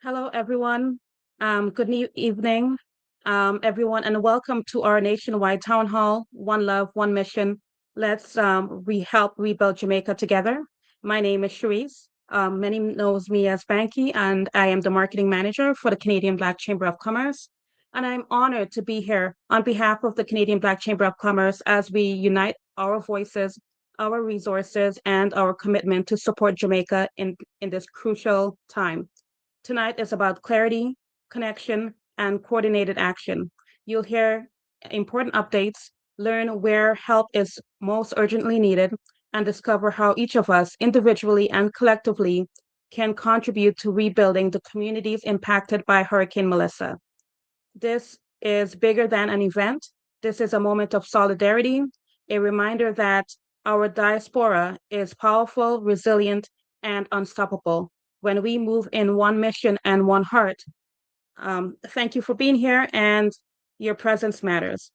Hello, everyone. Good evening, everyone, and welcome to our nationwide town hall, One Love, One Mission. Let's help rebuild Jamaica together. My name is Cherise. Many knows me as Banky, and I am the marketing manager for the Canadian Black Chamber of Commerce. And I'm honored to be here on behalf of the Canadian Black Chamber of Commerce as we unite our voices, our resources, and our commitment to support Jamaica in this crucial time. Tonight is about clarity, connection, and coordinated action. You'll hear important updates, learn where help is most urgently needed, and discover how each of us, individually and collectively, can contribute to rebuilding the communities impacted by Hurricane Melissa. This is bigger than an event. This is a moment of solidarity, a reminder that our diaspora is powerful, resilient, and unstoppable when we move in one mission and one heart. Thank you for being here, and your presence matters.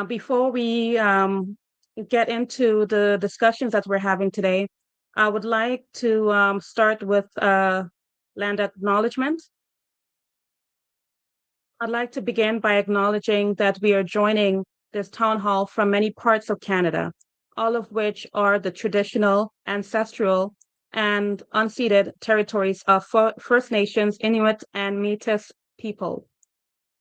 Before we get into the discussions that we're having today, I would like to start with land acknowledgement. I'd like to begin by acknowledging that we are joining this town hall from many parts of Canada, all of which are the traditional, ancestral, and unceded territories of First Nations, Inuit, and Métis people.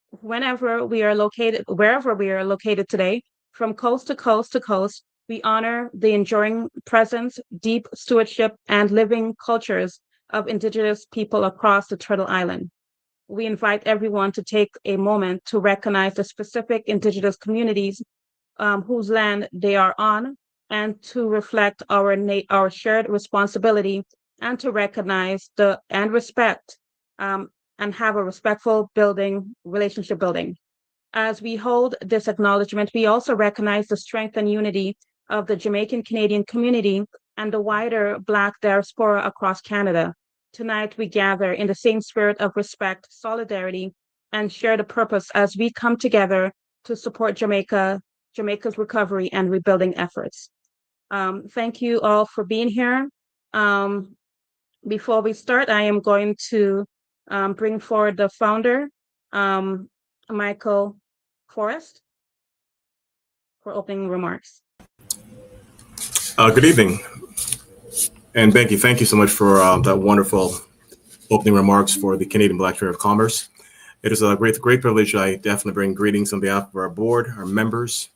Wherever we are located today, from coast to coast to coast, we honor the enduring presence, deep stewardship, and living cultures of Indigenous people across the Turtle Island. We invite everyone to take a moment to recognize the specific Indigenous communities whose land they are on, and to reflect our shared responsibility, and to recognize the and respect and have a respectful relationship building. As we hold this acknowledgement, we also recognize the strength and unity of the Jamaican Canadian community and the wider Black diaspora across Canada. Tonight, we gather in the same spirit of respect, solidarity, and share the purpose as we come together to support Jamaica's recovery and rebuilding efforts. Thank you all for being here. Um, Before we start, I am going to bring forward the founder, Michael Forrest, for opening remarks. Good evening, and Becky, thank you so much for that wonderful opening remarks for the Canadian Black Chamber of Commerce. It is a great privilege. I definitely bring greetings on behalf of our board, our members,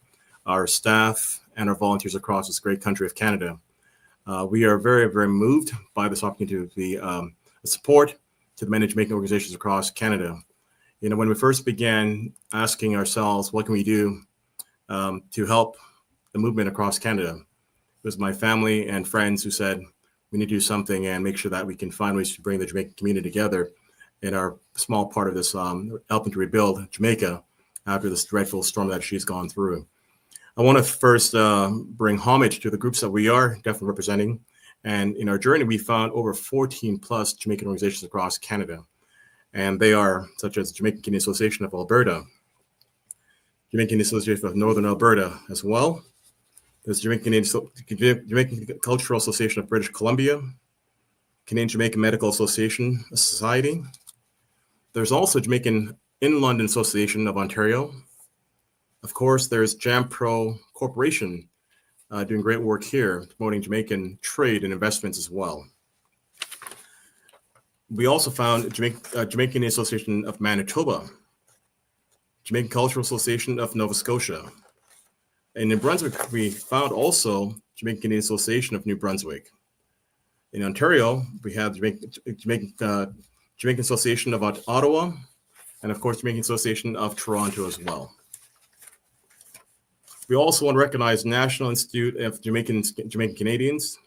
our staff, and our volunteers across this great country of Canada. We are very moved by this opportunity to be a support to the many Jamaican organizations across Canada. You know, when we first began asking ourselves, what can we do to help the movement across Canada? It was my family and friends who said, we need to do something and make sure that we can find ways to bring the Jamaican community together in our small part of this helping to rebuild Jamaica after this dreadful storm that she's gone through. I want to first bring homage to the groups that we are definitely representing. And in our journey, we found over 14 plus Jamaican organizations across Canada. And they are such as Jamaican Canadian Association of Alberta, Jamaican Canadian Association of Northern Alberta as well. There's Jamaican Cultural Association of British Columbia, Canadian Jamaican Medical Association Society. There's also Jamaican in London Association of Ontario. Of course, there's JamPro Corporation doing great work here, promoting Jamaican trade and investments as well. We also found Jamaican Association of Manitoba, Jamaican Cultural Association of Nova Scotia. And in Brunswick, we found also Jamaican Canadian Association of New Brunswick. In Ontario, we have Jamaican Association of Ottawa, and of course, Jamaican Association of Toronto as well. We also want to recognize National Institute of Jamaican Canadians,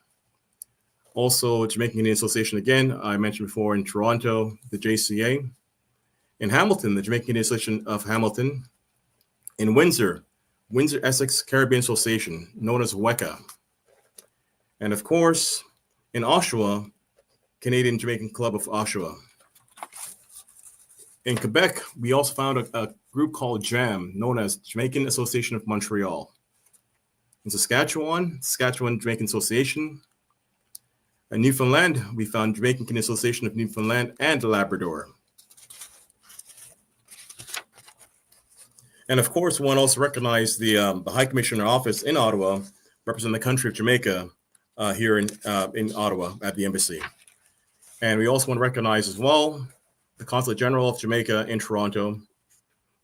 also Jamaican Canadian Association again, I mentioned before in Toronto, the JCA. In Hamilton, the Jamaican Canadian Association of Hamilton. In Windsor Essex Caribbean Association, known as WECA. And of course, in Oshawa, Canadian Jamaican Club of Oshawa. In Quebec, we also found a group called JAM, known as Jamaican Association of Montreal. In Saskatchewan Jamaican Association. In Newfoundland, we found Jamaican Canadian Association of Newfoundland and Labrador. And of course, we want to also recognize the High Commissioner office in Ottawa, representing the country of Jamaica here in Ottawa at the embassy. And we also want to recognize as well the Consulate General of Jamaica in Toronto,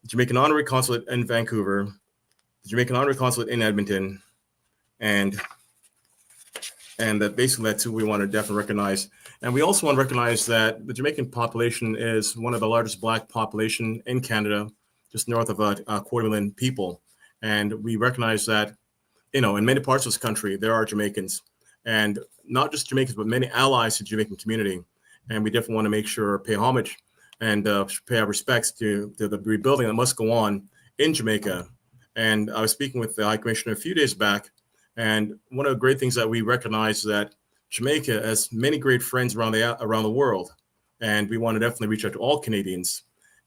the Jamaican Honorary Consulate in Vancouver, the Jamaican Honorary Consulate in Edmonton, and that basically that's who we want to definitely recognize. And we also want to recognize that the Jamaican population is one of the largest Black population in Canada, just north of a 250,000 people. And we recognize that, in many parts of this country, there are Jamaicans, and not just Jamaicans, but many allies to the Jamaican community. And we definitely want to make sure, pay homage and pay our respects to the rebuilding that must go on in Jamaica. And I was speaking with the High Commissioner a few days back, and one of the great things that we recognize is that Jamaica has many great friends around the world, and we want to definitely reach out to all Canadians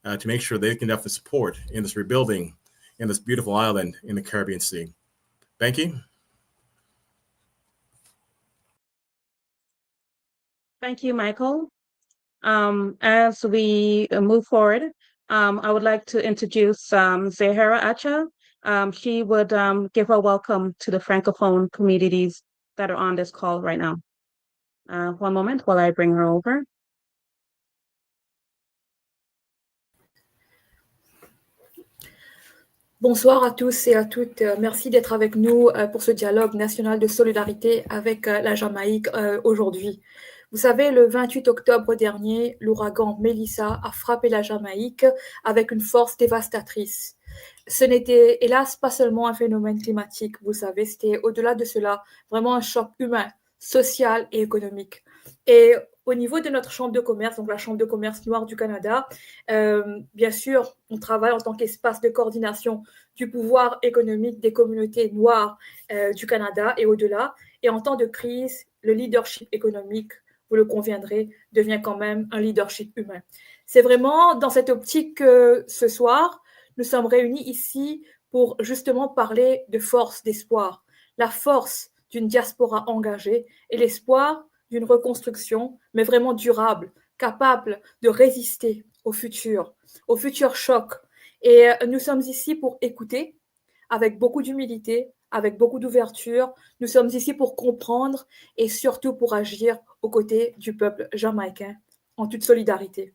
to make sure they can definitely support in this rebuilding in this beautiful island in the Caribbean Sea. Thank you. Thank you, Michael. As we move forward, I would like to introduce Zahara Acha. She would give a welcome to the Francophone communities that are on this call right now. One moment while I bring her over. Bonsoir à tous et à toutes. Merci d'être avec nous pour ce dialogue national de solidarité avec la Jamaïque aujourd'hui. Vous savez, le 28 octobre dernier, l'ouragan Melissa a frappé la Jamaïque avec une force dévastatrice. Ce n'était hélas pas seulement un phénomène climatique, vous savez, c'était au-delà de cela vraiment un choc humain, social et économique. Et au niveau de notre chambre de commerce, donc la Chambre de commerce noire du Canada, bien sûr, on travaille en tant qu'espace de coordination du pouvoir économique des communautés noires du Canada et au-delà. Et en temps de crise, le leadership économique, vous le conviendrez, devient quand même un leadership humain. C'est vraiment dans cette optique que ce soir, nous sommes réunis ici pour justement parler de force, d'espoir, la force d'une diaspora engagée et l'espoir d'une reconstruction, mais vraiment durable, capable de résister au futur choc. Et nous sommes ici pour écouter avec beaucoup d'humilité, avec beaucoup d'ouverture. Nous sommes ici pour comprendre et surtout pour agir aux côtés du peuple jamaïcain en toute solidarité.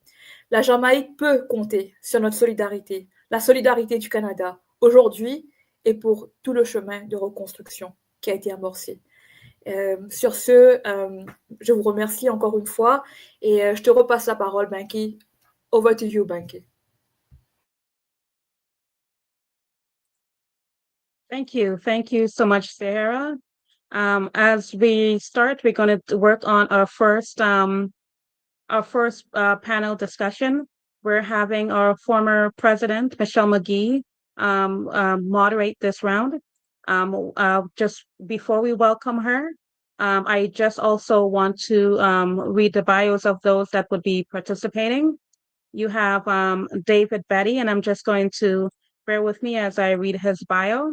La Jamaïque peut compter sur notre solidarité, la solidarité du Canada aujourd'hui et pour tout le chemin de reconstruction qui a été amorcé. Sur ce, je vous remercie encore une fois et je te repasse la parole, Banky. Over to you, Banky. Thank you so much, Sarah. As we start, we're going to work on our first panel discussion. We're having our former president, Michelle McGee, moderate this round. Just before we welcome her, I just also want to read the bios of those that would be participating. You have David Betty, and I'm just going to bear with me as I read his bio.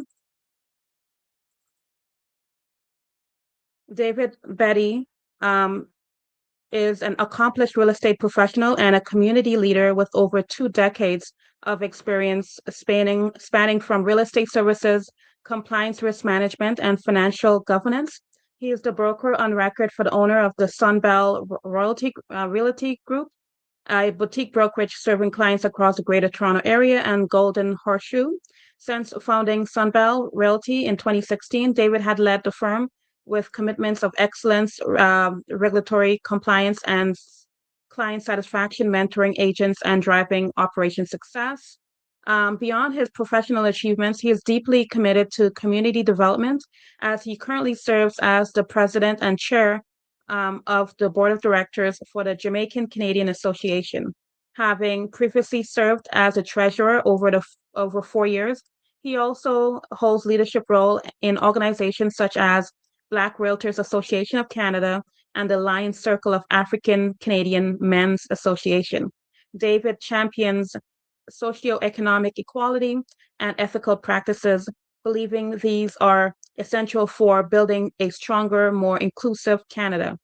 David Betty is an accomplished real estate professional and a community leader with over 2 decades of experience spanning from real estate services, compliance risk management, and financial governance. He is the broker on record for the owner of the Sunbell Realty Group, a boutique brokerage serving clients across the Greater Toronto Area and Golden Horseshoe. Since founding Sunbell Realty in 2016, David had led the firm with commitments of excellence, regulatory compliance, and client satisfaction, mentoring agents, and driving operation success. Beyond his professional achievements, he is deeply committed to community development as he currently serves as the president and chair of the board of directors for the Jamaican Canadian Association. Having previously served as a treasurer over 4 years, he also holds leadership role in organizations such as Black Realtors Association of Canada and the Lions Circle of African Canadian Men's Association. David champions socioeconomic equality and ethical practices, believing these are essential for building a stronger, more inclusive Canada.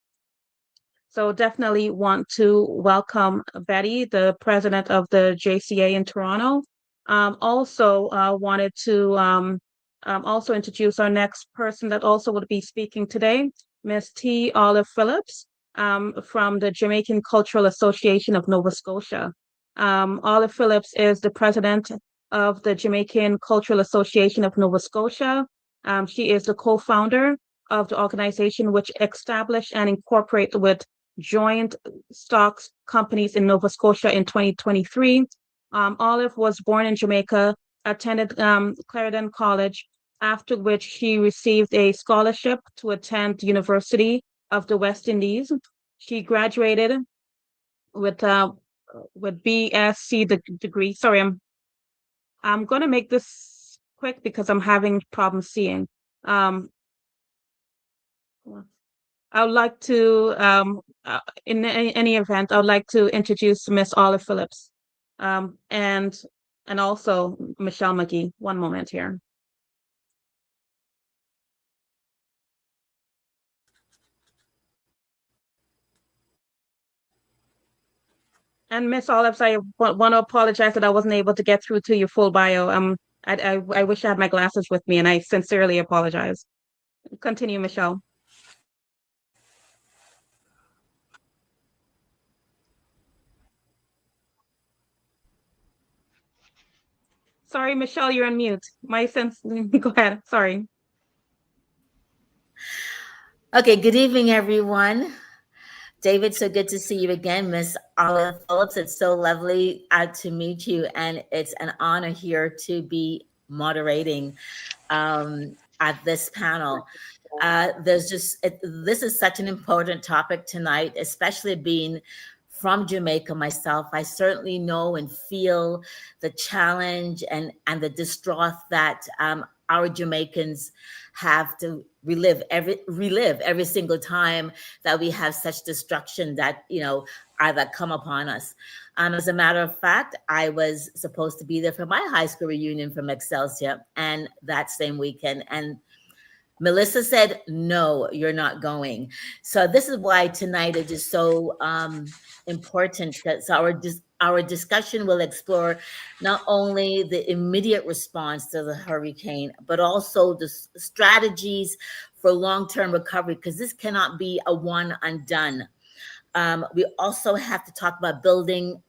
So definitely want to welcome Betty, the president of the JCA in Toronto. Also wanted to also introduce our next person that also would be speaking today, Miss T. Olive Phillips, from the Jamaican Cultural Association of Nova Scotia. Olive Phillips is the president of the Jamaican Cultural Association of Nova Scotia. She is the co-founder of the organization, which established and incorporated with joint stocks companies in Nova Scotia in 2023. Olive was born in Jamaica, attended Clarendon College, after which she received a scholarship to attend the University of the West Indies. She graduated with BSc degree. Sorry, I'm going to make this quick because I'm having problems seeing. Um, I would like to, in any event, I would like to introduce Miss Olive Phillips, and also Michelle McGee. One moment here. And Miss Olives, I want to apologize that I wasn't able to get through to your full bio. I wish I had my glasses with me, and I sincerely apologize. Continue, Michelle. Sorry, Michelle, you're on mute. Go ahead. Sorry. Okay, good evening, everyone. David, so good to see you again, Miss Olive Phillips. It's so lovely to meet you, and it's an honor here to be moderating at this panel. This is such an important topic tonight, especially being from Jamaica myself. I certainly know and feel the challenge and the distraught that our Jamaicans have to relive every single time that we have such destruction that either come upon us. As a matter of fact, I was supposed to be there for my high school reunion from Excelsior, and that same weekend, and Melissa said, no, you're not going. So this is why tonight it is so important, because our discussion will explore not only the immediate response to the hurricane, but also the strategies for long-term recovery, because this cannot be a one and done. We also have to talk about building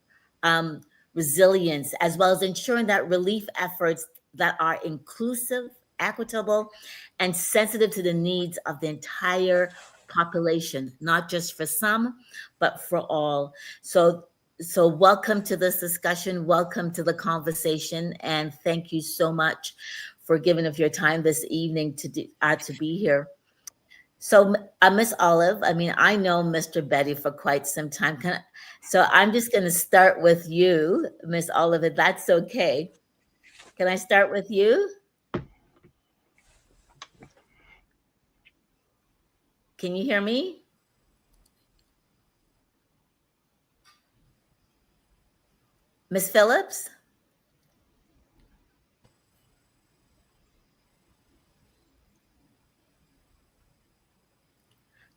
resilience, as well as ensuring that relief efforts that are inclusive, equitable, and sensitive to the needs of the entire population, not just for some, but for all. So welcome to this discussion. Welcome to the conversation. And thank you so much for giving of your time this evening to be here. So Miss Olive, I know Mr. Betty for quite some time. So I'm just going to start with you, Miss Olive, if that's okay. Can I start with you? Can you hear me? Miss Phillips?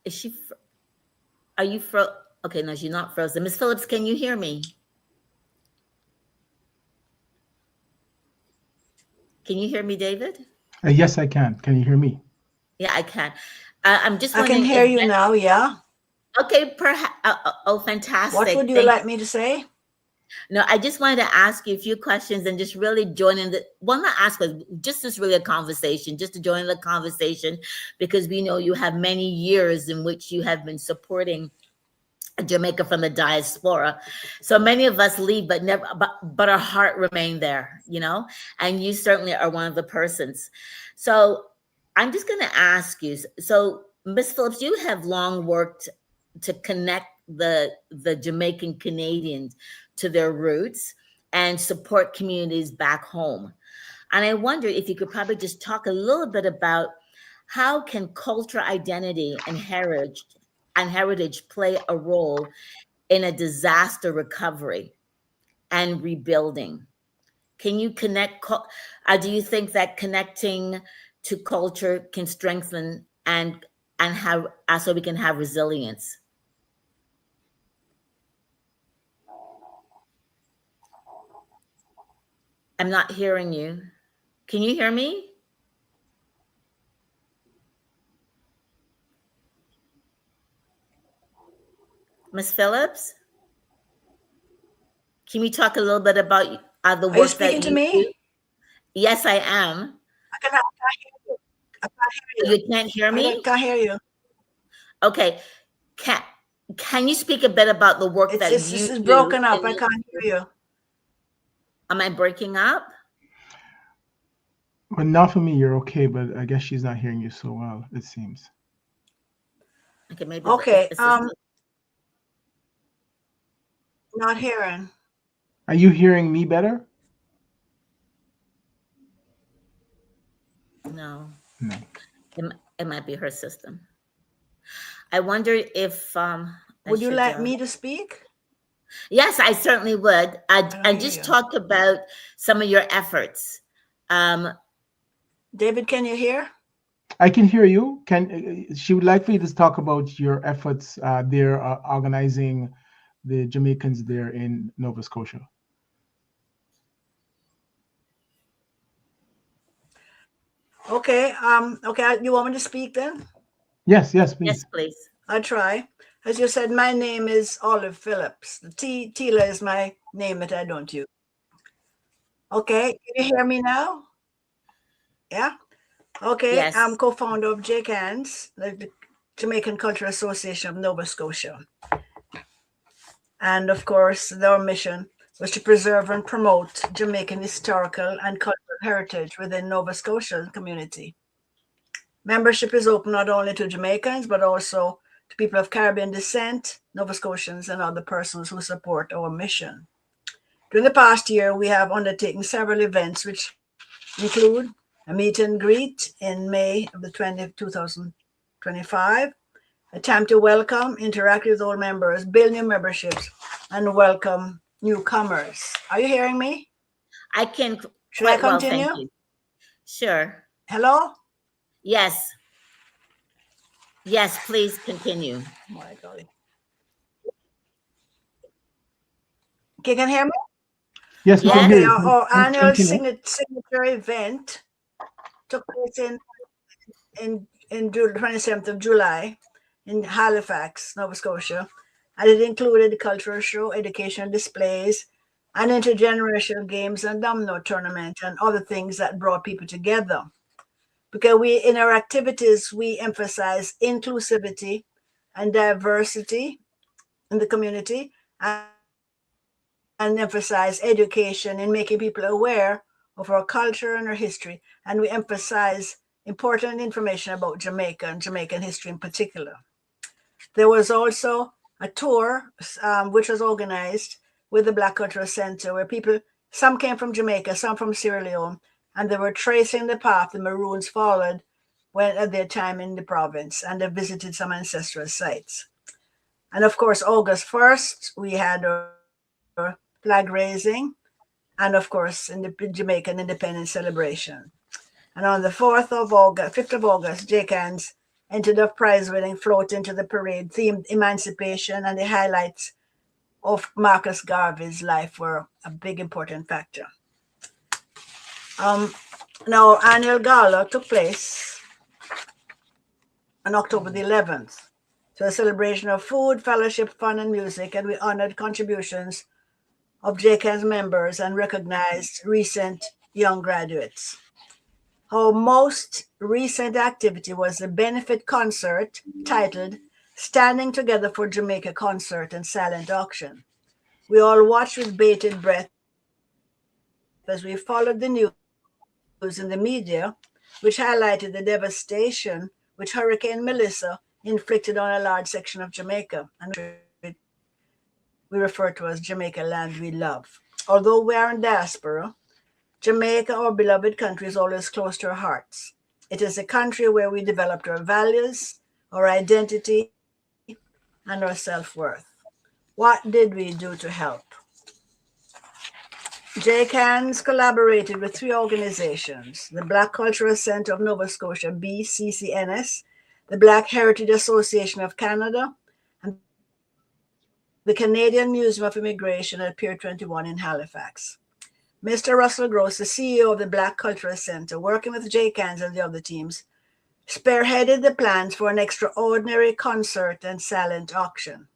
Is she, are you okay, no, she's not frozen. Miss Phillips, can you hear me? Can you hear me, David? Yes, I can. Can you hear me? Yeah, I can. I'm just wondering. I can hear you now, yeah. Okay, perhaps. Oh, fantastic. What would you like me to say? No, I just wanted to ask you a few questions and just really join in not ask, but just is really a conversation, just to join the conversation, because we know you have many years in which you have been supporting Jamaica from the diaspora. So many of us leave, but our heart remained there, and you certainly are one of the persons. So I'm just going to ask you, so Ms. Phillips, you have long worked to connect the Jamaican Canadians to their roots and support communities back home. And I wonder if you could probably just talk a little bit about how can cultural identity and heritage play a role in a disaster recovery and rebuilding? Can you connect? Do you think that connecting to culture can strengthen and have so we can have resilience? I'm not hearing you. Can you hear me? Ms. Phillips? Can we talk a little bit about the Are you work speaking that to you me? do? Yes, I am. I can't hear you. I can't hear you. You can't hear I me? can't hear you. Okay. Can you speak a bit about the work that you It's do? broken up. I can't hear you. Am I breaking up? But not for me, you're okay, but I guess she's not hearing you so well, it seems. Okay, maybe Okay. this is Not hearing. Are you hearing me better? no. No. It might be her system. I wonder if Would you like me to speak? Yes, I certainly would. don't And hear just you. talk about some of your efforts. David, can you hear? I can hear you. She would like for you to talk about your efforts there organizing the Jamaicans there in Nova Scotia. Okay. Okay. You want me to speak then? Yes, yes, please. please. I'll try. As you said, my name is Olive Phillips. The Tila is my name that I don't use. Okay. Can you hear me now? Yeah. Okay. Yes. I'm co-founder of JCANS, the Jamaican Cultural Association of Nova Scotia. And of course, their mission was to preserve and promote Jamaican historical and cultural heritage within Nova Scotia community. Membership is open not only to Jamaicans, but also to people of Caribbean descent, Nova Scotians, and other persons who support our mission. During the past year, we have undertaken several events, which include a meet and greet in May of 2025, a time to welcome, interact with all members, build new memberships, and welcome newcomers. Are you hearing me? I can Should I quite well, continue? thank you. Sure. Hello? Yes. Yes, please continue. Oh my golly. Okay, can you hear me? Yes, we can Yes. hear Okay, you. our annual Continue. signature event took place in 27th of July in Halifax, Nova Scotia, and it included a cultural show, educational displays, and intergenerational games and domino tournament and other things that brought people together. Because in our activities, we emphasize inclusivity and diversity in the community and emphasize education in making people aware of our culture and our history. And we emphasize important information about Jamaica and Jamaican history in particular. There was also a tour which was organized with the Black Cultural Center where some came from Jamaica, some from Sierra Leone, and they were tracing the path the Maroons followed at their time in the province, and they visited some ancestral sites. And of course, August 1st, we had our flag raising, and of course, in the Jamaican Independence celebration. And on the 5th of August, JCANS entered a prize-winning float into the parade themed emancipation, and the highlights of Marcus Garvey's life were a big important factor. Now, annual gala took place on October the 11th. So a celebration of food, fellowship, fun, and music, and we honored contributions of JCANS members and recognized recent young graduates. Our most recent activity was a benefit concert titled Standing Together for Jamaica Concert and Silent Auction. We all watched with bated breath as we followed the news in the media, which highlighted the devastation which Hurricane Melissa inflicted on a large section of Jamaica, and we refer to as Jamaica land we love. Although we are in diaspora, Jamaica, our beloved country, is always close to our hearts. It is a country where we developed our values, our identity, and our self-worth. What did we do to help? JCANS collaborated with 3 organizations: the Black Cultural Center of Nova Scotia, BCCNS, the Black Heritage Association of Canada, and the Canadian Museum of Immigration at Pier 21 in Halifax. Mr. Russell Gross, the CEO of the Black Cultural Center, working with Jay Cans and the other teams, spearheaded the plans for an extraordinary concert and silent auction.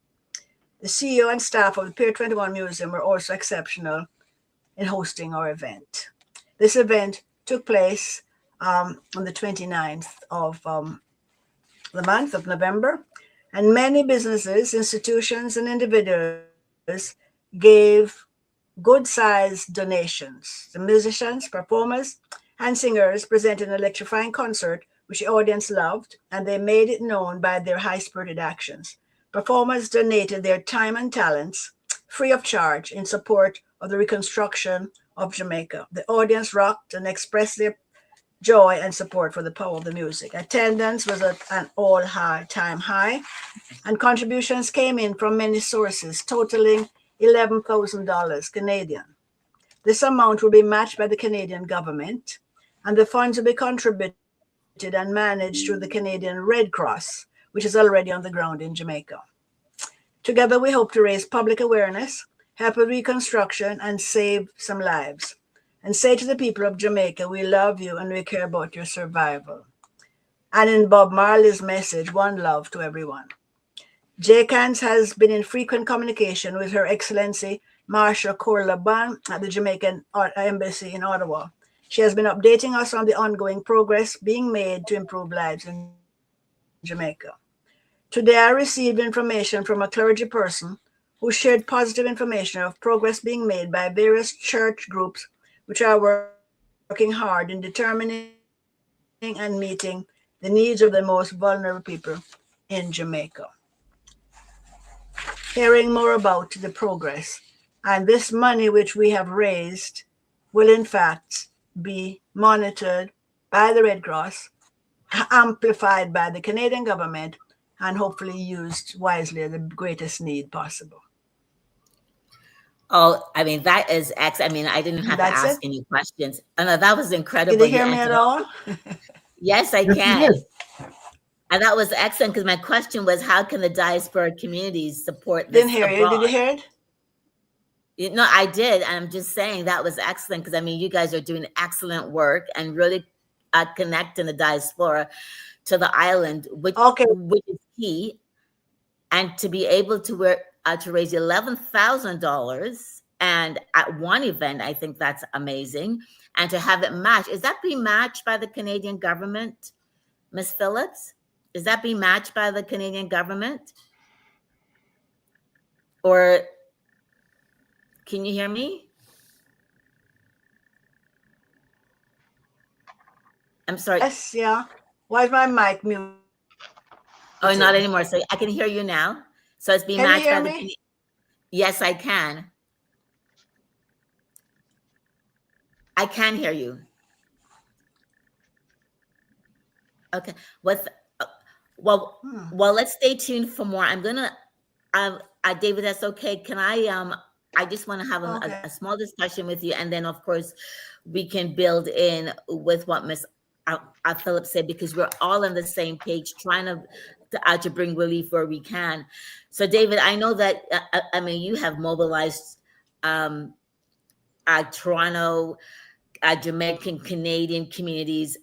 The CEO and staff of the Pier 21 Museum were also exceptional in hosting our event. This event took place on the 29th of the month of November, and many businesses, institutions, and individuals gave good-sized donations. The musicians, performers, and singers presented an electrifying concert which the audience loved, and they made it known by their high-spirited actions. Performers donated their time and talents free of charge in support of the reconstruction of Jamaica. The audience rocked and expressed their joy and support for the power of the music. Attendance was at an all-time high, and contributions came in from many sources, totaling $11,000 Canadian. This amount will be matched by the Canadian government, and the funds will be contributed and managed through the Canadian Red Cross, which is already on the ground in Jamaica. Together, we hope to raise public awareness, help with reconstruction, and save some lives. And say to the people of Jamaica, we love you and we care about your survival. And in Bob Marley's message, one love to everyone. JCANS has been in frequent communication with Her Excellency Marsha Kourlaban at the Jamaican Embassy in Ottawa. She has been updating us on the ongoing progress being made to improve lives in Jamaica. Today, I received information from a clergy person who shared positive information of progress being made by various church groups which are working hard in determining and meeting the needs of the most vulnerable people in Jamaica. Hearing more about the progress, and this money which we have raised will in fact be monitored by the Red Cross, amplified by the Canadian government, and hopefully used wisely at the greatest need possible. Oh, I mean, that is excellent. I mean, I didn't have to ask any questions. Oh, no, that was incredible. Did you hear me at all? Yes, I can. And that was excellent because my question was, how can the diaspora communities support this? Didn't hear you. Did you hear it? No, I did. And I'm just saying that was excellent because, I mean, you guys are doing excellent work and really connecting the diaspora to the island, which is key. And to be able to raise $11,000 and at one event, I think that's amazing. And to have it matched, is that being matched by the Canadian government, Ms. Phillips? Is that being matched by the Canadian government? Or can you hear me? I'm sorry. Yes, yeah. Why is my mic muted? Oh, not anymore. So I can hear you now. So it's being matched by the. Yes, I can. I can hear you. Okay. Well, let's stay tuned for more. I'm gonna, David, that's okay. Can I just want to have a small discussion with you, and then of course we can build in with what Ms. Phillips said, because we're all on the same page, trying to bring relief where we can. So, David, I know that I mean, you have mobilized Toronto, Jamaican, Canadian communities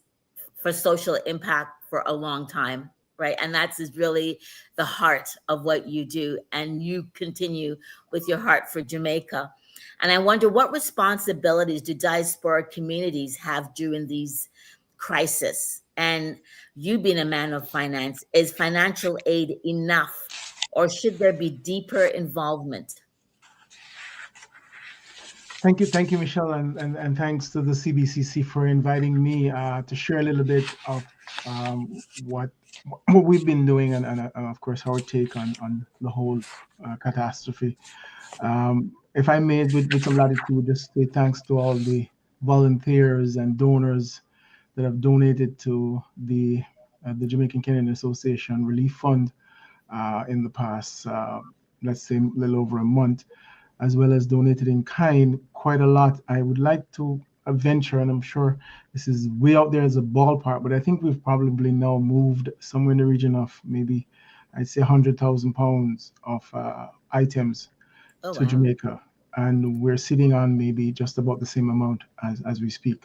for social impact for a long time, right? And that's really the heart of what you do, and you continue with your heart for Jamaica. And I wonder, what responsibilities do diaspora communities have during these crisis? And you being a man of finance, is financial aid enough, or should there be deeper involvement? Thank you, Michelle, and thanks to the CBCC for inviting me to share a little bit of what we've been doing, and of course our take on the whole catastrophe. If I may, with some latitude, just say thanks to all the volunteers and donors that have donated to the Jamaican Canadian Association Relief Fund in the past, let's say, a little over a month, as well as donated in kind quite a lot. I would like to venture, and I'm sure this is way out there as a ballpark, but I think we've probably now moved somewhere in the region of maybe, I'd say, £100,000 of items to Jamaica. and we're sitting on maybe just about the same amount as we speak.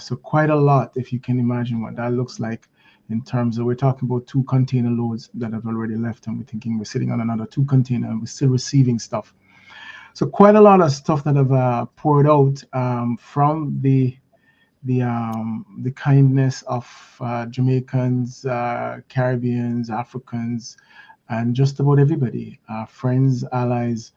So quite a lot, if you can imagine what that looks like in terms of, we're talking about 2 container loads that have already left, and we're thinking we're sitting on another 2 container and we're still receiving stuff. So quite a lot of stuff that have poured out from the kindness of Jamaicans, Caribbeans, Africans, and just about everybody, friends, allies,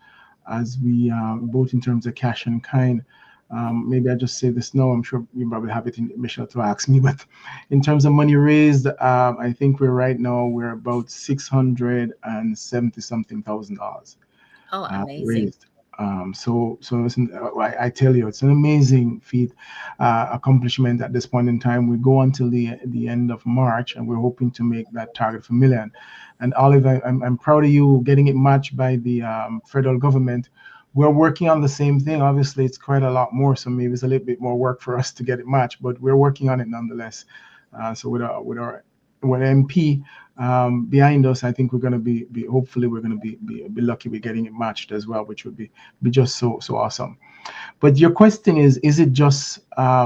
as we both in terms of cash and kind. Maybe I just say this now. I'm sure you probably have it in Michelle to ask me, but in terms of money raised, I think we're about $670 something thousand amazing. raised. So listen, I tell you, it's an amazing feat, accomplishment at this point in time. We go until the end of March, and we're hoping to make that target for $1 million. And Olive, I'm proud of you getting it matched by the federal government. We're working on the same thing. Obviously, it's quite a lot more, so maybe it's a little bit more work for us to get it matched, but we're working on it nonetheless. So with our MP behind us, I think we're going to be hopefully we're going to be lucky with getting it matched as well, which would be just so awesome. But your question is it just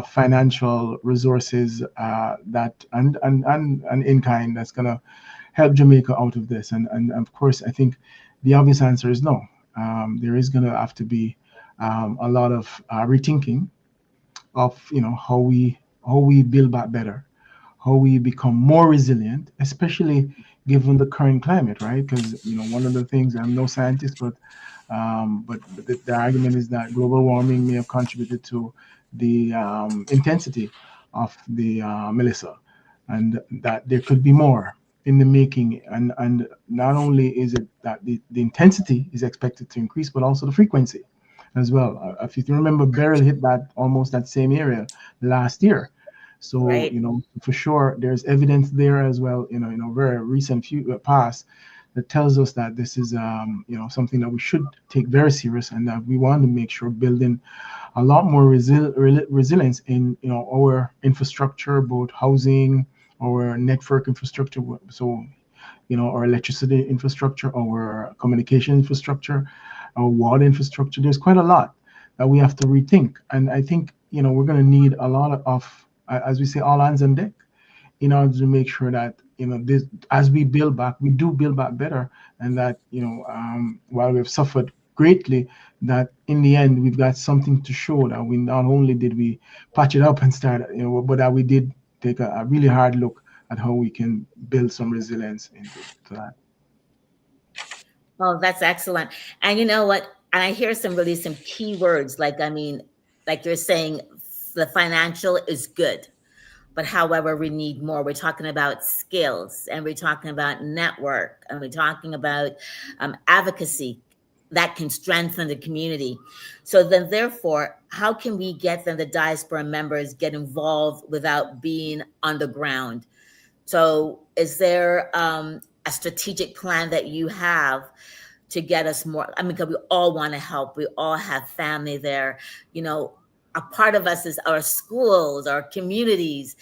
financial resources that and in kind that's going to help Jamaica out of this? And of course, I think the obvious answer is no. There is going to have to be a lot of rethinking of how we build back better, how we become more resilient, especially given the current climate, right? Because one of the things, I'm no scientist, but the argument is that global warming may have contributed to the intensity of the Melissa, and that there could be more in the making. And not only is it that the intensity is expected to increase, but also the frequency as well. If you remember, Beryl hit that almost that same area last year. So, right. For sure, there's evidence there as well, very recent past that tells us that this is, something that we should take very serious, and that we want to make sure building a lot more resilience in, our infrastructure, both housing, our network infrastructure. So, our electricity infrastructure, our communication infrastructure, our water infrastructure. There's quite a lot that we have to rethink. And I think, we're going to need a lot of, as we say, all hands on deck in order to make sure that, this, as we build back, we do build back better. And that, while we've suffered greatly, that in the end, we've got something to show that we not only did we patch it up and start, but that we did take a really hard look at how we can build some resilience into that. Oh, that's excellent. And you know what? And I hear some key words, like you're saying, the financial is good, but however, we need more. We're talking about skills, and we're talking about network, and we're talking about advocacy that can strengthen the community. So then, therefore, how can we get the diaspora members get involved without being on the ground? So is there a strategic plan that you have to get us more? I mean, because we all want to help. We all have family there. A part of us is our schools, our communities,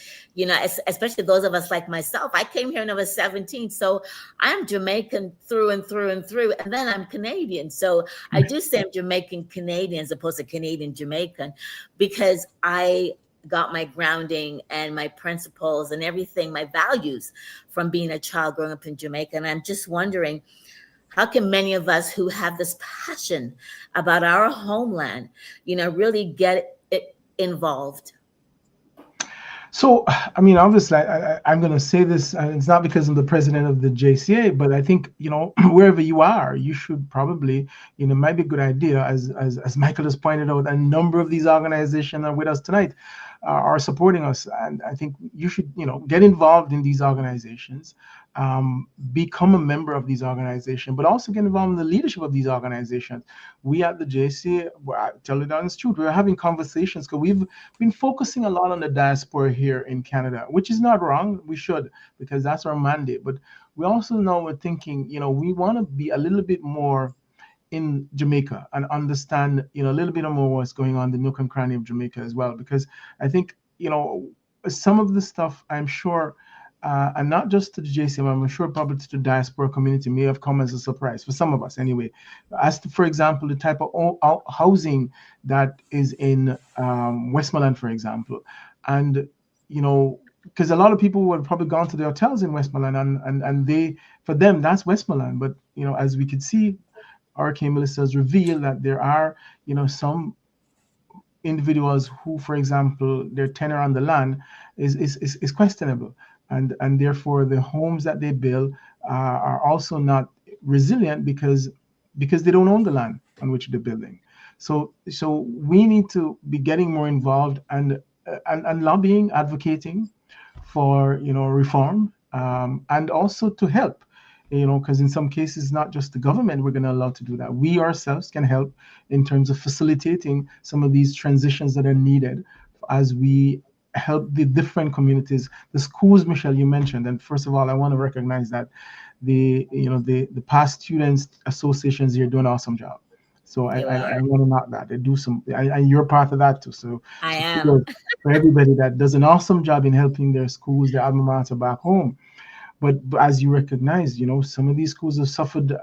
especially those of us like myself. I came here when I was 17. So I'm Jamaican through and through and through. And then I'm Canadian. So I do say I'm Jamaican Canadian as opposed to Canadian Jamaican, because I got my grounding and my principles and everything, my values, from being a child growing up in Jamaica. And I'm just wondering, how can many of us who have this passion about our homeland, really get it involved? So, I mean, obviously, I'm going to say this, and it's not because I'm the president of the JCA, but I think, wherever you are, you should probably, it might be a good idea, as Michael has pointed out, a number of these organizations are with us tonight, are supporting us. And I think you should, get involved in these organizations, become a member of these organizations, but also get involved in the leadership of these organizations. We at the JCA, I tell it honest truth, we're having conversations because we've been focusing a lot on the diaspora here in Canada, which is not wrong. We should, because that's our mandate. But we also know we're thinking, we want to be a little bit more in Jamaica and understand, a little bit more what's going on in the nook and cranny of Jamaica as well. Because I think, some of the stuff, I'm sure, and not just to the JCM, I'm sure probably to the diaspora community may have come as a surprise for some of us anyway. As to, for example, the type of housing that is in Westmoreland, for example. And, because a lot of people would have probably gone to the hotels in Westmoreland and they, for them, that's Westmoreland. But, as we could see, Hurricane Melissa has revealed that there are, some individuals who, for example, their tenure on the land is questionable, and therefore the homes that they build are also not resilient because they don't own the land on which they're building. So we need to be getting more involved and lobbying, advocating for reform, and also to help. Because in some cases, not just the government we're going to allow to do that. We ourselves can help in terms of facilitating some of these transitions that are needed as we help the different communities. The schools, Michelle, you mentioned, and first of all, I want to recognize that the past students associations here do an awesome job. So I want to knock that. They do some, and you're part of that too. So I am. For everybody that does an awesome job in helping their schools, their alma mater back home. But as you recognize, some of these schools have suffered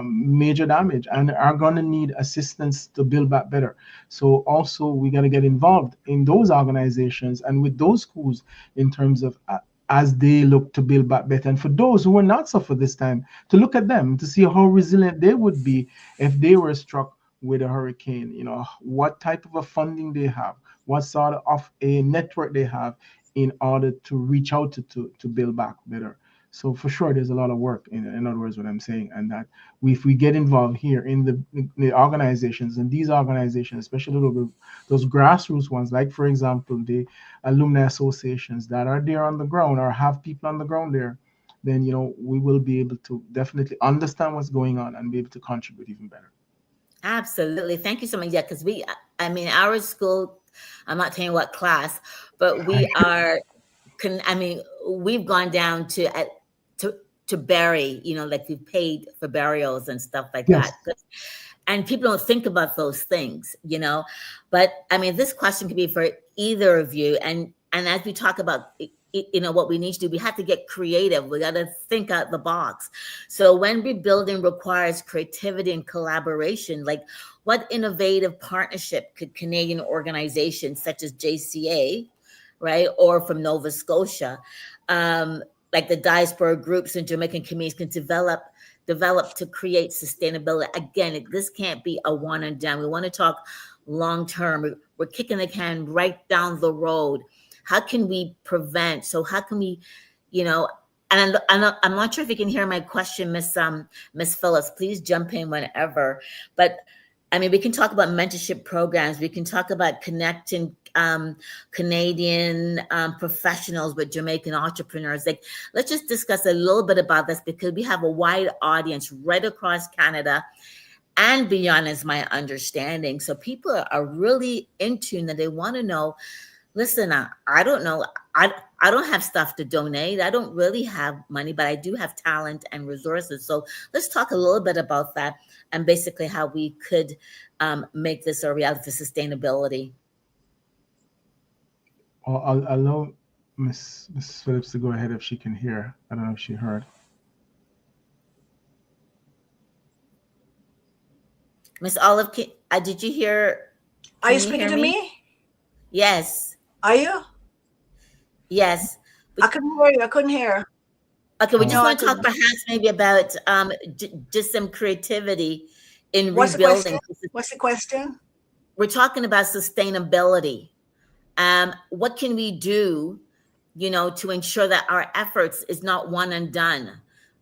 major damage and are going to need assistance to build back better. So also we got to get involved in those organizations and with those schools in terms of as they look to build back better. And for those who were not suffered this time, to look at them to see how resilient they would be if they were struck with a hurricane. What type of a funding they have, what sort of a network they have in order to reach out to build back better. So for sure, there's a lot of work, in other words, what I'm saying, and that if we get involved here in the organizations, and these organizations, especially those grassroots ones, like, for example, the alumni associations that are there on the ground or have people on the ground there, then, we will be able to definitely understand what's going on and be able to contribute even better. Absolutely. Thank you so much. Yeah, because our school, I'm not telling you what class, but we are, we've gone down to bury, like we've paid for burials and stuff like Yes. that. And people don't think about those things, but this question could be for either of you. And as we talk about, what we need to do, we have to get creative. We got to think out the box. So when rebuilding requires creativity and collaboration, like what innovative partnership could Canadian organizations such as JCA, right, or from Nova Scotia, like the diaspora groups and Jamaican communities can develop to create sustainability. Again, this can't be a one and done. We want to talk long term. We're kicking the can right down the road. How can we prevent? So how can we, and I'm not sure if you can hear my question, Miss Phillips. Please jump in whenever. But we can talk about mentorship programs. We can talk about connecting Canadian professionals with Jamaican entrepreneurs. Like, let's just discuss a little bit about this because we have a wide audience right across Canada and beyond, is my understanding. So people are really in tune and they want to know, listen, I don't know. I don't have stuff to donate. I don't really have money, but I do have talent and resources. So let's talk a little bit about that and basically how we could make this a reality for sustainability. I'll allow Miss Phillips to go ahead if she can hear. I don't know if she heard. Miss Olive, did you hear? Are you speaking to me? Yes. Are you? Yes. I couldn't hear you. I couldn't hear. Okay, we just want to talk perhaps maybe about just some creativity in rebuilding. What's the question? We're talking about sustainability. What can we do, to ensure that our efforts is not one and done,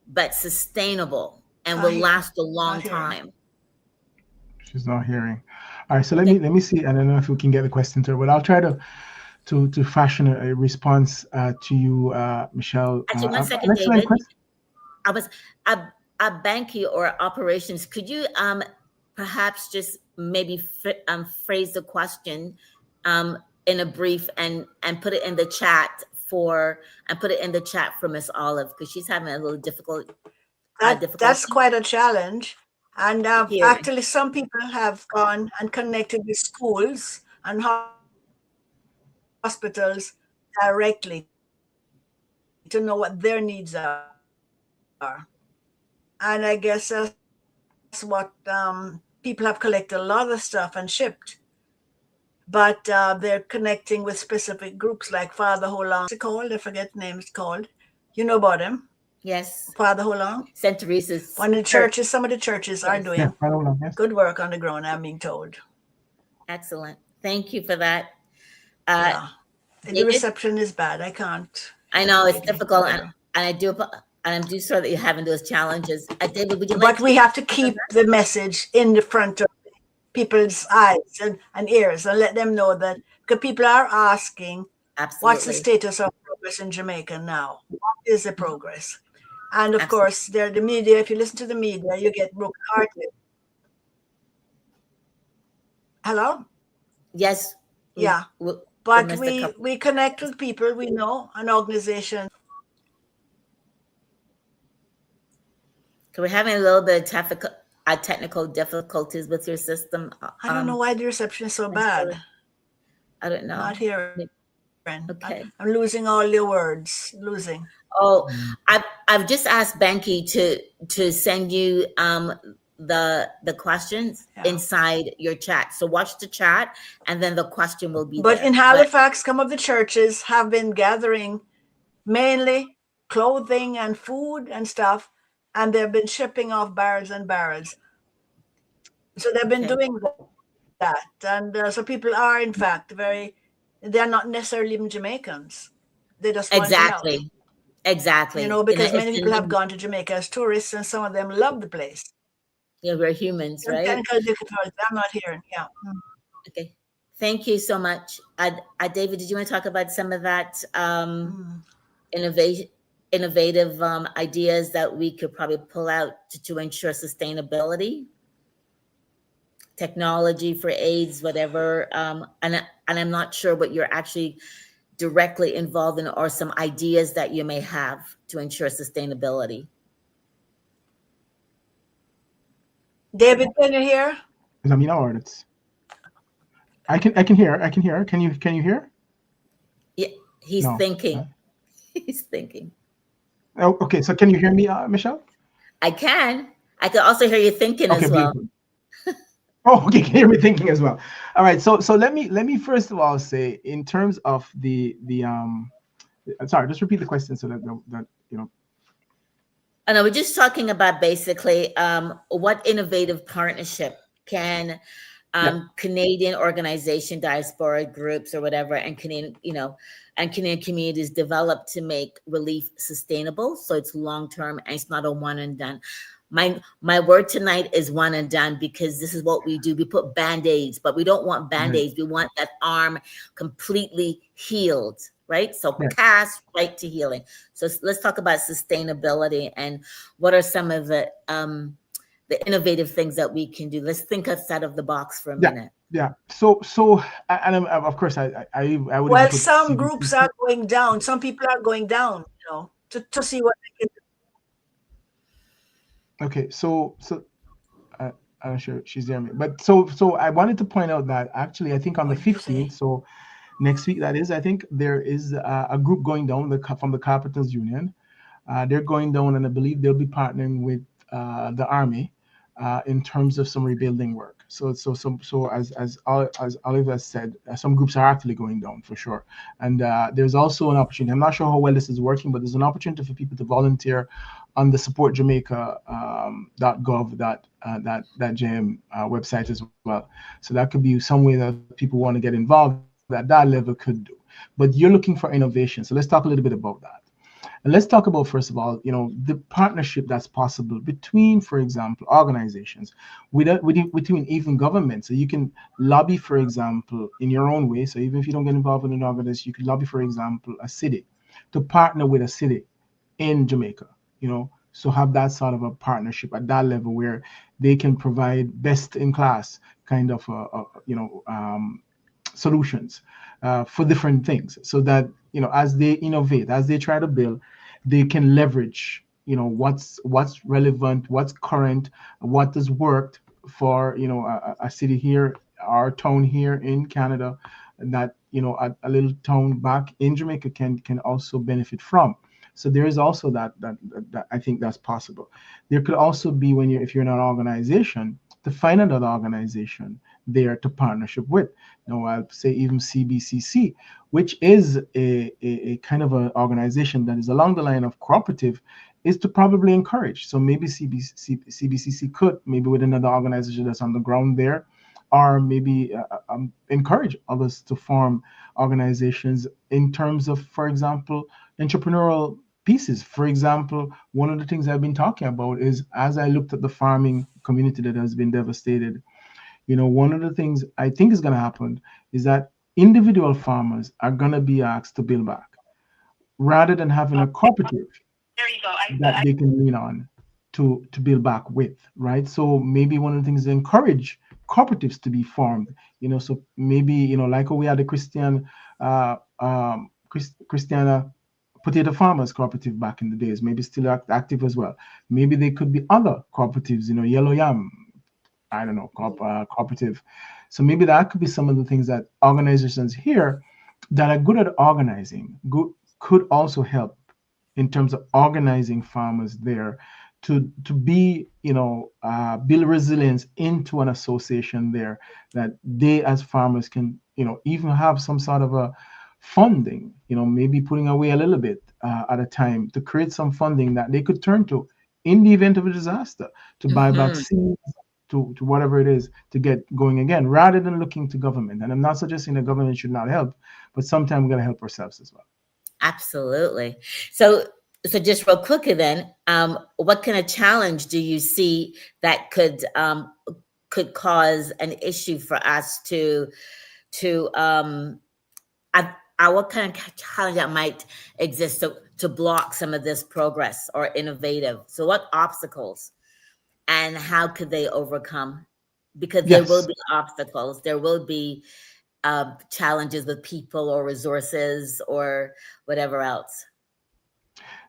but sustainable and will last a long time? She's not hearing. All right, so let me see. I don't know if we can get the question to her, but I'll try to fashion a response to you, Michelle. Actually, 1 second, David. I was a banking or operations. Could you perhaps just maybe phrase the question in a brief and put it in the chat for Miss Olive, because she's having a little difficult. That's quite a challenge. And actually, some people have gone and connected with schools and hospitals directly to know what their needs are. And I guess that's what people have collected a lot of stuff and shipped. But they're connecting with specific groups like Father Holong. What's it called? I forget the name it's called. You know about him? Yes. Father Holong? St. Teresa's. One of the churches, some of the churches are doing good work on the ground, I'm being told. Excellent. Thank you for that. Yeah. The reception is bad. I can't. I know it's difficult, and I do sorry that you're having those challenges. David, would you like But we have to keep the message in the front of people's eyes and ears and let them know that, because people are asking, what's the status of progress in Jamaica now? What is the progress? And of course, the media, if you listen to the media, you get brokenhearted. Hello? Yes. Yeah. But we connect with people we know, an organization. We're having a little bit of technical difficulties with your system. I don't know why the reception is so bad. I don't know. Not hearing. Okay. I'm losing all your words. Losing. Oh, I've just asked Banky to send you the questions inside your chat. So watch the chat, and then the question will be. But in Halifax, some of the churches have been gathering mainly clothing and food and stuff, and they've been shipping off barrels and barrels. So they've been doing that, and so people are in fact they're not necessarily even Jamaicans. They just want to help. Exactly. You know, because many people have gone to Jamaica as tourists, and some of them love the place. Yeah, we're humans, right? Technical difficulties. I'm not hearing. Yeah. Okay. Thank you so much. David, did you want to talk about some of that innovative ideas that we could probably pull out to ensure sustainability? Technology for AIDS, whatever. And I'm not sure what you're actually directly involved in, or some ideas that you may have to ensure sustainability. David, can you hear? I mean, or it's. I can hear. Can you hear? Yeah, he's thinking. He's thinking. Oh, okay. So can you hear me, Michelle? I can. I can also hear you thinking as well. Beautiful. Oh, okay. Can you hear me thinking as well? All right. So let me first of all say, in terms of the sorry, just repeat the question so that you know. I know we're just talking about basically what innovative partnership can Canadian organization, diaspora groups, or whatever, and Canadian communities develop to make relief sustainable, so it's long term and it's not a one and done. My word tonight is one and done, because this is what we do. We put band-aids, but we don't want band-aids. We want that arm completely healed, right? So cast right to healing. So let's talk about sustainability and what are some of the innovative things that we can do. Let's think outside of the box for a minute. Yeah. So, and of course, I would. Well, some groups are going down. Some people are going down, to see what they can do. Okay, so I'm not sure she's hearing me, but so I wanted to point out that actually I think on the 15th, so next week that is, I think there is a group going down from the Carpenters Union. They're going down, and I believe they'll be partnering with the Army in terms of some rebuilding work. So as Oliver said, some groups are actually going down for sure, and there's also an opportunity. I'm not sure how well this is working, but there's an opportunity for people to volunteer on the supportjamaica.gov that JM website as well. So that could be some way that people want to get involved at that level could do. But you're looking for innovation, so let's talk a little bit about that. And let's talk about, first of all, the partnership that's possible between, for example, organizations, between even governments. So you can lobby, for example, in your own way. So even if you don't get involved in an organization, you could lobby, for example, a city to partner with a city in Jamaica, so have that sort of a partnership at that level where they can provide best in class kind of, solutions for different things, so that as they innovate, as they try to build, they can leverage what's relevant, what's current, what has worked for a city here, our town here in Canada, and that a little town back in Jamaica can also benefit from. So there is also that I think that's possible. There could also be, if you're in an organization, to find another organization there to partnership with. Now, I'll say even CBCC, which is a kind of an organization that is along the line of cooperative, is to probably encourage. So maybe CBCC could, maybe with another organization that's on the ground there, or maybe encourage others to form organizations in terms of, for example, entrepreneurial pieces. For example, one of the things I've been talking about is, as I looked at the farming community that has been devastated, one of the things I think is going to happen is that individual farmers are going to be asked to build back rather than having a cooperative that they can lean on to build back with, right? So maybe one of the things is encourage cooperatives to be formed, so maybe, like we had the Christiana Potato Farmers Cooperative back in the days, maybe still active as well. Maybe there could be other cooperatives, Yellow Yam, I don't know, cooperative. So maybe that could be some of the things that organizations here that are good at organizing could also help in terms of organizing farmers there to be, build resilience into an association there, that they as farmers can, even have some sort of a funding, maybe putting away a little bit at a time to create some funding that they could turn to in the event of a disaster, to buy back seeds, to whatever it is, to get going again, rather than looking to government. And I'm not suggesting the government should not help, but sometimes we're going to help ourselves as well. Absolutely. So just real quickly then, what kind of challenge do you see that could cause an issue for us what kind of challenge that might exist to block some of this progress or innovative? So what obstacles and how could they overcome? Because there will be obstacles, there will be challenges with people or resources or whatever else.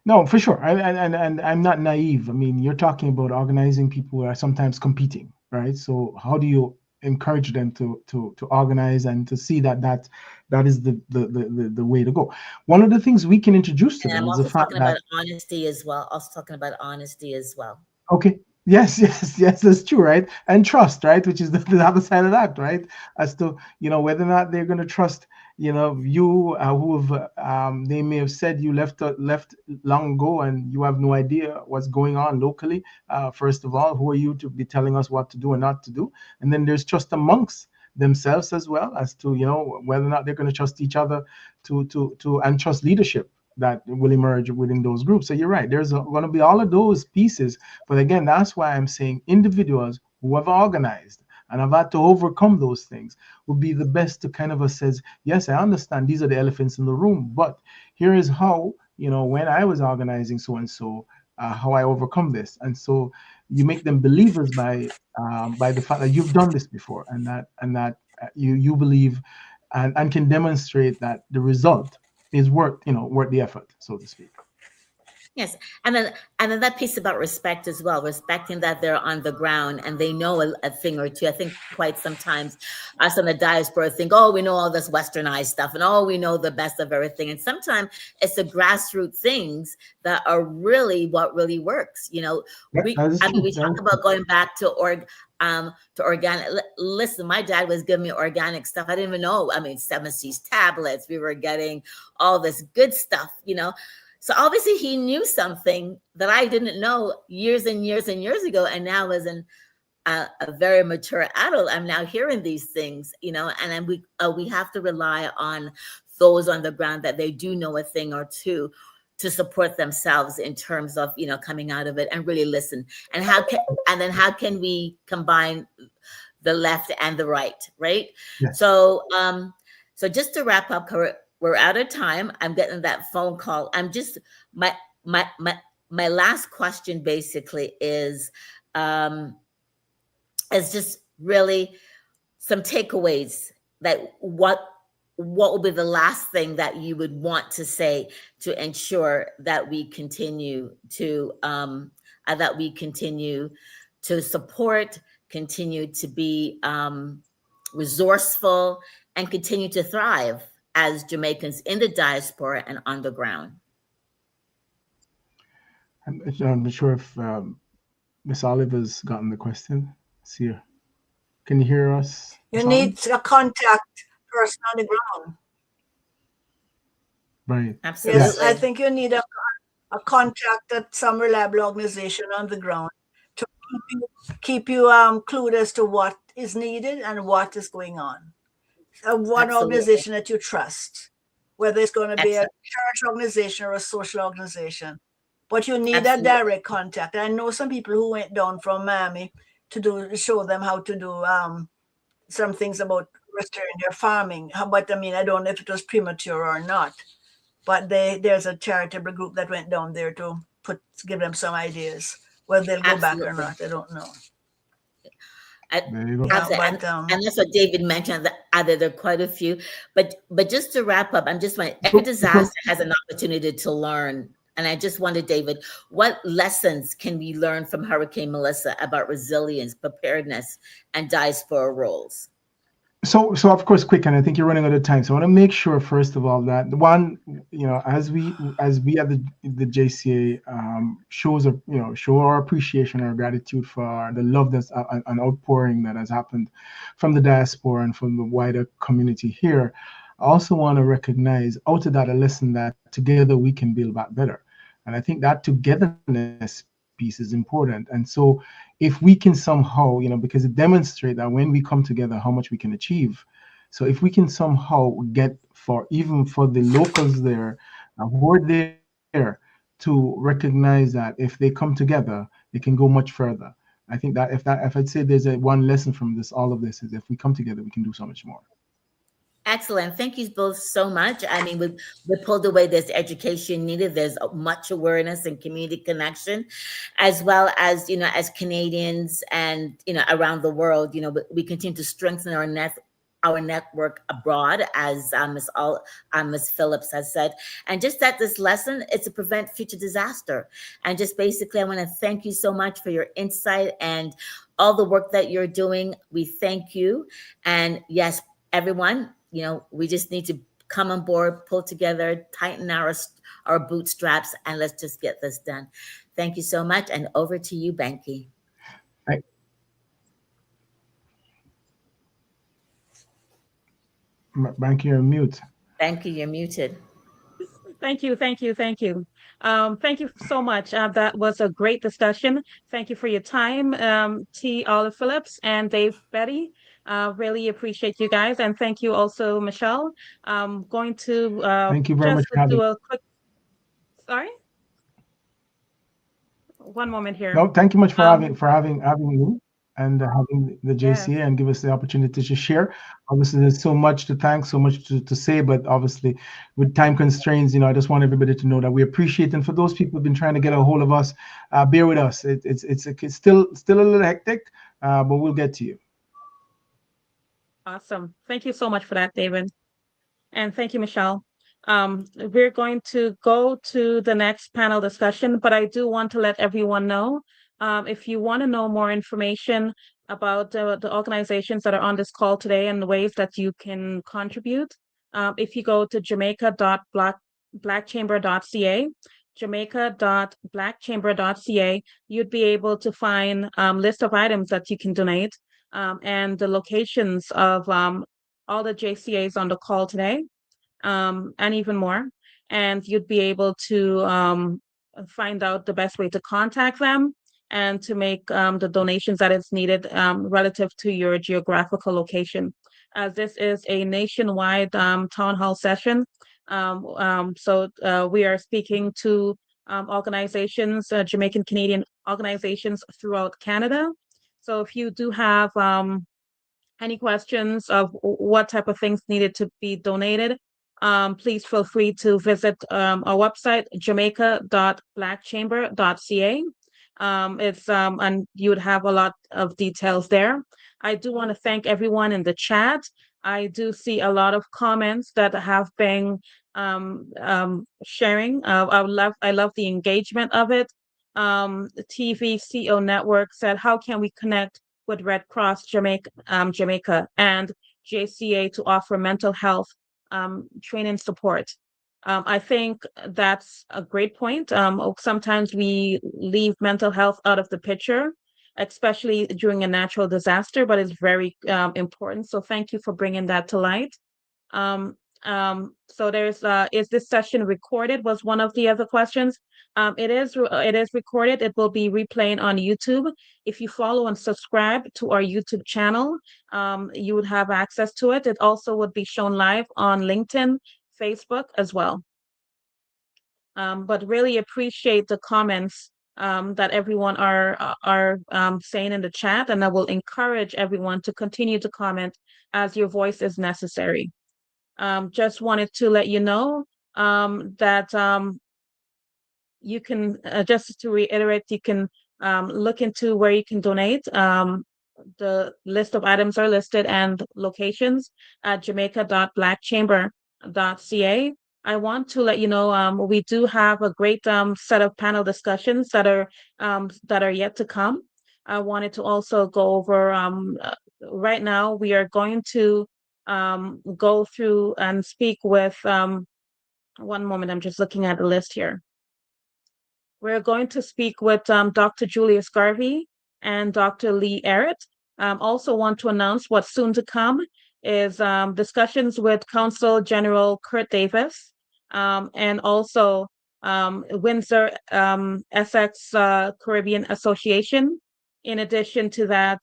No, for sure. And I'm not naive. I mean, you're talking about organizing people who are sometimes competing, right? So how do you encourage them to organize and to see that is the way to go? One of the things we can introduce to them is the fact that honesty as well. Talking about honesty as well. Okay. Yes, that's true, right? And trust, right? Which is the other side of that, right? As to, whether or not they're going to trust, you who have, they may have said you left long ago and you have no idea what's going on locally. First of all, who are you to be telling us what to do and not to do? And then there's trust amongst themselves as well, as to, whether or not they're going to trust each other and trust leadership that will emerge within those groups. So you're right, there's going to be all of those pieces. But again, that's why I'm saying individuals who have organized and have had to overcome those things would be the best to kind of assess, yes, I understand these are the elephants in the room, but here is how, when I was organizing so-and-so, how I overcome this. And so you make them believers by the fact that you've done this before, and that you believe and can demonstrate that the result is worth the effort, so to speak. Yes, and then that piece about respect as well, respecting that they're on the ground and they know a thing or two. I think quite sometimes us on the diaspora think, oh, we know all this westernized stuff and oh, we know the best of everything. And sometimes it's the grassroots things that are really what really works. We talk about going back to organic. Listen, my dad was giving me organic stuff. I didn't even know. I mean, 7 C's tablets. We were getting all this good stuff, So obviously he knew something that I didn't know years and years and years ago. And now as a very mature adult, I'm now hearing these things, and then we have to rely on those on the ground that they do know a thing or two to support themselves in terms of, coming out of it and really listen. And how can we combine the left and the right? Yes. So just to wrap up, we're out of time. I'm getting that phone call. I'm just my last question basically is just really some takeaways that what will be the last thing that you would want to say to ensure that we continue to support, continue to be resourceful, and continue to thrive as Jamaicans in the diaspora and on the ground? I'm not sure if Miss Oliver's gotten the question. See her. Can you hear us? You need a contact person on the ground. Right. Absolutely. Yes, I think you need a contact at some reliable organization on the ground to keep you clued as to what is needed and what is going on. One Absolutely. organization that you trust, whether it's going to be a Excellent. church organization or a social organization. But you need Absolutely. a direct contact. I know some people who went down from Miami to show them how to do some things about restoring their farming. But I mean, I don't know if it was premature or not. But there's a charitable group that went down there to give them some ideas. Whether they'll go back or Absolutely. not, I don't know. There you go. Yeah, Absolutely. but And that's what David mentioned, that there are quite a few. But just to wrap up, every disaster has an opportunity to learn. And I just wondered, David, what lessons can we learn from Hurricane Melissa about resilience, preparedness, and diaspora roles? So of course, quick, and I think you're running out of time. So I want to make sure, first of all, that one, as we at the JCA show our appreciation, our gratitude for the love that's an outpouring that has happened from the diaspora and from the wider community here. I also want to recognize out of that a lesson that together we can build back better, and I think that togetherness piece is important. And so if we can somehow, because it demonstrates that when we come together, how much we can achieve. So if we can somehow get even for the locals there who are there to recognize that if they come together, they can go much further. I think that if I'd say there's one lesson from all of this is if we come together, we can do so much more. Excellent. Thank you both so much. I mean, we pulled away. There's education needed. There's much awareness and community connection, as well as, as Canadians and, around the world, we continue to strengthen our network abroad, as Ms. Phillips has said. And just that this lesson is to prevent future disaster. And just basically, I want to thank you so much for your insight and all the work that you're doing. We thank you. And yes, everyone, we just need to come on board, pull together, tighten our bootstraps, and let's just get this done. Thank you so much. And over to you, Banky. Banky, you're mute. Banky, you're muted. Thank you. Thank you so much. That was a great discussion. Thank you for your time, T. Olive Phillips and Dave Betty. Really appreciate you guys. And thank you also, Michelle. I'm going to thank you very much for having. Do a quick, sorry? One moment here. No, thank you much for having me and having the JCA and give us the opportunity to share. Obviously, there's so much to thank, so much to say, but obviously with time constraints, I just want everybody to know that we appreciate. And for those people who've been trying to get a hold of us, bear with us. It's still a little hectic, but we'll get to you. Awesome. Thank you so much for that, David. And thank you, Michelle. We're going to go to the next panel discussion, but I do want to let everyone know, if you want to know more information about the organizations that are on this call today and the ways that you can contribute, if you go to jamaica.blackchamber.ca, jamaica.blackchamber.ca, you'd be able to find list of items that you can donate, and the locations of all the JCAs on the call today, and even more. And you'd be able to find out the best way to contact them and to make the donations that is needed relative to your geographical location. As this is a nationwide town hall session, so we are speaking to organizations, Jamaican Canadian organizations throughout Canada. So if you do have any questions of what type of things needed to be donated, please feel free to visit our website, jamaica.blackchamber.ca. And you would have a lot of details there. I do want to thank everyone in the chat. I do see a lot of comments that have been sharing. I love the engagement of it. The TVCO Network said, how can we connect with Red Cross Jamaica and JCA to offer mental health training support? I think that's a great point. Sometimes we leave mental health out of the picture, especially during a natural disaster, but it's very important. So thank you for bringing that to light. Um, so there's is this session recorded was one of the other questions. It is recorded. It will be replaying on YouTube. If you follow and subscribe to our YouTube channel, you would have access to it. It also would be shown live on LinkedIn, Facebook as well. But really appreciate the comments that everyone are saying in the chat, and I will encourage everyone to continue to comment as your voice is necessary. Just wanted to let you know that you can, just to reiterate, you can look into where you can donate. The list of items are listed and locations at jamaica.blackchamber.ca. I want to let you know we do have a great set of panel discussions that are yet to come. I wanted to also go over right now we are going to go through and speak with one moment, I'm just looking at the list here. We're going to speak with Dr. Julius Garvey and Dr. Lee Errett. Also want to announce what's soon to come is discussions with Consul General Kurt Davis and also Windsor Essex Caribbean Association. In addition to that,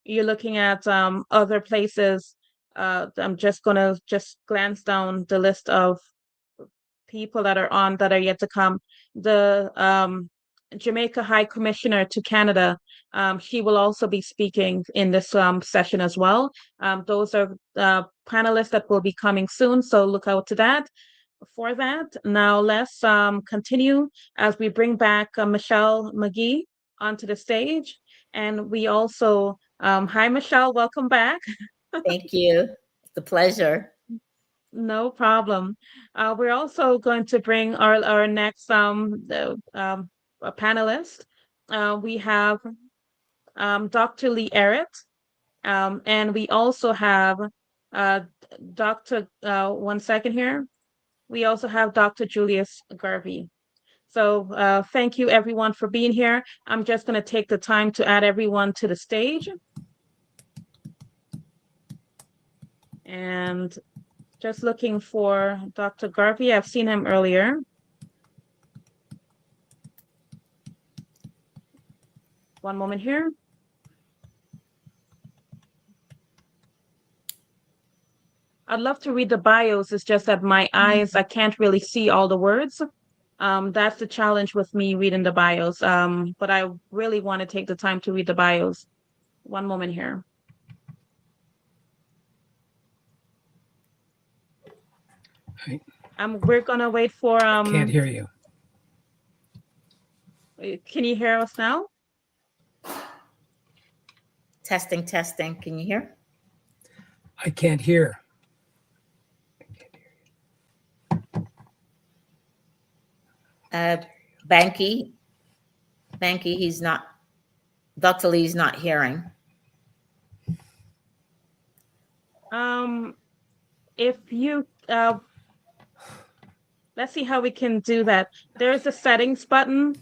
you're looking at other places. I'm just gonna glance down the list of people that are yet to come. The Jamaica High Commissioner to Canada, she will also be speaking in this session as well. Those are panelists that will be coming soon, so look out to that. For that, now let's continue as we bring back Michelle McGee onto the stage. And we also, hi Michelle, welcome back. Thank you. It's a pleasure. No problem. We're also going to bring our next panelist. We have Dr. Lee Errett, and we also have Dr. One second here. We also have Dr. Julius Garvey. So thank you everyone for being here. I'm just going to take the time to add everyone to the stage. And just looking for Dr. Garvey. I've seen him earlier. One moment here. I'd love to read the bios. It's just that my eyes, I can't really see all the words. That's the challenge with me reading the bios. But I really want to take the time to read the bios. One moment here. We're gonna wait for Can't hear you. Can you hear us now? Testing. Can you hear? I can't hear. Banky, he's not, Dr. Lee's not hearing. If you let's see how we can do that. There's a settings button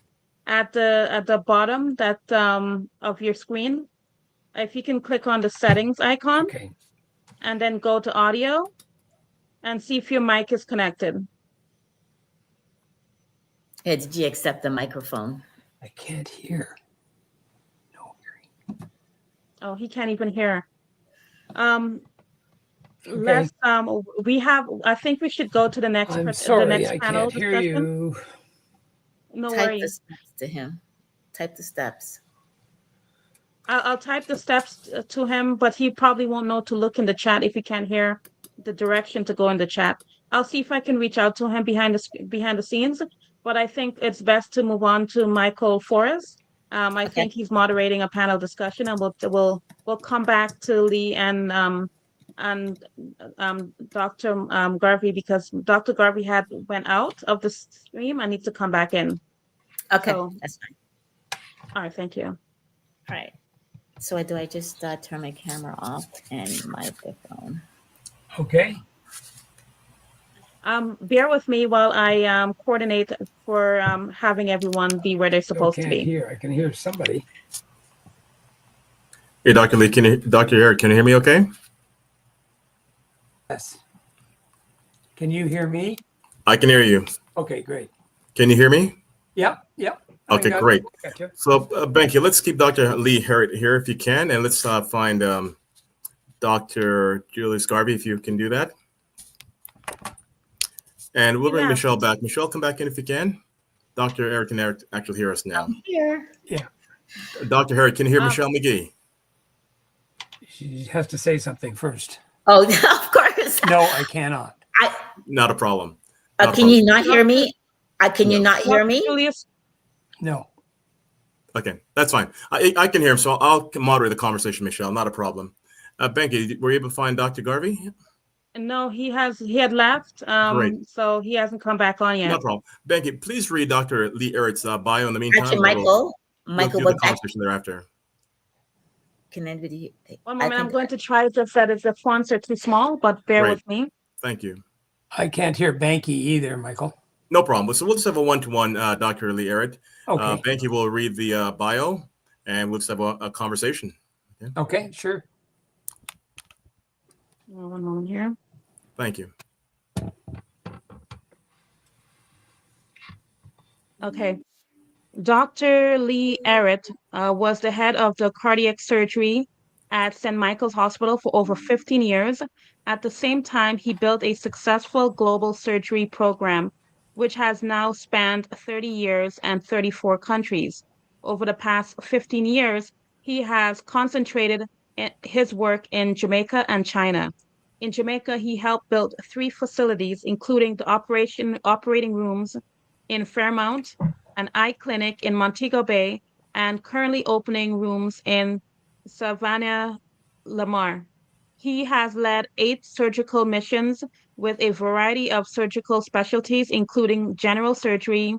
at the bottom that of your screen. If you can click on the settings icon, Okay. And then go to audio and see if your mic is connected. Yeah, did you accept the microphone? I can't hear. No hearing. Oh, he can't even hear. Okay. Let's we have, I think we should go to the next I'm sorry, the next I panel can't hear discussion. you. No Type the worries. steps to him. Type the steps. I'll type the steps to him, but he probably won't know to look in the chat if he can't hear the direction to go in the chat. I'll see if I can reach out to him behind the scenes, but I think it's best to move on to Michael Forrest. I think he's moderating a panel discussion, and we'll come back to Lee and Dr. Garvey, because Dr. Garvey went out of the stream and needs to come back in. Okay, So, that's fine. All right, thank you. All right. So do I just turn my camera off and microphone? Okay. Bear with me while I coordinate for having everyone be where they're Still supposed to can't be. hear. I can hear somebody. Hey, Dr. Lee, Dr. Eric, can you hear me okay? Yes. Can you hear me? I can hear you. Okay, great. Can you hear me? Yep. Okay, great. Got you. So, Benki, let's keep Dr. Lee Harrod here if you can, and let's find Dr. Julius Garvey if you can do that. And we'll bring Michelle back. Michelle, come back in if you can. Dr. Eric can actually hear us now. I'm here. Yeah. Dr. Harrod, can you hear Michelle McGee? She has to say something first. Oh, of course. No, I cannot. Not a problem. Can you not hear me? Can you not hear me? Julius? No. Okay, that's fine. I can hear him, so I'll moderate the conversation, Michelle. Not a problem. Benki, were you able to find Dr. Garvey? No, he had left. Great. So he hasn't come back on yet. No problem. Benki, please read Dr. Lee Eric's bio in the meantime. Actually, Michael, was the conversation thereafter. Can anybody? One moment, I'm going to try to set it. The fonts are too small, but bear with me. Thank you. I can't hear Banky either, Michael. No problem. So we'll just have a one-to-one, Dr. Lee Eric. Okay. Benki will read the bio, and we'll just have a conversation. Okay, sure. One moment here. Thank you. Okay. Dr. Lee Errett was the head of the cardiac surgery at St. Michael's Hospital for over 15 years. At the same time, he built a successful global surgery program, which has now spanned 30 years and 34 countries. Over the past 15 years, he has concentrated his work in Jamaica and China. In Jamaica, he helped build 3 facilities, including the operating rooms in Fairmount, an eye clinic in Montego Bay, and currently opening rooms in Savannah, Lamar. He has led 8 surgical missions with a variety of surgical specialties, including general surgery,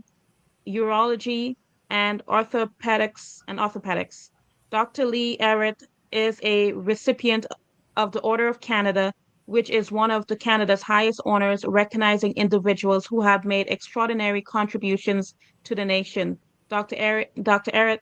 urology, and orthopedics. Dr. Lee Errett is a recipient of the Order of Canada, which is one of Canada's highest honors, recognizing individuals who have made extraordinary contributions to the nation. Dr. Errett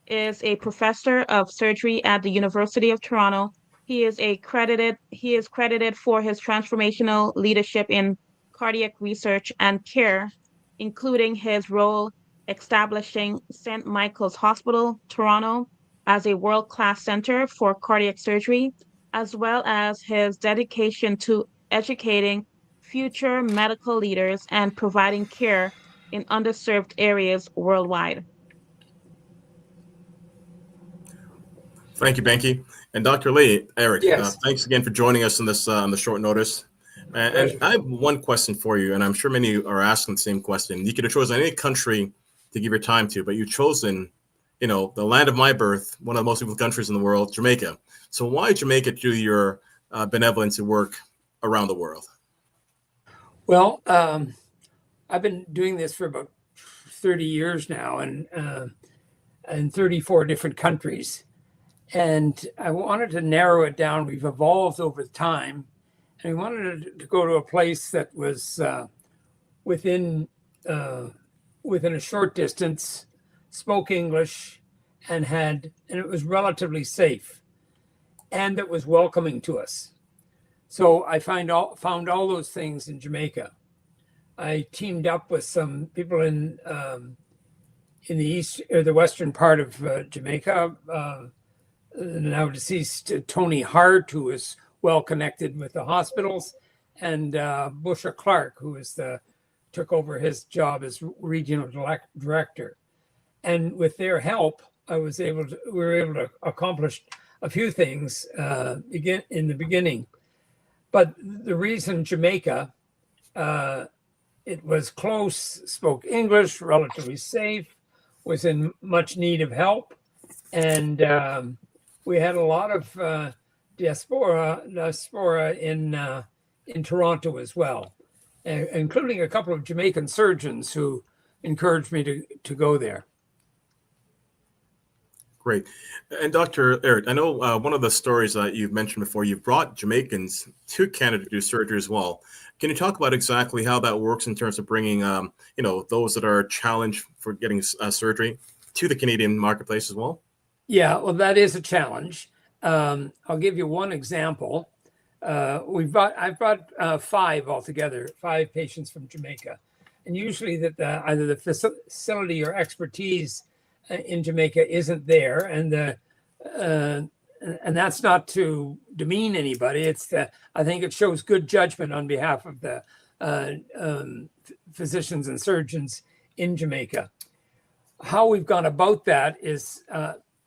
is a professor of surgery at the University of Toronto. He is credited for his transformational leadership in cardiac research and care, including his role establishing St. Michael's Hospital, Toronto, as a world-class center for cardiac surgery, as well as his dedication to educating future medical leaders and providing care in underserved areas worldwide. Thank you, Benki. And Dr. Lee, Eric, Yes. thanks again for joining us on this on the short notice. And I have one question for you, and I'm sure many are asking the same question. You could have chosen any country to give your time to, but you've chosen, the land of my birth, one of the most beautiful countries in the world, Jamaica. So why Jamaica do your benevolence and work around the world? Well, I've been doing this for about 30 years now, and in 34 different countries. And I wanted to narrow it down. We've evolved over time, and we wanted to go to a place that was within a short distance, spoke English, and it was relatively safe, and that was welcoming to us. So I found all those things in Jamaica. I teamed up with some people in the east or the western part of Jamaica. Now deceased Tony Hart, who is well connected with the hospitals, and Busher Clark, who took over his job as regional director. And with their help, we were able to accomplish a few things in the beginning. But the reason Jamaica, it was close, spoke English, relatively safe, was in much need of help, and we had a lot of diaspora in Toronto as well, including a couple of Jamaican surgeons who encouraged me to go there. Great. And Dr. Eric, I know one of the stories that you've mentioned before, you've brought Jamaicans to Canada to do surgery as well. Can you talk about exactly how that works in terms of bringing, those that are challenged for getting surgery to the Canadian marketplace as well? Yeah, well, that is a challenge. I'll give you one example. I've brought 5 altogether, 5 patients from Jamaica, and usually that either the facility or expertise in Jamaica isn't there, and that's not to demean anybody. I think it shows good judgment on behalf of the physicians and surgeons in Jamaica. How we've gone about that is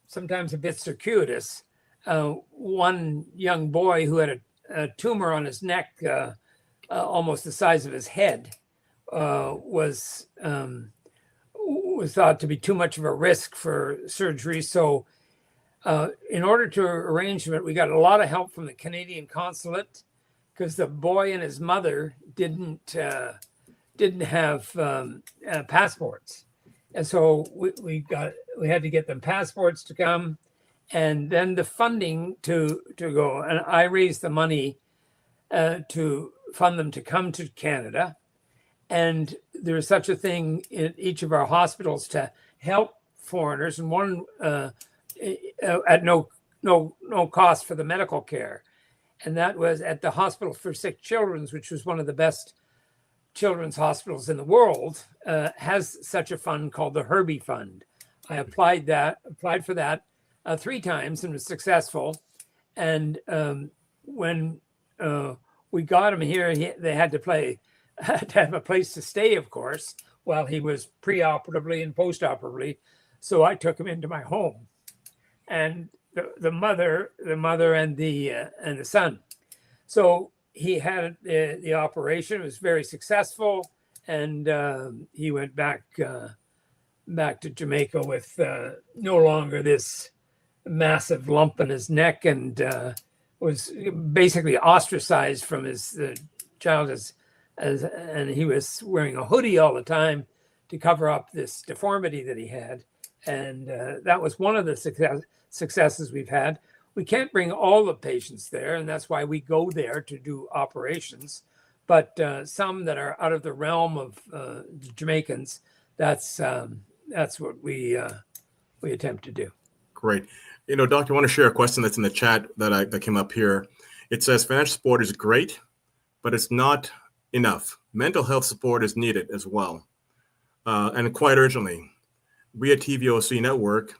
sometimes a bit circuitous. One young boy who had a tumor on his neck, almost the size of his head, was thought to be too much of a risk for surgery. So in order to arrange it, we got a lot of help from the Canadian consulate, because the boy and his mother didn't have passports. And so we had to get them passports to come, and then the funding to go. And I raised the money to fund them to come to Canada. And there's such a thing in each of our hospitals to help foreigners, and one at no cost for the medical care. And that was at the Hospital for Sick Children, which was one of the best children's hospitals in the world, has such a fund called the Herbie Fund. I applied for that 3 times and was successful. And when we got him here, they had to have a place to stay, of course, while he was preoperatively and postoperatively. So I took him into my home, and the mother and the son. So he had the operation. It was very successful, and he went back to Jamaica with no longer this massive lump in his neck, and was basically ostracized from his child, and he was wearing a hoodie all the time to cover up this deformity that he had. And that was one of the successes we've had. We can't bring all the patients there, and that's why we go there to do operations. But some that are out of the realm of the Jamaicans, that's what we attempt to do. Great. Doctor, I want to share a question that's in the chat that came up here. It says financial support is great, but it's not enough. Mental health support is needed as well, and quite urgently. We at TVOC Network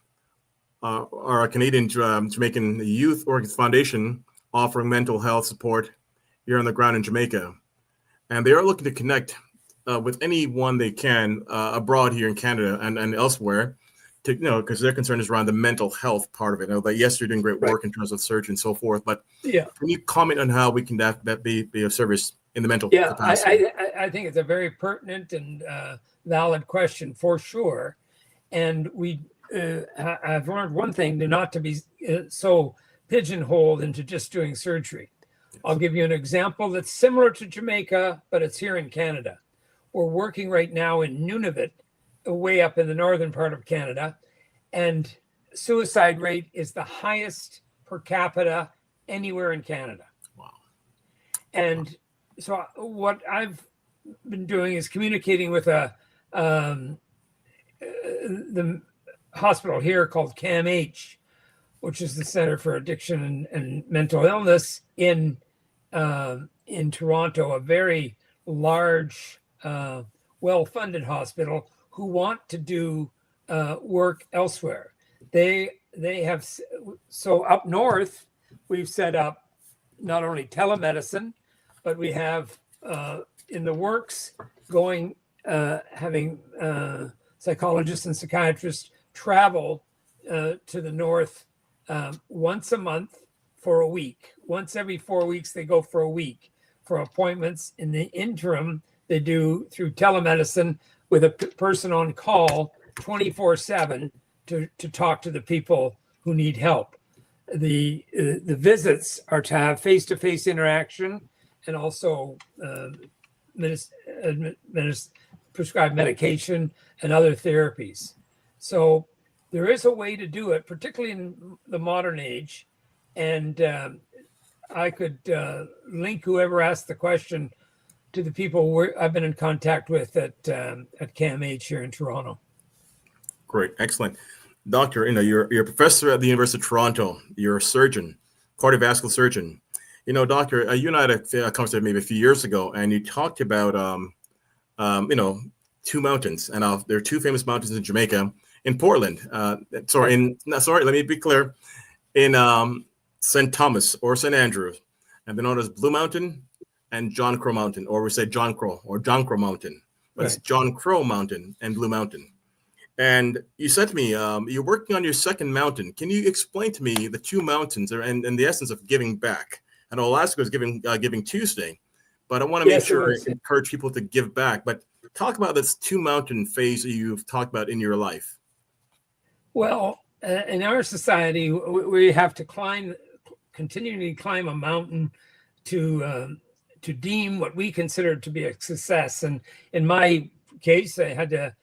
are a Canadian Jamaican Youth Foundation offering mental health support here on the ground in Jamaica. And they are looking to connect with anyone they can abroad here in Canada and elsewhere, because their concern is around the mental health part of it. I know that, yes, you're doing great work in terms of surgery and so forth, but yeah, can you comment on how we can that be of service in the mental capacity? I think it's a very pertinent and valid question for sure. And I've learned one thing, not to be so pigeonholed into just doing surgery. I'll give you an example that's similar to Jamaica, but it's here in Canada. We're working right now in Nunavut, way up in the northern part of Canada, and suicide rate is the highest per capita anywhere in Canada. Wow. And so what I've been doing is communicating with the hospital here called CAMH, which is the Center for Addiction and Mental Illness in Toronto, a very large, well-funded hospital who want to do work elsewhere. They have, so up north, we've set up not only telemedicine, but we have in the works having psychologists and psychiatrists travel to the north once a month for a week. Once every 4 weeks, they go for a week for appointments. In the interim, they do through telemedicine with a person on call 24/7 to talk to the people who need help. The visits are to have face-to-face interaction and also prescribe medication and other therapies. So there is a way to do it, particularly in the modern age. And I could link whoever asked the question to the people I've been in contact with at CAMH here in Toronto. Great, excellent. Doctor, you're a professor at the University of Toronto. You're a surgeon, cardiovascular surgeon. Doctor, you and I had a conversation maybe a few years ago, and you talked about, two mountains, and there are two famous mountains in Jamaica, in Portland. Let me be clear, in St. Thomas or St. Andrews, and they're known as Blue Mountain and John Crow Mountain, or we say John Crow Mountain, but right. It's John Crow Mountain and Blue Mountain. And you said to me, you're working on your second mountain. Can you explain to me the two mountains and the essence of giving back? I know last week was Giving Tuesday, but I want to make sure I encourage people to give back. But talk about this two mountain phase that you've talked about in your life. Well, in our society, we have to continually climb a mountain to deem what we consider to be a success. And in my case, I had to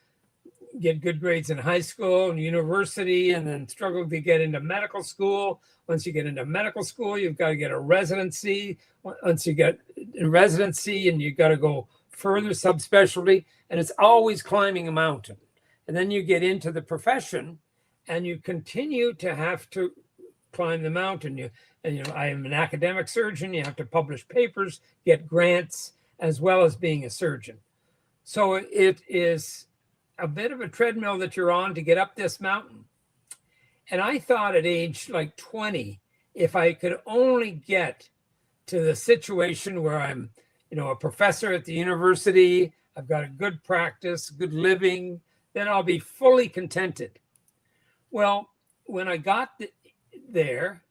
get good grades in high school and university, and then struggled to get into medical school. Once you get into medical school, you've got to get a residency. Once you get in residency, and you've got to go further subspecialty, and it's always climbing a mountain. And then you get into the profession, and you continue to have to climb the mountain. I am an academic surgeon. You have to publish papers, get grants, as well as being a surgeon. So it is a bit of a treadmill that you're on to get up this mountain. And I thought at age like 20, if I could only get to the situation where I'm, a professor at the university, I've got a good practice, good living, then I'll be fully contented. Well, when I got there,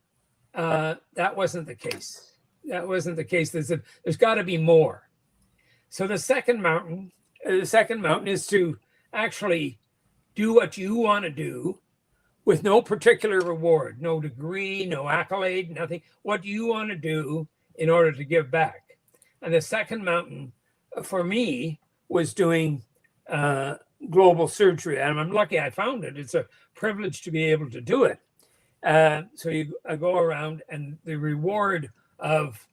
that wasn't the case. There's got to be more. So the second mountain is to actually do what you want to do with no particular reward, no degree, no accolade, nothing. What you want to do in order to give back. And the second mountain for me was doing global surgery. And I'm lucky I found it. It's a privilege to be able to do it. So I go around, and the reward of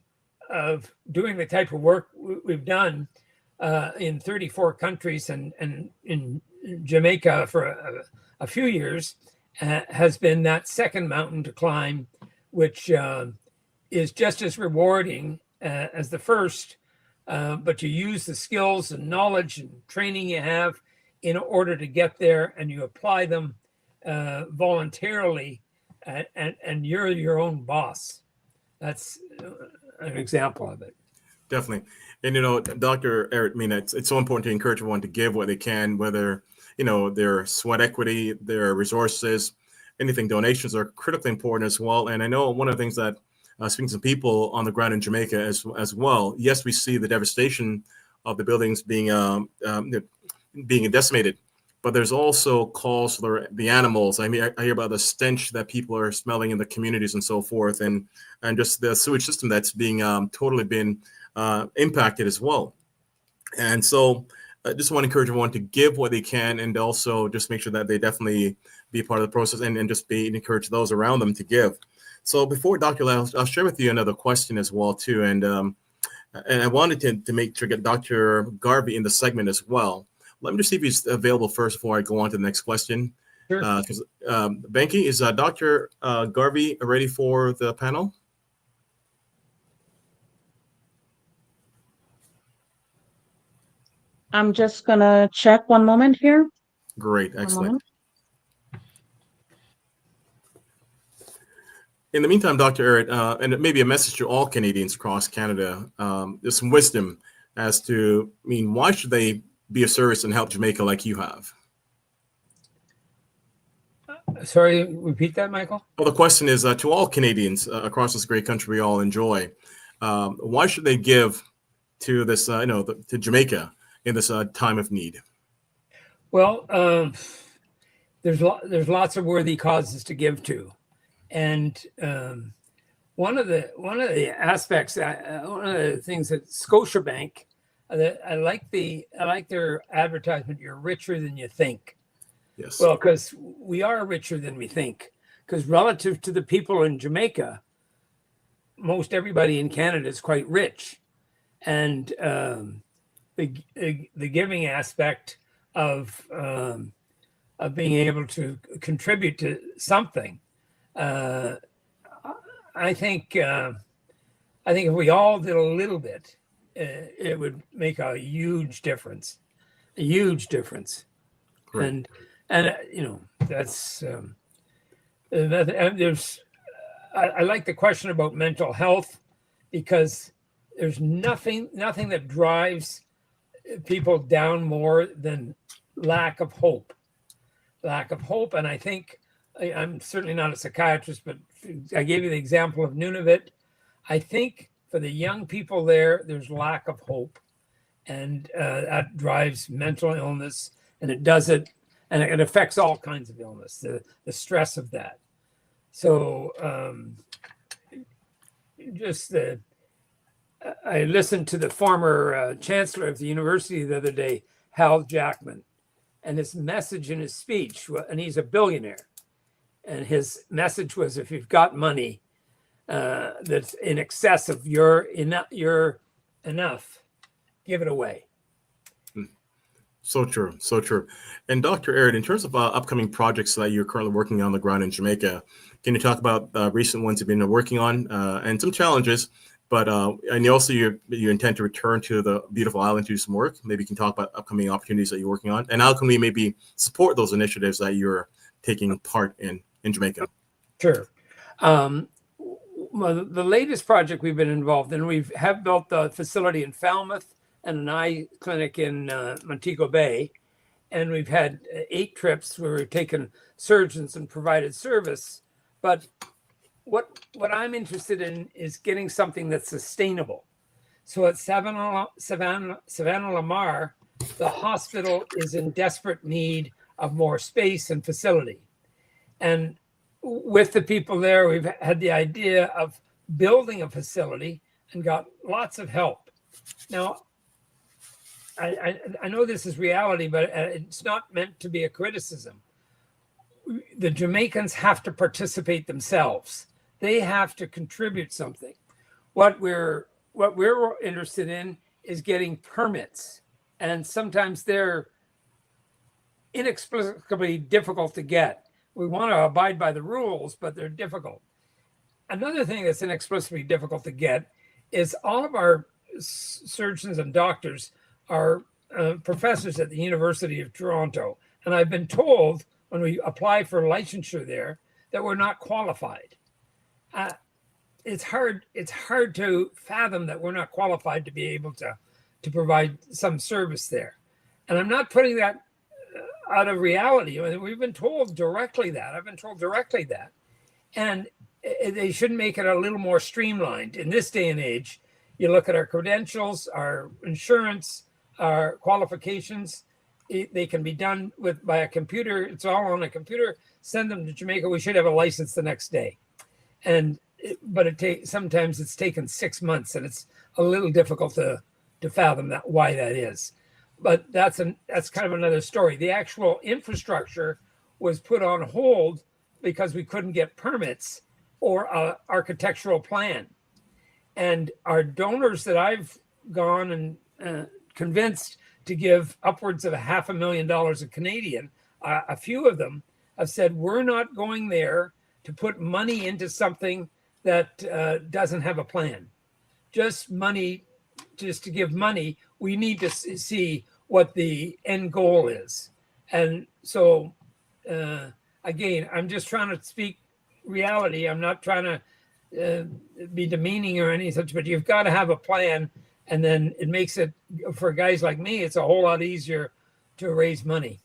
doing the type of work we've done in 34 countries and in Jamaica for a few years has been that second mountain to climb, which is just as rewarding as the first, but you use the skills and knowledge and training you have in order to get there, and you apply them voluntarily, and you're your own boss. That's an example of it. Definitely. And, Dr. Eric, it's so important to encourage everyone to give what they can, whether, their sweat equity, their resources, anything. Donations are critically important as well. And I know one of the things that speaking to people on the ground in Jamaica as well, yes, we see the devastation of the buildings being decimated, but there's also calls for the animals. I hear about the stench that people are smelling in the communities and so forth, and just the sewage system that's being totally been impacted as well. And so I just want to encourage everyone to give what they can, and also just make sure that they definitely be part of the process, and just encourage those around them to give. So before Dr. Lau, I'll share with you another question as well too. And I wanted to make sure to get Dr. Garvey in the segment as well. Let me just see if he's available first before I go on to the next question. Sure. Because Benki, is Dr. Garvey ready for the panel? I'm just gonna check one moment here. Great, excellent. In the meantime, Dr. Eric, and it may be a message to all Canadians across Canada, there's some wisdom as to, why should they be of service and help Jamaica like you have? Sorry, repeat that, Michael? Well, the question is to all Canadians across this great country we all enjoy, why should they give to this, to Jamaica in this time of need? Well, there's lots of worthy causes to give to. And one of the aspects, one of the things that Scotiabank, I like their advertisement. You're richer than you think. Yes. Well, because we are richer than we think. Because relative to the people in Jamaica, most everybody in Canada is quite rich, and the giving aspect of being able to contribute to something, I think if we all did a little bit, it would make a huge difference. A huge difference. Great. And that's there's. I like the question about mental health, because there's nothing that drives people down more than lack of hope. And I think, I'm certainly not a psychiatrist, but I gave you the example of Nunavut. I think for the young people there's lack of hope, and that drives mental illness, and it affects all kinds of illness, the stress of that. So I listened to the former chancellor of the university the other day, Hal Jackman, and his message in his speech, and he's a billionaire, and his message was, if you've got money that's in excess of your enough, give it away. So true. So true. And Dr. Aird, in terms of upcoming projects that you're currently working on the ground in Jamaica, can you talk about recent ones you've been working on and some challenges, but and also you intend to return to the beautiful island to do some work. Maybe you can talk about upcoming opportunities that you're working on, and how can we maybe support those initiatives that you're taking part in Jamaica? Sure. Well, the latest project we've been involved in, we have built a facility in Falmouth and an eye clinic in Montego Bay. And we've had 8 trips where we've taken surgeons and provided service. But what I'm interested in is getting something that's sustainable. So at Savannah Lamar, the hospital is in desperate need of more space and facility. And with the people there, we've had the idea of building a facility and got lots of help. Now, I know this is reality, but it's not meant to be a criticism. The Jamaicans have to participate themselves. They have to contribute something. What we're interested in is getting permits, and sometimes they're inexplicably difficult to get. We want to abide by the rules, but they're difficult. Another thing that's inexplicably difficult to get is all of our surgeons and doctors are professors at the University of Toronto. And I've been told when we apply for licensure there that we're not qualified. It's hard to fathom that we're not qualified to be able to provide some service there. And I'm not putting that out of reality. I mean, we've been told directly that. I've been told directly that. And they should make it a little more streamlined. In this day and age, you look at our credentials, our insurance, our qualifications, they can be done by a computer. It's all on a computer. Send them to Jamaica. We should have a license the next day. But sometimes it's taken 6 months, and it's a little difficult to fathom why that is. But that's kind of another story. The actual infrastructure was put on hold because we couldn't get permits or an architectural plan. And our donors that I've gone and convinced to give upwards of $500,000 of Canadian, a few of them have said, we're not going there to put money into something that doesn't have a plan. Just to give money. We need to see what the end goal is. And so, again, I'm just trying to speak reality. I'm not trying to be demeaning or any such, but you've got to have a plan. And then it makes it, for guys like me, it's a whole lot easier to raise money.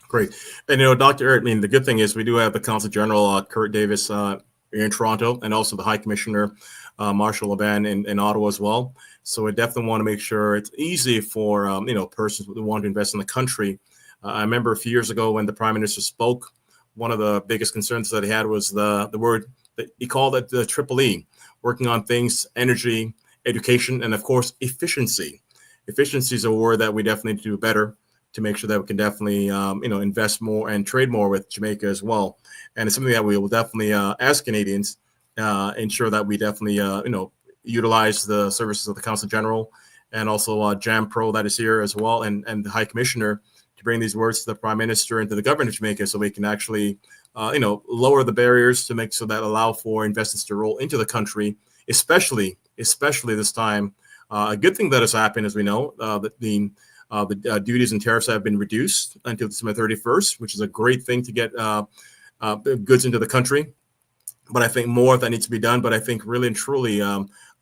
Great. And, Dr. Aird, I mean, the good thing is we do have the Consul General, Kurt Davis, in Toronto, and also the High Commissioner, Marshall Laban in Ottawa as well. So we definitely want to make sure it's easy for, persons who want to invest in the country. I remember a few years ago when the Prime Minister spoke, one of the biggest concerns that he had was the word that he called it the triple E, working on things, energy, education, and of course, efficiency. Efficiency is a word that we definitely need to do better to make sure that we can definitely, invest more and trade more with Jamaica as well. And it's something that we will definitely, as Canadians, ensure that we definitely, utilize the services of the Consul General and also Jam Pro that is here as well, and the High Commissioner, to bring these words to the Prime Minister and to the government of Jamaica, so we can actually, lower the barriers to make so that allow for investments to roll into the country, especially this time. A good thing that has happened, as we know, that the duties and tariffs have been reduced until December 31st, which is a great thing to get goods into the country. But I think more of that needs to be done. But I think really and truly,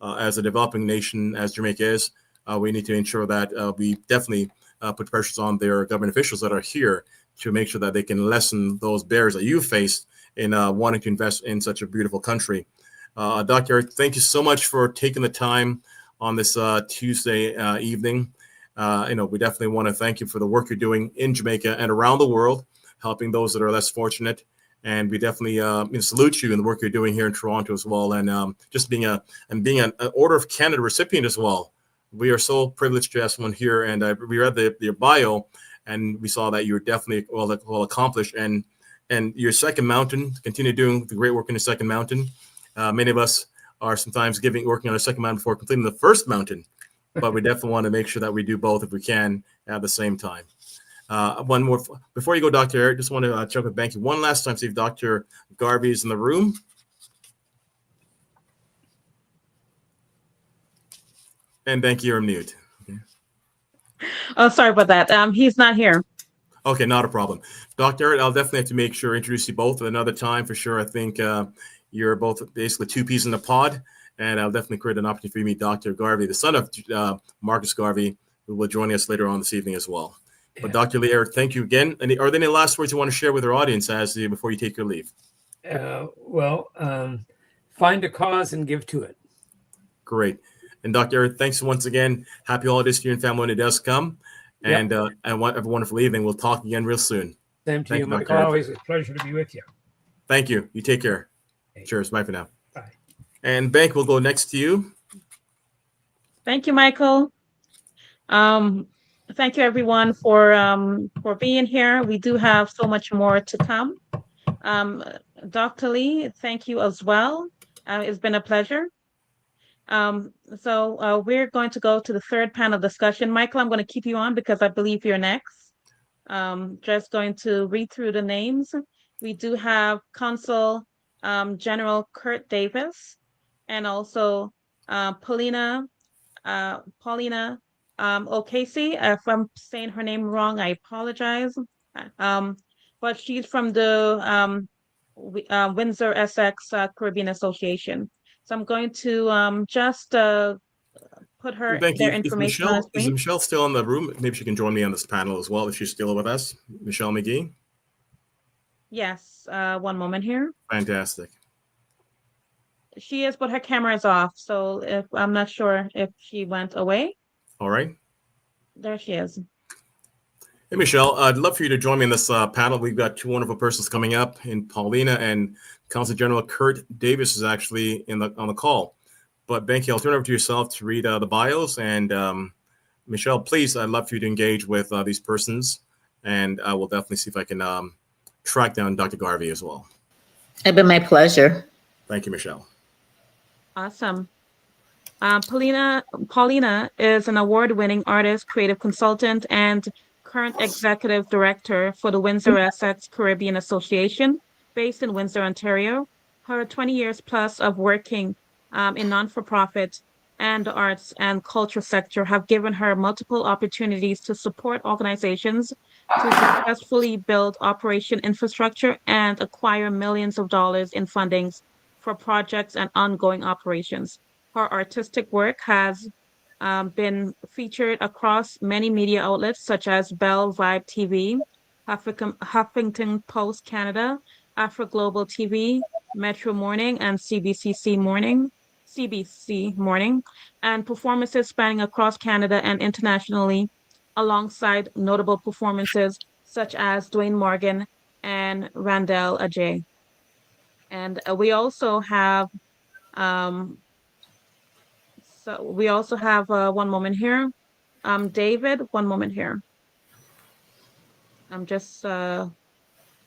as a developing nation, as Jamaica is, we need to ensure that we definitely put pressures on their government officials that are here to make sure that they can lessen those barriers that you faced in wanting to invest in such a beautiful country. Dr. Eric, thank you so much for taking the time on this Tuesday evening. We definitely want to thank you for the work you're doing in Jamaica and around the world, helping those that are less fortunate. And we definitely salute you in the work you're doing here in Toronto as well. And just being an Order of Canada recipient as well. We are so privileged to have someone here. And we read your bio, and we saw that you were definitely well accomplished. And your second mountain, continue doing the great work in the second mountain. Many of us are sometimes working on a second mountain before completing the first mountain, but we definitely want to make sure that we do both if we can at the same time. One more before you go, Dr. Eric, just want to check with Banky one last time, see if Dr. Garvey is in the room. And Banky, you're on mute. Okay. Oh, sorry about that. He's not here. Okay, not a problem. Dr. Eric, I'll definitely have to make sure introduce you both at another time for sure. I think you're both basically two peas in a pod, and I'll definitely create an opportunity for you to meet Dr. Garvey, the son of Marcus Garvey, who will join us later on this evening as well. But Dr. Lee, Eric, thank you again. And are there any last words you want to share with our audience before you take your leave? Find a cause and give to it. Great. And Dr. Eric, thanks once again. Happy holidays to you and family when it does come. And have a wonderful evening. We'll talk again real soon. Same to you, Michael. Always a pleasure to be with you. Thank you. You take care. Okay. Cheers. Bye for now. Bye. And Bank, we'll go next to you. Thank you, Michael. Thank you, everyone, for being here. We do have so much more to come. Dr. Lee, thank you as well. It's been a pleasure. So we're going to go to the third panel discussion. Michael, I'm going to keep you on because I believe you're next. Just going to read through the names. We do have Consul General Kurt Davis and also Paulina O'Casey. If I'm saying her name wrong, I apologize. But she's from the Windsor Essex Caribbean Association. So I'm going to just put their information on the screen. Is Michelle still in the room? Maybe she can join me on this panel as well if she's still with us. Michelle McGee? Yes, one moment here. Fantastic. She is, but her camera is off. So I'm not sure if she went away. All right. There she is. Hey, Michelle, I'd love for you to join me in this panel. We've got two wonderful persons coming up, in Paulina and Consul General Kurt Davis is actually on the call. But Banky, I'll turn it over to yourself to read the bios. And Michelle, please, I'd love for you to engage with these persons. And I will definitely see if I can track down Dr. Garvey as well. It's been my pleasure. Thank you, Michelle. Awesome. Paulina is an award-winning artist, creative consultant, and current executive director for the Windsor Essex Caribbean Association, based in Windsor, Ontario. Her 20 years plus of working in non-for-profit and the arts and culture sector have given her multiple opportunities to support organizations to successfully build operation infrastructure and acquire millions of dollars in fundings for projects and ongoing operations. Her artistic work has been featured across many media outlets such as Bell Vibe TV, Huffington Post Canada, Afro Global TV, Metro Morning, and CBC Morning, and performances spanning across Canada and internationally, alongside notable performances such as Dwayne Morgan and Randall Ajay. And we also have one moment here. David, one moment here. I'm just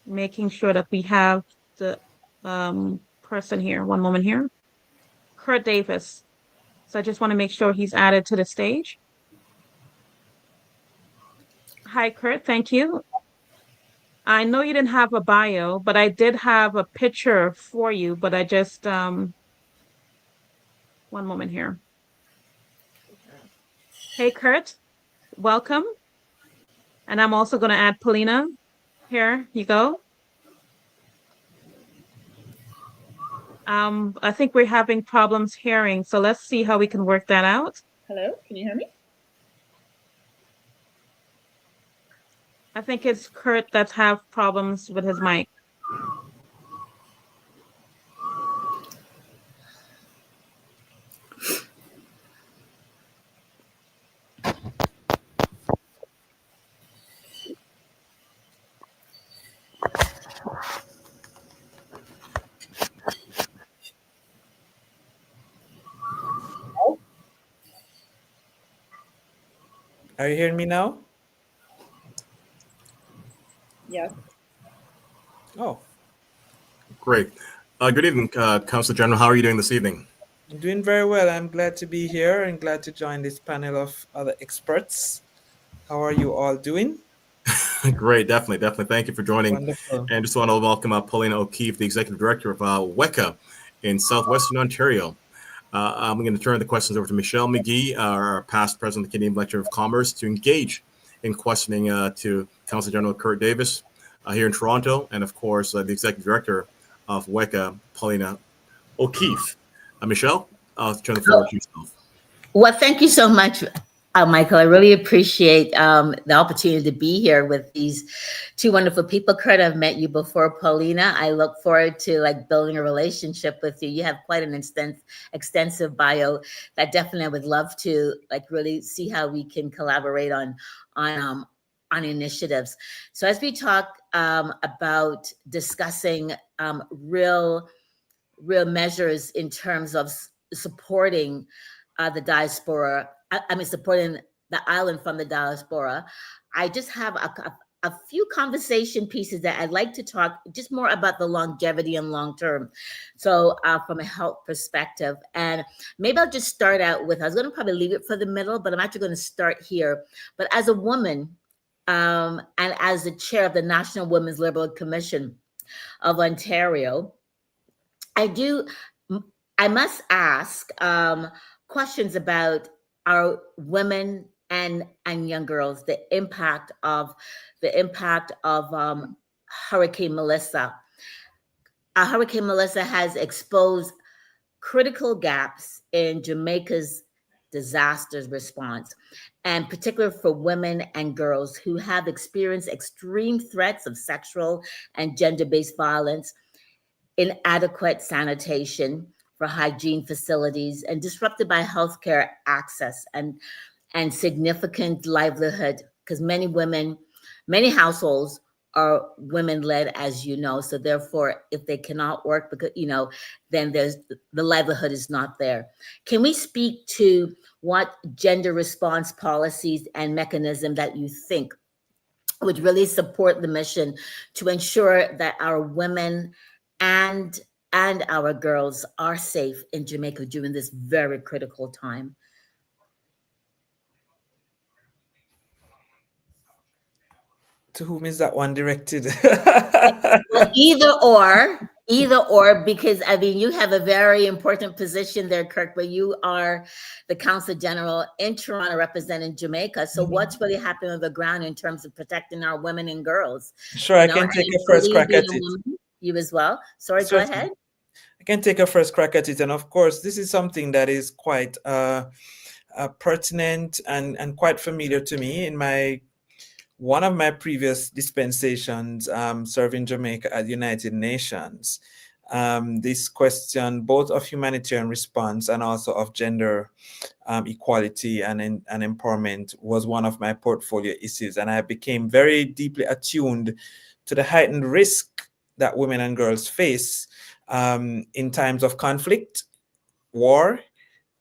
making sure that we have the person here. One moment here. Kurt Davis. So I just want to make sure he's added to the stage. Hi, Kurt. Thank you. I know you didn't have a bio, but I did have a picture for you, but I just, one moment here. Hey, Kurt, welcome. And I'm also going to add Paulina. Here you go. I think we're having problems hearing, so let's see how we can work that out. Hello, can you hear me? I think it's Kurt that have problems with his mic. Are you hearing me now? Yes. Oh, Great. Good evening, Council General. How are you doing this evening? I'm doing very well. I'm glad to be here and glad to join this panel of other experts. How are you all doing? Great, definitely. Thank you for joining. Wonderful. And just want to welcome Paulina O'Keefe, the Executive Director of WECA in Southwestern Ontario. I'm going to turn the questions over to Michelle McGee, our past President of the Canadian Lecture of Commerce, to engage in questioning to Council General Kurt Davis here in Toronto, and of course, the Executive Director of WECA, Paulina O'Keefe. Michelle, I'll turn the floor to yourself. Well, thank you so much, Michael. I really appreciate the opportunity to be here with these two wonderful people. Kurt, I've met you before. Paulina, I look forward to building a relationship with you. You have quite an extensive bio that definitely I would love to really see how we can collaborate on initiatives. So as we talk about discussing real measures in terms of supporting the diaspora, supporting the island from the diaspora, I just have a few conversation pieces that I'd like to talk just more about the longevity and long term. So from a health perspective, and maybe I'll just start out with, I was going to probably leave it for the middle, but I'm actually going to start here. But as a woman, and as the chair of the National Women's Liberal Commission of Ontario, I must ask questions about our women and young girls, the impact of Hurricane Melissa. Hurricane Melissa has exposed critical gaps in Jamaica's disaster response, and particularly for women and girls who have experienced extreme threats of sexual and gender-based violence, inadequate sanitation for hygiene facilities, and disrupted by healthcare access and significant livelihood, because many households are women-led, as you know. So therefore, if they cannot work, because then the livelihood is not there. Can we speak to what gender response policies and mechanism that you think would really support the mission to ensure that our women and our girls are safe in Jamaica during this very critical time? To whom is that one directed? Well, either or, because you have a very important position there, Kirk, where you are the Council General in Toronto representing Jamaica. So what's really happening on the ground in terms of protecting our women and girls? Sure, I can take a first crack at it. You as well. Sorry, go ahead. I can take a first crack at it. And of course, this is something that is quite pertinent and quite familiar to me in one of my previous dispensations serving Jamaica at the United Nations. This question, both of humanitarian response and also of gender equality and empowerment, was one of my portfolio issues. And I became very deeply attuned to the heightened risk that women and girls face in times of conflict, war,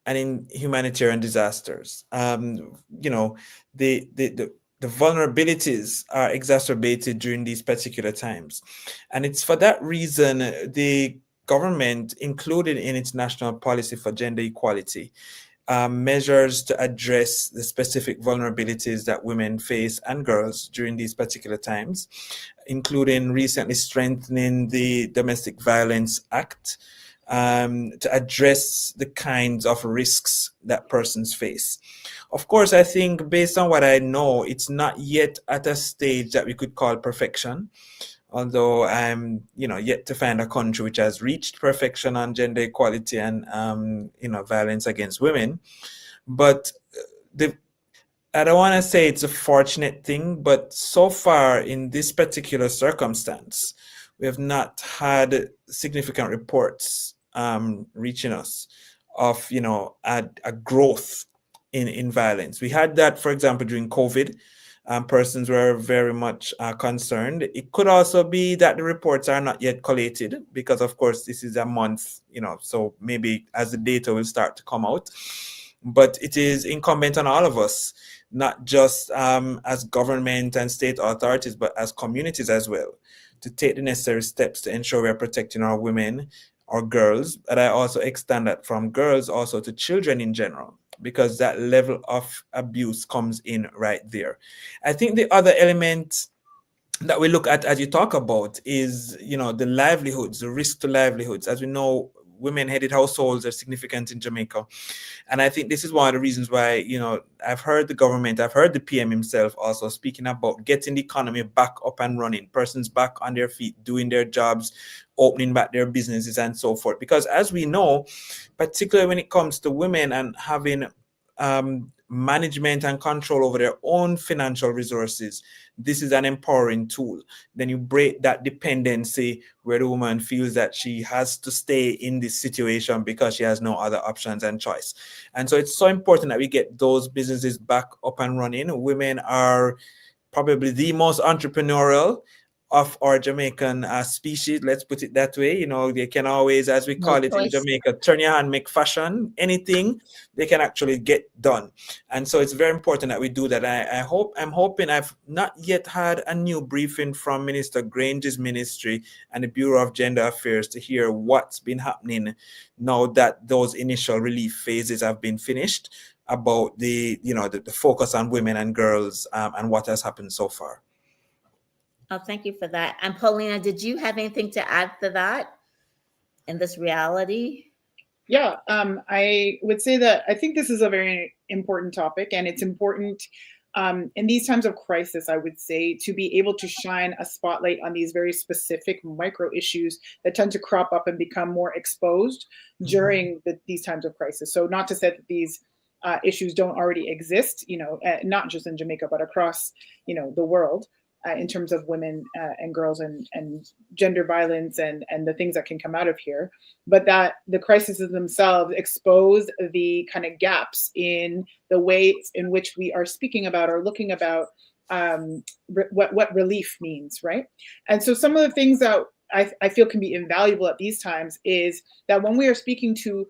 and in humanitarian disasters. The the vulnerabilities are exacerbated during these particular times. And it's for that reason the government included in its national policy for gender equality measures to address the specific vulnerabilities that women face and girls during these particular times, including recently strengthening the Domestic Violence Act to address the kinds of risks that persons face. Of course, I think based on what I know, it's not yet at a stage that we could call perfection. Although I'm, yet to find a country which has reached perfection on gender equality and, violence against women. But I don't want to say it's a fortunate thing, but so far in this particular circumstance, we have not had significant reports reaching us of, a growth in violence. We had that, for example, during COVID. Persons were very much concerned. It could also be that the reports are not yet collated because, of course, this is a month, so maybe as the data will start to come out. But it is incumbent on all of us, not just as government and state authorities, but as communities as well, to take the necessary steps to ensure we are protecting our women, our girls. But I also extend that from girls also to children in general, because that level of abuse comes in right there. I think the other element that we look at as you talk about is, the livelihoods, the risk to livelihoods. As we know, women-headed households are significant in Jamaica. And I think this is one of the reasons why, I've heard the government, I've heard the PM himself also speaking about getting the economy back up and running, persons back on their feet, doing their jobs, opening back their businesses and so forth. Because as we know, particularly when it comes to women and having management and control over their own financial resources, this is an empowering tool. Then you break that dependency where the woman feels that she has to stay in this situation because she has no other options and choice. And so it's so important that we get those businesses back up and running. Women are probably the most entrepreneurial of our Jamaican species, let's put it that way. They can always, as we call it in Jamaica, turn your hand, make fashion, anything they can actually get done. And so it's very important that we do that. I'm hoping I've not yet had a new briefing from Minister Grange's ministry and the Bureau of Gender Affairs to hear what's been happening now that those initial relief phases have been finished, about the focus on women and girls and what has happened so far. Oh, thank you for that. And Paulina, did you have anything to add to that in this reality? Yeah, I would say that I think this is a very important topic, and it's important in these times of crisis, I would say, to be able to shine a spotlight on these very specific micro issues that tend to crop up and become more exposed during these times of crisis. So not to say that these issues don't already exist, not just in Jamaica, but across, the world. In terms of women and girls and gender violence and the things that can come out of here, but that the crises themselves expose the kind of gaps in the way in which we are speaking about or looking about what relief means, right? And so some of the things that I feel can be invaluable at these times is that when we are speaking to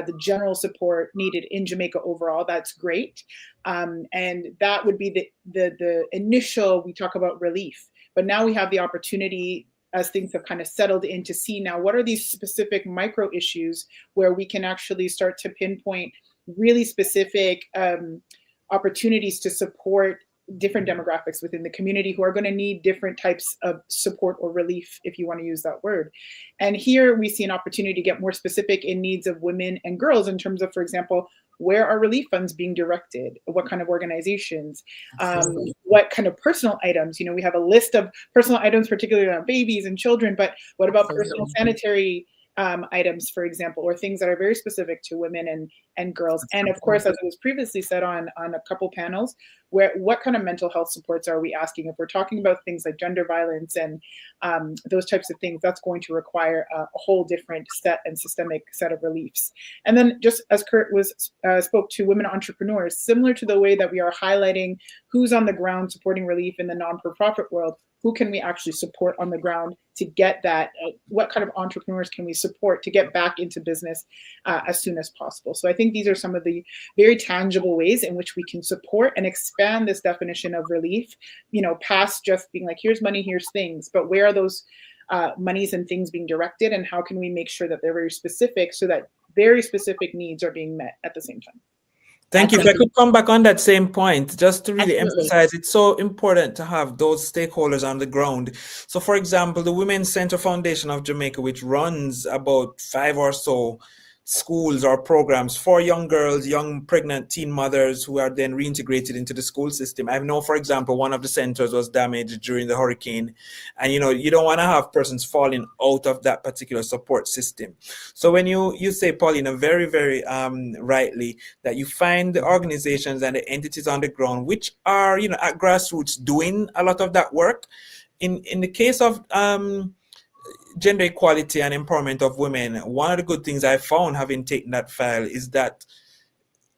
the general support needed in Jamaica overall, that's great. And that would be the initial, we talk about relief. But now we have the opportunity, as things have kind of settled in, to see now what are these specific micro issues where we can actually start to pinpoint really specific opportunities to support different demographics within the community who are going to need different types of support or relief, if you want to use that word. And here we see an opportunity to get more specific in needs of women and girls in terms of, for example, where are relief funds being directed? What kind of organizations? What kind of personal items? We have a list of personal items, particularly on babies and children, but what about personal sanitary items, for example, or things that are very specific to women and girls? And of course, as was previously said on a couple panels, what kind of mental health supports are we asking? If we're talking about things like gender violence and those types of things, that's going to require a whole different set and systemic set of reliefs. And then just as Kurt spoke to women entrepreneurs, similar to the way that we are highlighting who's on the ground supporting relief in the non-for-profit world, who can we actually support on the ground to get that, what kind of entrepreneurs can we support to get back into business as soon as possible. So I think these are some of the very tangible ways in which we can support and expand this definition of relief, past just being like, here's money, here's things, but where are those monies and things being directed, and how can we make sure that they're very specific so that very specific needs are being met at the same time. Thank you. If I could come back on that same point, just to really Absolutely. emphasize, it's so important to have those stakeholders on the ground. So, for example, the Women's Center Foundation of Jamaica, which runs about 5 or so schools or programs for young girls, young pregnant teen mothers who are then reintegrated into the school system. I know, for example, one of the centers was damaged during the hurricane, and you don't want to have persons falling out of that particular support system. So when you say, Paulina, very, very rightly, that you find the organizations and the entities on the ground which are at grassroots doing a lot of that work. In the case of gender equality and empowerment of women, one of the good things I found having taken that file is that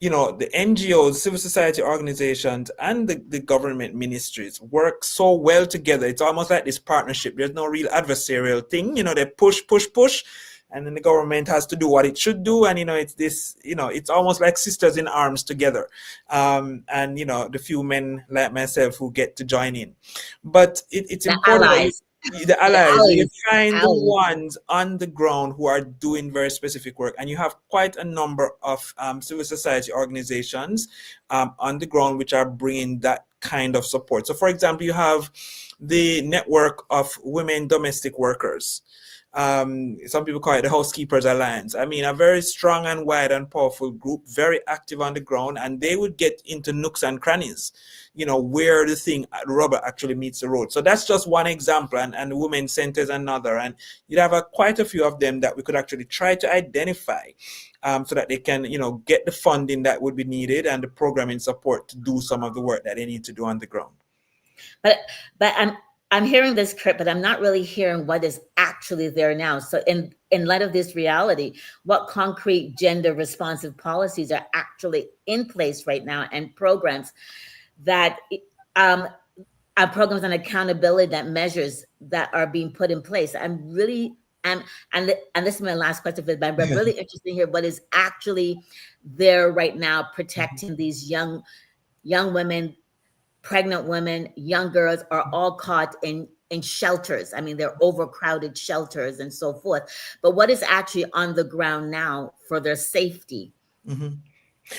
the NGOs, civil society organizations, and the government ministries work so well together. It's almost like this partnership. There's no real adversarial thing. They push, and then the government has to do what it should do. And, it's this, it's almost like sisters in arms together. And, the few men like myself who get to join in. But it's The important. allies. The allies, you find the allies. ones on the ground who are doing very specific work, and you have quite a number of civil society organizations on the ground which are bringing that kind of support. So, for example, you have the network of women domestic workers. Some people call it the Housekeepers Alliance. I mean, a very strong and wide and powerful group, very active on the ground, and they would get into nooks and crannies, where the rubber actually meets the road. So that's just one example, and the Women's Center is another. And you'd have quite a few of them that we could actually try to identify so that they can, get the funding that would be needed and the programming support to do some of the work that they need to do on the ground. But I'm hearing this, Kurt, but I'm not really hearing what is actually there now. So in light of this reality, what concrete gender responsive policies are actually in place right now, and programs that are programs and accountability that measures that are being put in place? I'm really, and this is my last question, but I'm really interested to hear what is actually there right now protecting these young women, pregnant women, young girls are all caught in shelters. I mean, they're overcrowded shelters and so forth. But what is actually on the ground now for their safety? Mm-hmm.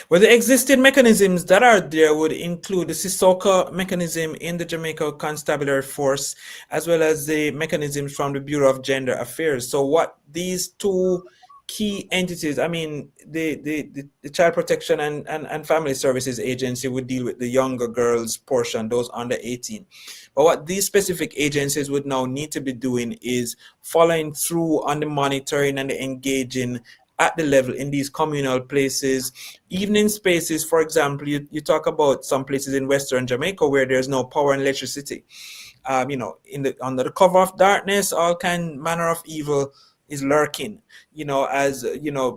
Well, the existing mechanisms that are there would include the CISOCA mechanism in the Jamaica Constabulary Force, as well as the mechanisms from the Bureau of Gender Affairs. So what these two key entities, I mean, the Child Protection and Family Services Agency would deal with the younger girls portion, those under 18. But what these specific agencies would now need to be doing is following through on the monitoring and the engaging at the level in these communal places, evening spaces. For example, you talk about some places in Western Jamaica where there's no power and electricity. Under the cover of darkness, all manner of evil is lurking, as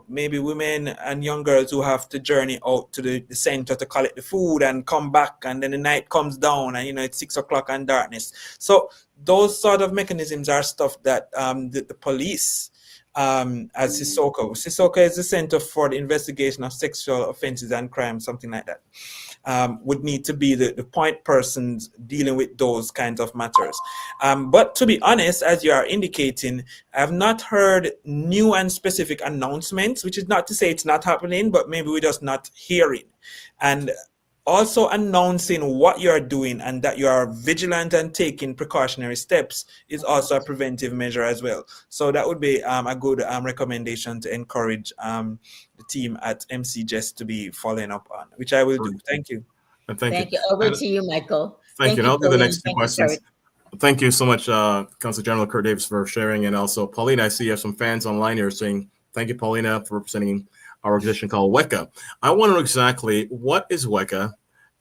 maybe women and young girls who have to journey out to the center to collect the food and come back, and then the night comes down and it's 6 o'clock and darkness. So those sort of mechanisms are stuff that the police, as CISOCA is the Center for the Investigation of Sexual Offenses and Crime, something like that, would need to be the point persons dealing with those kinds of matters. But to be honest, as you are indicating, I have not heard new and specific announcements, which is not to say it's not happening, but maybe we're just not hearing. And also announcing what you are doing and that you are vigilant and taking precautionary steps is also a preventive measure as well. So that would be a good recommendation to encourage the team at MCGES to be following up on, which I will do. Thank you. Thank you. Over to you, Michael. Thank you. And I'll do the next two questions. Thank you so much, Council General Kurt Davis, for sharing. And also, Paulina, I see you have some fans online here saying, thank you, Paulina, for representing our organization called WECA. I want to know exactly what is WECA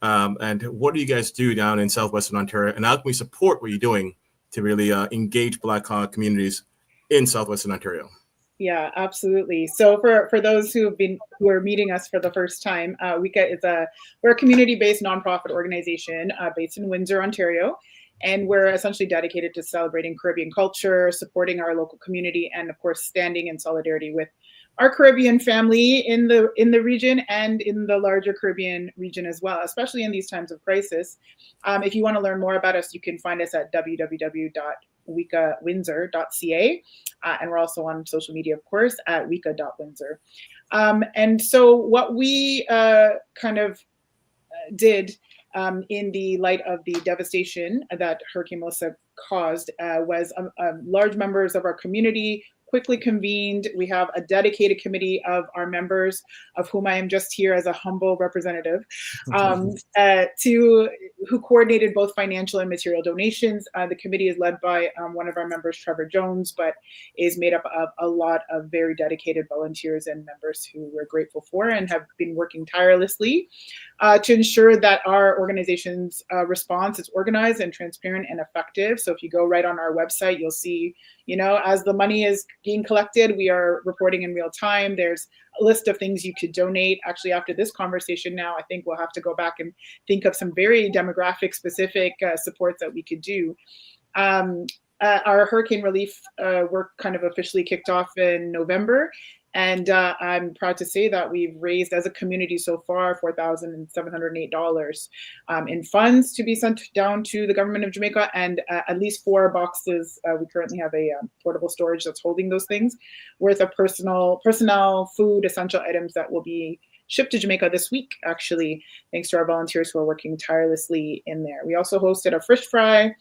and what do you guys do down in Southwestern Ontario, and how can we support what you're doing to really engage Black communities in Southwestern Ontario? Yeah, absolutely. So for those who are meeting us for the first time, WECA we're a community-based nonprofit organization based in Windsor, Ontario. And we're essentially dedicated to celebrating Caribbean culture, supporting our local community, and of course, standing in solidarity with our Caribbean family in the region and in the larger Caribbean region as well, especially in these times of crisis. If you want to learn more about us, you can find us at www.wicawindsor.ca. And we're also on social media, of course, at wica.windsor. And so what we kind of did in the light of the devastation that Hurricane Melissa caused was large members of our community quickly convened. We have a dedicated committee of our members, of whom I am just here as a humble representative, who coordinated both financial and material donations. The committee is led by one of our members, Trevor Jones, but is made up of a lot of very dedicated volunteers and members who we're grateful for and have been working tirelessly to ensure that our organization's response is organized and transparent and effective. So if you go right on our website, you'll see, as the money is being collected, we are reporting in real time. There's a list of things you could donate. Actually, after this conversation now, I think we'll have to go back and think of some very demographic specific supports that we could do. Our hurricane relief work kind of officially kicked off in November. And I'm proud to say that we've raised as a community so far $4,708 in funds to be sent down to the government of Jamaica, and at least 4 boxes. We currently have a portable storage that's holding those things, worth of personnel, food, essential items that will be shipped to Jamaica this week, actually, thanks to our volunteers who are working tirelessly in there. We also hosted a fish fry,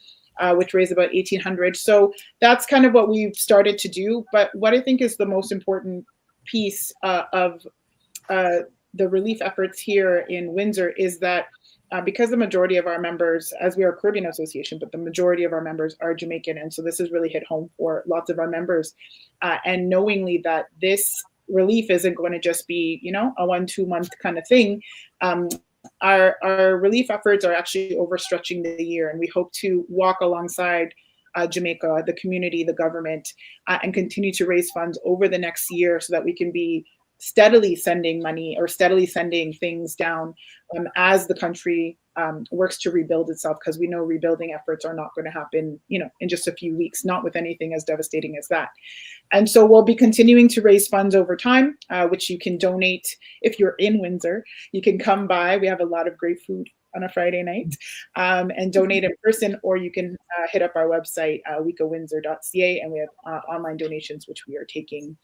which raised about $1,800. So that's kind of what we've started to do. But what I think is the most important piece of the relief efforts here in Windsor is that because the majority of our members, as we are a Caribbean association, but the majority of our members are Jamaican, and so this has really hit home for lots of our members, and knowingly that this relief isn't going to just be, a 1-2 month kind of thing. Our relief efforts are actually overstretching the year, and we hope to walk alongside Jamaica, the community, the government, and continue to raise funds over the next year so that we can be steadily sending money or steadily sending things down as the country works to rebuild itself, because we know rebuilding efforts are not going to happen, in just a few weeks, not with anything as devastating as that. And so we'll be continuing to raise funds over time, which you can donate if you're in Windsor. You can come by. We have a lot of great food on a Friday night and donate in person, or you can hit up our website, wicawindsor.ca, and we have online donations, which we are taking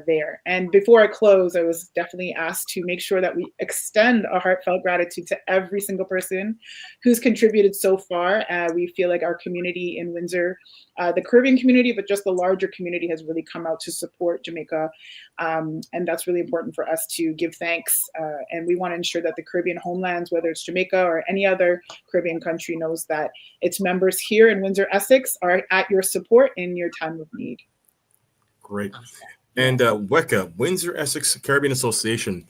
there. And before I close, I was definitely asked to make sure that we extend a heartfelt gratitude to every single person who's contributed so far. We feel like our community in Windsor, the Caribbean community, but just the larger community, has really come out to support Jamaica. And that's really important for us to give thanks. And we want to ensure that the Caribbean homelands, whether it's Jamaica or any other Caribbean country, knows that its members here in Windsor, Essex, are at your support in your time of need. Great. And WECA, Windsor Essex Caribbean Association.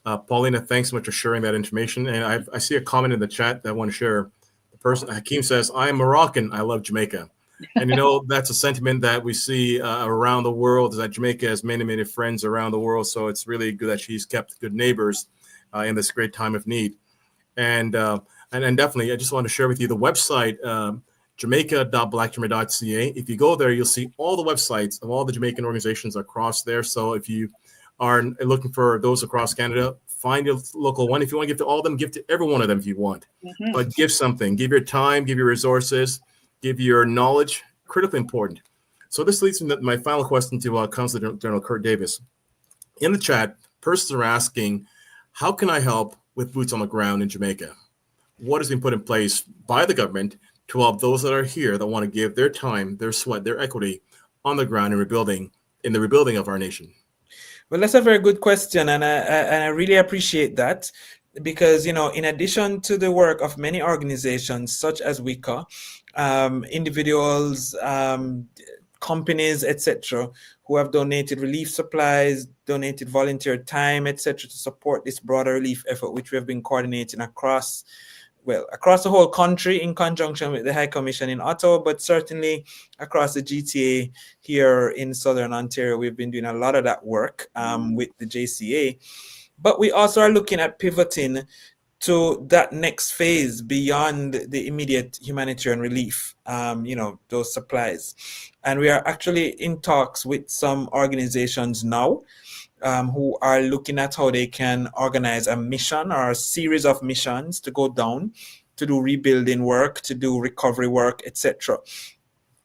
Paulina, thanks so much for sharing that information. And I see a comment in the chat that I want to share. The person, Hakeem, says, I am Moroccan. I love Jamaica. And, that's a sentiment that we see around the world, is that Jamaica has many, many friends around the world. So it's really good that she's kept good neighbors in this great time of need. And definitely, I just want to share with you the website, jamaica.blackjamaica.ca. If you go there, you'll see all the websites of all the Jamaican organizations across there. So if you are looking for those across Canada, find your local one. If you want to give to all of them, give to every one of them if you want. Mm-hmm. But give something. Give your time, give your resources, give your knowledge. Critically important. So this leads me to my final question to Consul General Kurt Davis. In the chat, persons are asking, how can I help with boots on the ground in Jamaica? What has been put in place by the government to help those that are here that want to give their time, their sweat, their equity on the ground in the rebuilding of our nation? Well, that's a very good question, and I really appreciate that, because in addition to the work of many organizations such as WICA, individuals, companies, etc., who have donated relief supplies, donated volunteer time, etc., to support this broader relief effort, which we have been coordinating across the whole country in conjunction with the High Commission in Ottawa, but certainly across the GTA here in Southern Ontario. We've been doing a lot of that work with the JCA. But we also are looking at pivoting to that next phase beyond the immediate humanitarian relief, those supplies. And we are actually in talks with some organizations now who are looking at how they can organize a mission or a series of missions to go down to do rebuilding work, to do recovery work, etc.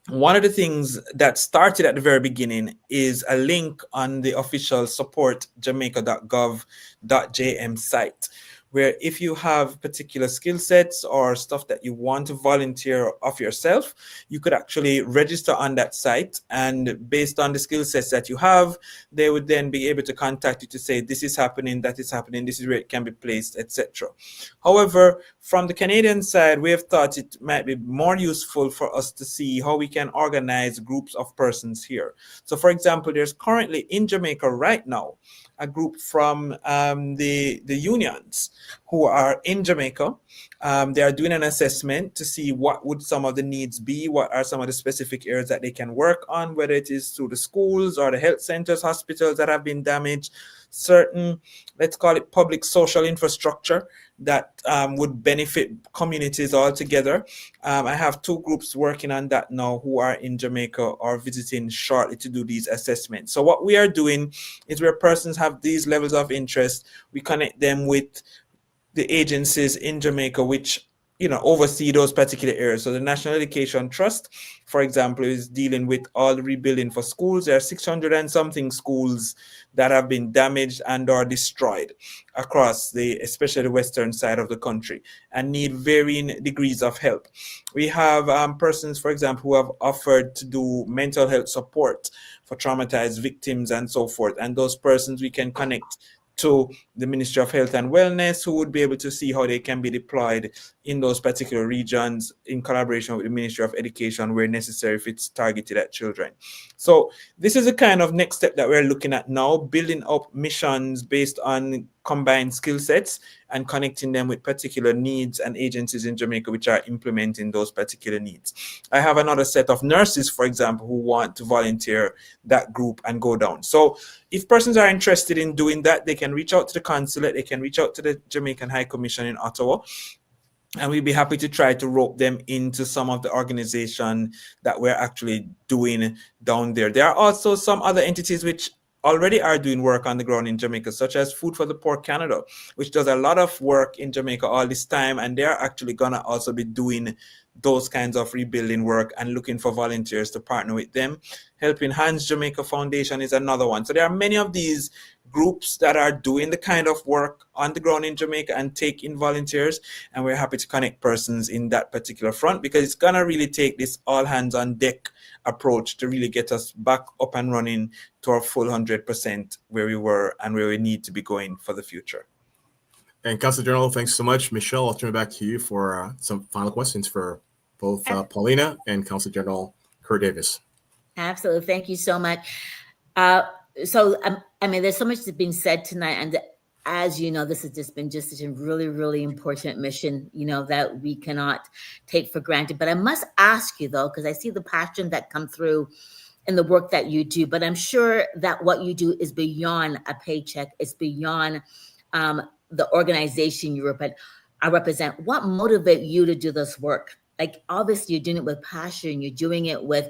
One of the things that started at the very beginning is a link on the official supportjamaica.gov.jm site, where if you have particular skill sets or stuff that you want to volunteer of yourself, you could actually register on that site. And based on the skill sets that you have, they would then be able to contact you to say, this is happening, that is happening, this is where it can be placed, etc. However, from the Canadian side, we have thought it might be more useful for us to see how we can organize groups of persons here. So for example, there's currently in Jamaica right now a group from the unions who are in Jamaica. They are doing an assessment to see what would some of the needs be, what are some of the specific areas that they can work on, whether it is through the schools or the health centers, hospitals that have been damaged, certain, let's call it public social infrastructure that would benefit communities altogether. I have two groups working on that now who are in Jamaica or visiting shortly to do these assessments. So what we are doing is where persons have these levels of interest, we connect them with the agencies in Jamaica which oversee those particular areas. So the National Education Trust, for example, is dealing with all the rebuilding for schools. There are 600 and something schools that have been damaged and or destroyed across especially the western side of the country, and need varying degrees of help. We have persons, for example, who have offered to do mental health support for traumatized victims and so forth. And those persons we can connect to the Ministry of Health and Wellness, who would be able to see how they can be deployed in those particular regions in collaboration with the Ministry of Education where necessary if it's targeted at children. So this is a kind of next step that we're looking at now, building up missions based on combined skill sets and connecting them with particular needs and agencies in Jamaica which are implementing those particular needs. I have another set of nurses, for example, who want to volunteer that group and go down. So if persons are interested in doing that, they can reach out to the consulate, they can reach out to the Jamaican High Commission in Ottawa, and we'd be happy to try to rope them into some of the organization that we're actually doing down there. There are also some other entities which already are doing work on the ground in Jamaica, such as Food for the Poor Canada, which does a lot of work in Jamaica all this time, and they're actually gonna also be doing those kinds of rebuilding work and looking for volunteers to partner with them. Helping Hands Jamaica Foundation is another one. So there are many of these groups that are doing the kind of work on the ground in Jamaica and take in volunteers, and we're happy to connect persons in that particular front, because it's gonna really take this all hands on deck approach to really get us back up and running to our full 100% where we were and where we need to be going for the future. And Council General, thanks so much. Michelle, I'll turn it back to you for some final questions for both Paulina and Council General Kerr Davis. Absolutely. Thank you so much. There's so much that's been said tonight. And as you know, this has just been such a really, really important mission, that we cannot take for granted. But I must ask you, though, because I see the passion that come through in the work that you do, but I'm sure that what you do is beyond a paycheck. It's beyond the organization you represent. What motivates you to do this work? Like, obviously, you're doing it with passion. You're doing it with,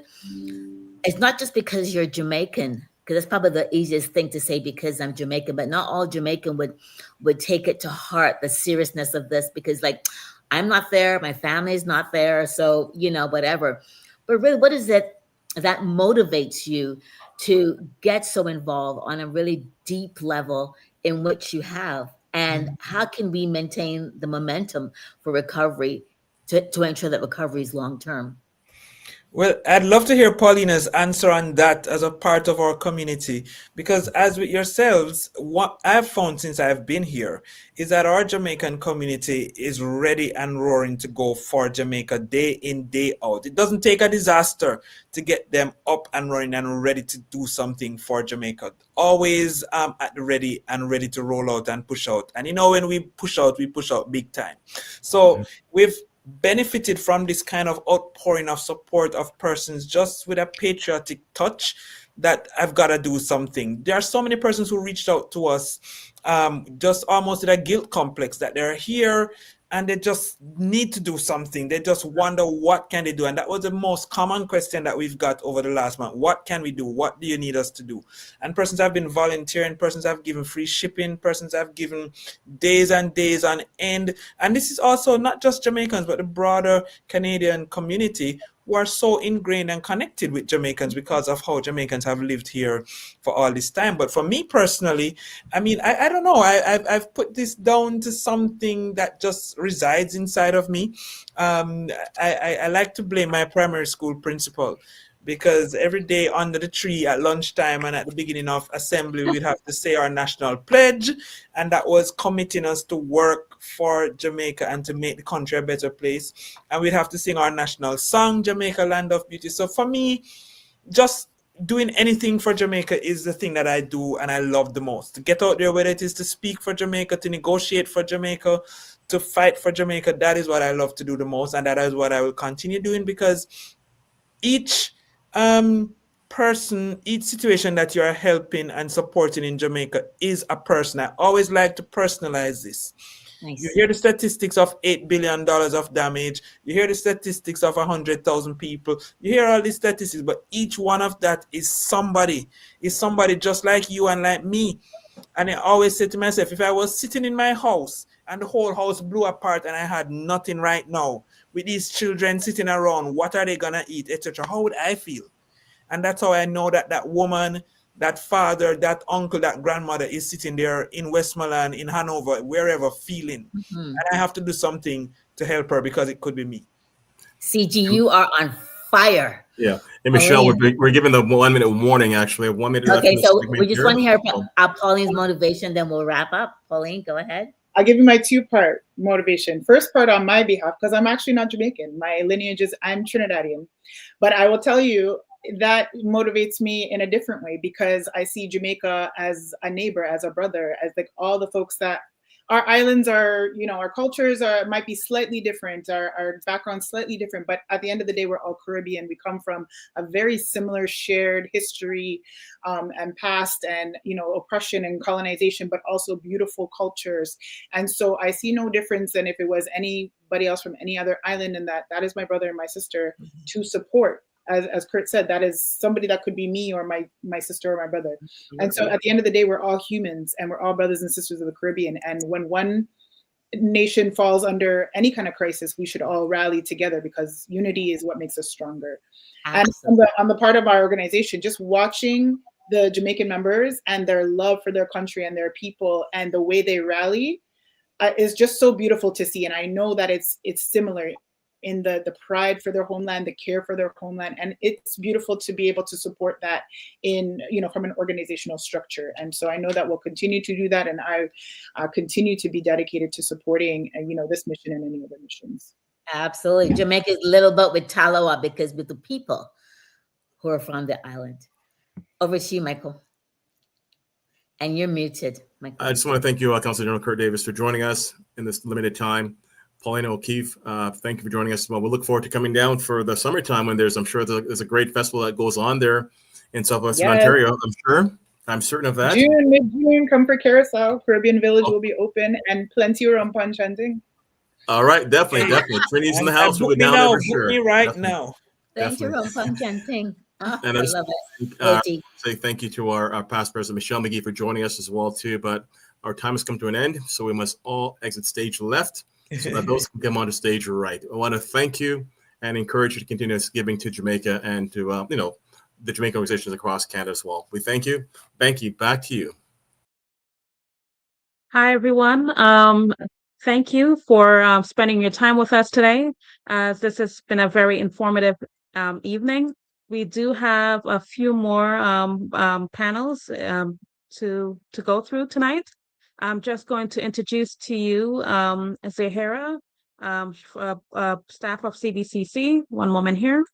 it's not just because you're Jamaican, because that's probably the easiest thing to say because I'm Jamaican, but not all Jamaican would take it to heart, the seriousness of this, because like, I'm not there, my family's not there, so, whatever. But really, what is it that motivates you to get so involved on a really deep level in which you have? And how can we maintain the momentum for recovery to ensure that recovery is long-term? Well, I'd love to hear Paulina's answer on that as a part of our community, because as with yourselves, what I've found since I've been here is that our Jamaican community is ready and roaring to go for Jamaica day in, day out. It doesn't take a disaster to get them up and running and ready to do something for Jamaica. Always at the ready and ready to roll out and push out. And when we push out big time. So we've benefited from this kind of outpouring of support of persons just with a patriotic touch that I've got to do something. There are so many persons who reached out to us just almost with a guilt complex that they're here and they just need to do something. They just wonder what can they do. And that was the most common question that we've got over the last month. What can we do? What do you need us to do? And persons have been volunteering, persons have given free shipping, persons have given days and days on end. And this is also not just Jamaicans, but the broader Canadian community who are so ingrained and connected with Jamaicans because of how Jamaicans have lived here for all this time. But for me personally, I mean, I don't know. I've put this down to something that just resides inside of me. I like to blame my primary school principal, because every day under the tree at lunchtime and at the beginning of assembly, we'd have to say our national pledge. And that was committing us to work for Jamaica and to make the country a better place. And we'd have to sing our national song, Jamaica, Land of Beauty. So for me, just doing anything for Jamaica is the thing that I do and I love the most. To get out there, whether it is to speak for Jamaica, to negotiate for Jamaica, to fight for Jamaica, that is what I love to do the most. And that is what I will continue doing, because each person, each situation that you are helping and supporting in Jamaica is a person. I always like to personalize this. Nice. You hear the statistics of $8 billion of damage. You hear the statistics of 100,000 people. You hear all these statistics, but each one of that is somebody just like you and like me. And I always say to myself, if I was sitting in my house and the whole house blew apart and I had nothing right now, with these children sitting around, what are they gonna eat, etc., how would I feel? And that's how I know that that woman, that father, that uncle, that grandmother is sitting there in Westmoreland, in Hanover, wherever, feeling. And I have to do something to help her, because it could be me. CG, you are on fire. Yeah. And Michelle, we're giving the 1 minute warning, actually. 1 minute left. Okay, so we just want to hear Pauline's motivation, then we'll wrap up. Pauline, go ahead. I'll give you my two-part motivation. First part on my behalf, because I'm actually not Jamaican. My lineage is, I'm Trinidadian. But I will tell you, that motivates me in a different way, because I see Jamaica as a neighbor, as a brother, as like all the folks that our islands are, you know, our cultures are might be slightly different, our backgrounds slightly different, but at the end of the day, we're all Caribbean. We come from a very similar shared history and past, and, you know, oppression and colonization, but also beautiful cultures. And so I see no difference than if it was anybody else from any other island, and that is my brother and my sister to support. As Kurt said, that is somebody that could be me or my sister or my brother. And so at the end of the day, we're all humans and we're all brothers and sisters of the Caribbean. And when one nation falls under any kind of crisis, we should all rally together, because unity is what makes us stronger. Absolutely. And on the part of our organization, just watching the Jamaican members and their love for their country and their people and the way they rally is just so beautiful to see. And I know that it's similar in the pride for their homeland, the care for their homeland. And it's beautiful to be able to support that in, you know, from an organizational structure. And so I know that we'll continue to do that. And I continue to be dedicated to supporting, you know, this mission and any other missions. Absolutely. Jamaica's little but with Taloa, because with the people who are from the island. Over to you, Michael. And you're muted, Michael. I just want to thank you, Councilor General Kurt Davis, for joining us in this limited time. Paulina O'Keefe, thank you for joining us. Well, we look forward to coming down for the summertime when I'm sure there's a great festival that goes on there in Southwestern Ontario. I'm certain of that. Mid-June, come for Carousel. Caribbean Village will be open, and plenty of rum punch chanting. All right, definitely. Trinity's in the house. We'll go down there for sure. Me right now. Thank you, rum punch chanting. And I love it. Say thank you to our past president, Michelle McGee, for joining us as well, too. But our time has come to an end, so we must all exit stage left, so that those can come on the stage right. I want to thank you and encourage you to continue giving to Jamaica and to, the Jamaican organizations across Canada as well. We thank you. Becky, back to you. Hi, everyone. Thank you for spending your time with us today. This has been a very informative evening. We do have a few more panels to go through tonight. I'm just going to introduce to you Zahara, staff of CBCC. One moment here.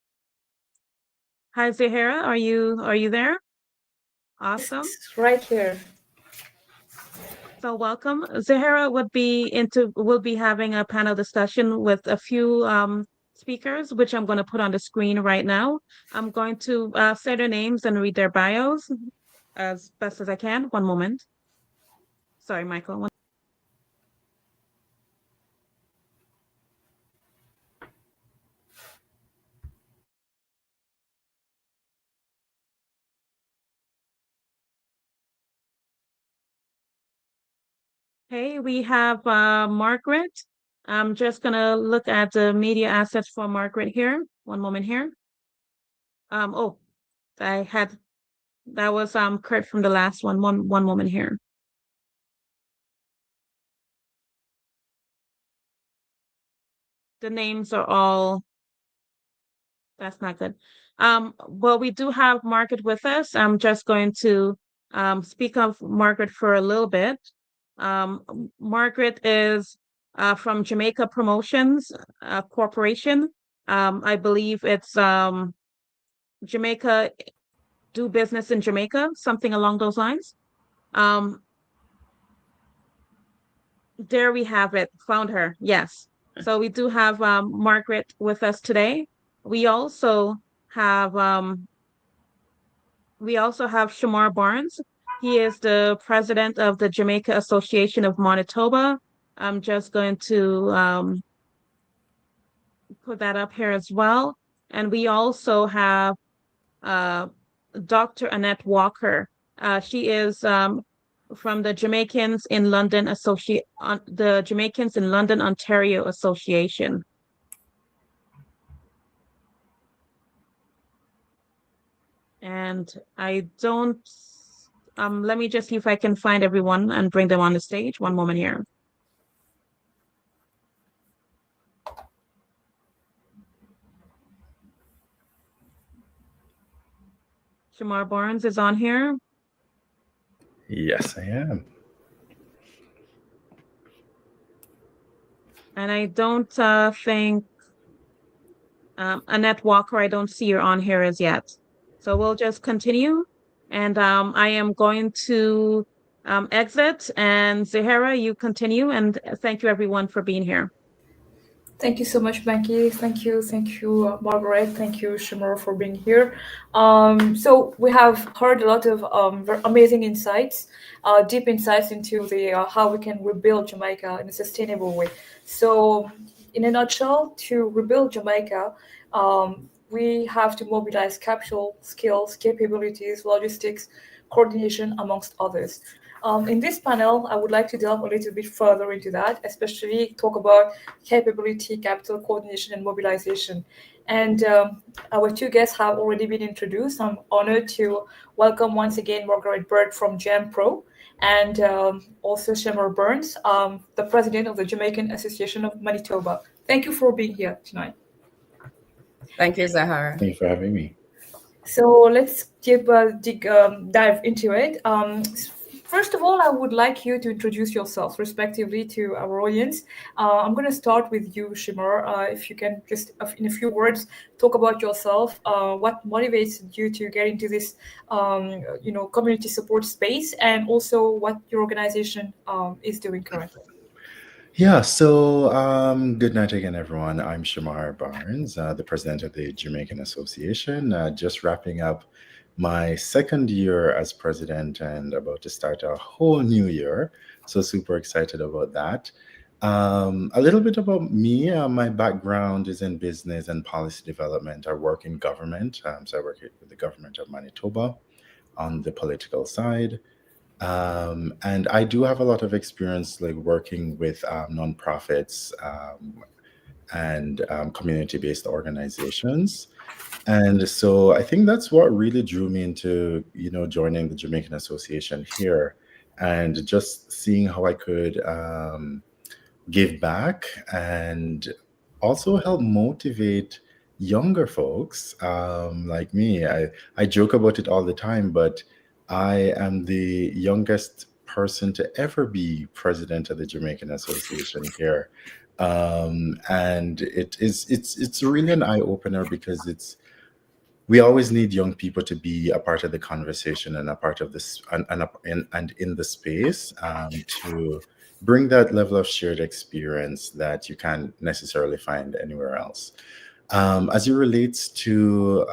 Hi, Zahara. Are you there? Awesome. Right here. So welcome. Zahara will be having a panel discussion with a few speakers, which I'm going to put on the screen right now. I'm going to say their names and read their bios as best as I can. One moment. Sorry, Michael. Okay, we have Margaret. I'm just gonna look at the media assets for Margaret here. One moment here. Oh, that was Kurt from the last one. One moment here. The names are all, that's not good. Well, we do have Margaret with us. I'm just going to speak of Margaret for a little bit. Margaret is from Jamaica Promotions Corporation. I believe it's Jamaica, do business in Jamaica, something along those lines. There we have it. Found her. Yes. So we do have Margaret with us today. We also have Shamar Barnes. He is the president of the Jamaica Association of Manitoba. I'm just going to put that up here as well. And we also have Dr. Annette Walker. She is from the Jamaicans in London the Jamaicans in London, Ontario Association. And I don't, let me just see if I can find everyone and bring them on the stage. One moment here. Shamar Barnes is on here. Yes, I am. And I don't think Annette Walker, I don't see her on here as yet. So we'll just continue. And I am going to exit. And Zahara, you continue. And thank you, everyone, for being here. Thank you so much, Becky. Thank you, Margaret. Thank you, Shamar, for being here. So we have heard a lot of amazing insights, deep insights into the how we can rebuild Jamaica in a sustainable way. So, in a nutshell, to rebuild Jamaica, we have to mobilize capital, skills, capabilities, logistics, coordination, amongst others. In this panel, I would like to delve a little bit further into that, especially talk about capability, capital coordination, and mobilization. And our two guests have already been introduced. I'm honored to welcome once again Margaret Bird from JamPro and also Shamar Burns, the president of the Jamaican Association of Manitoba. Thank you for being here tonight. Thank you, Zahara. Thank you for having me. So let's dive into it. First of all, I would like you to introduce yourself respectively to our audience. I'm going to start with you, Shamar. If you can just, in a few words, talk about yourself, what motivates you to get into this, community support space, and also what your organization is doing currently. Yeah, so good night again, everyone. I'm Shamar Barnes, the president of the Jamaican Association, just wrapping up my second year as president and about to start a whole new year. So super excited about that. A little bit about me. My background is in business and policy development. I work in government. So I work with the government of Manitoba on the political side. And I do have a lot of experience like working with nonprofits and community-based organizations. And so I think that's what really drew me into, joining the Jamaican Association here and just seeing how I could give back and also help motivate younger folks like me. I joke about it all the time, but I am the youngest person to ever be president of the Jamaican Association here. And it's really an eye-opener because we always need young people to be a part of the conversation and a part of this and in the space to bring that level of shared experience that you can't necessarily find anywhere else. As it relates to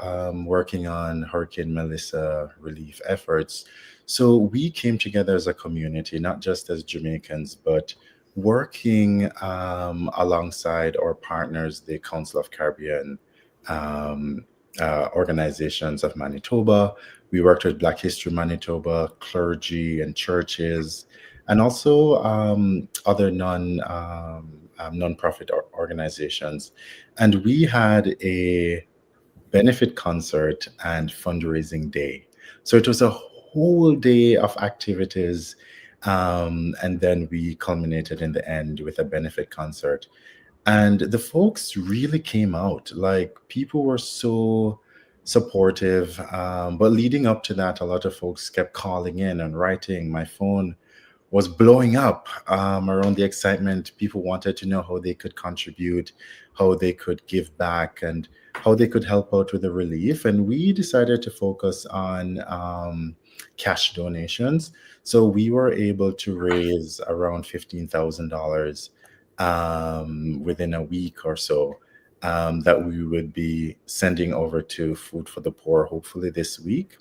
working on Hurricane Melissa relief efforts, so we came together as a community, not just as Jamaicans, but working alongside our partners, the Council of Caribbean organizations of Manitoba. We worked with Black History Manitoba, clergy and churches, and also other nonprofit organizations. And we had a benefit concert and fundraising day. So it was a whole day of activities. And then we culminated in the end with a benefit concert. And the folks really came out. Like, people were so supportive. But leading up to that, a lot of folks kept calling in and writing. My phone was blowing up around the excitement. People wanted to know how they could contribute, how they could give back, and how they could help out with the relief. And we decided to focus on cash donations. So we were able to raise around $15,000 within a week or so, that we would be sending over to Food for the Poor, hopefully this week,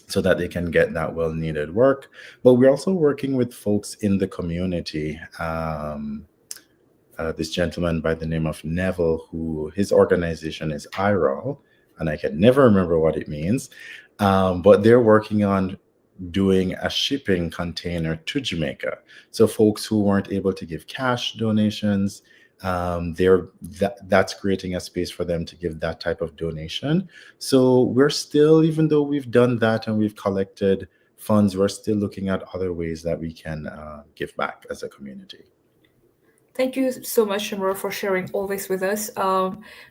so that they can get that well-needed work. But we're also working with folks in the community. This gentleman by the name of Neville, who his organization is IRAL, and I can never remember what it means, but they're working on doing a shipping container to Jamaica. So folks who weren't able to give cash donations, that's creating a space for them to give that type of donation. So we're still, even though we've done that and we've collected funds, we're still looking at other ways that we can give back as a community. Thank you so much, Shamar, for sharing all this with us.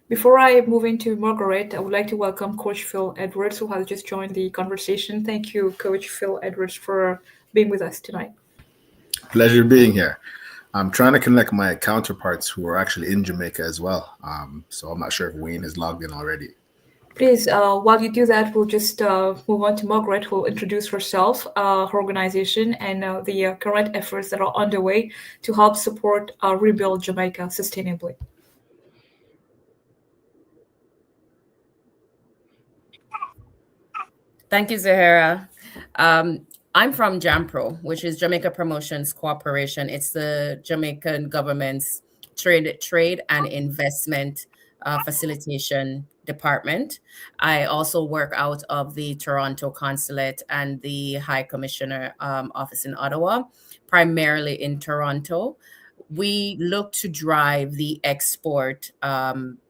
Before I move into Margaret, I would like to welcome Coach Phil Edwards, who has just joined the conversation. Thank you, Coach Phil Edwards, for being with us tonight. Pleasure being here. I'm trying to connect my counterparts who are actually in Jamaica as well. So I'm not sure if Wayne is logged in already. Please, while you do that, we'll just move on to Margaret, who will introduce herself, her organization, and the current efforts that are underway to help support Rebuild Jamaica sustainably. Thank you, Zahara. I'm from JAMPRO, which is Jamaica Promotions Corporation. It's the Jamaican government's trade and investment facilitation department. I also work out of the Toronto Consulate and the High Commissioner office in Ottawa, primarily in Toronto. We look to drive the export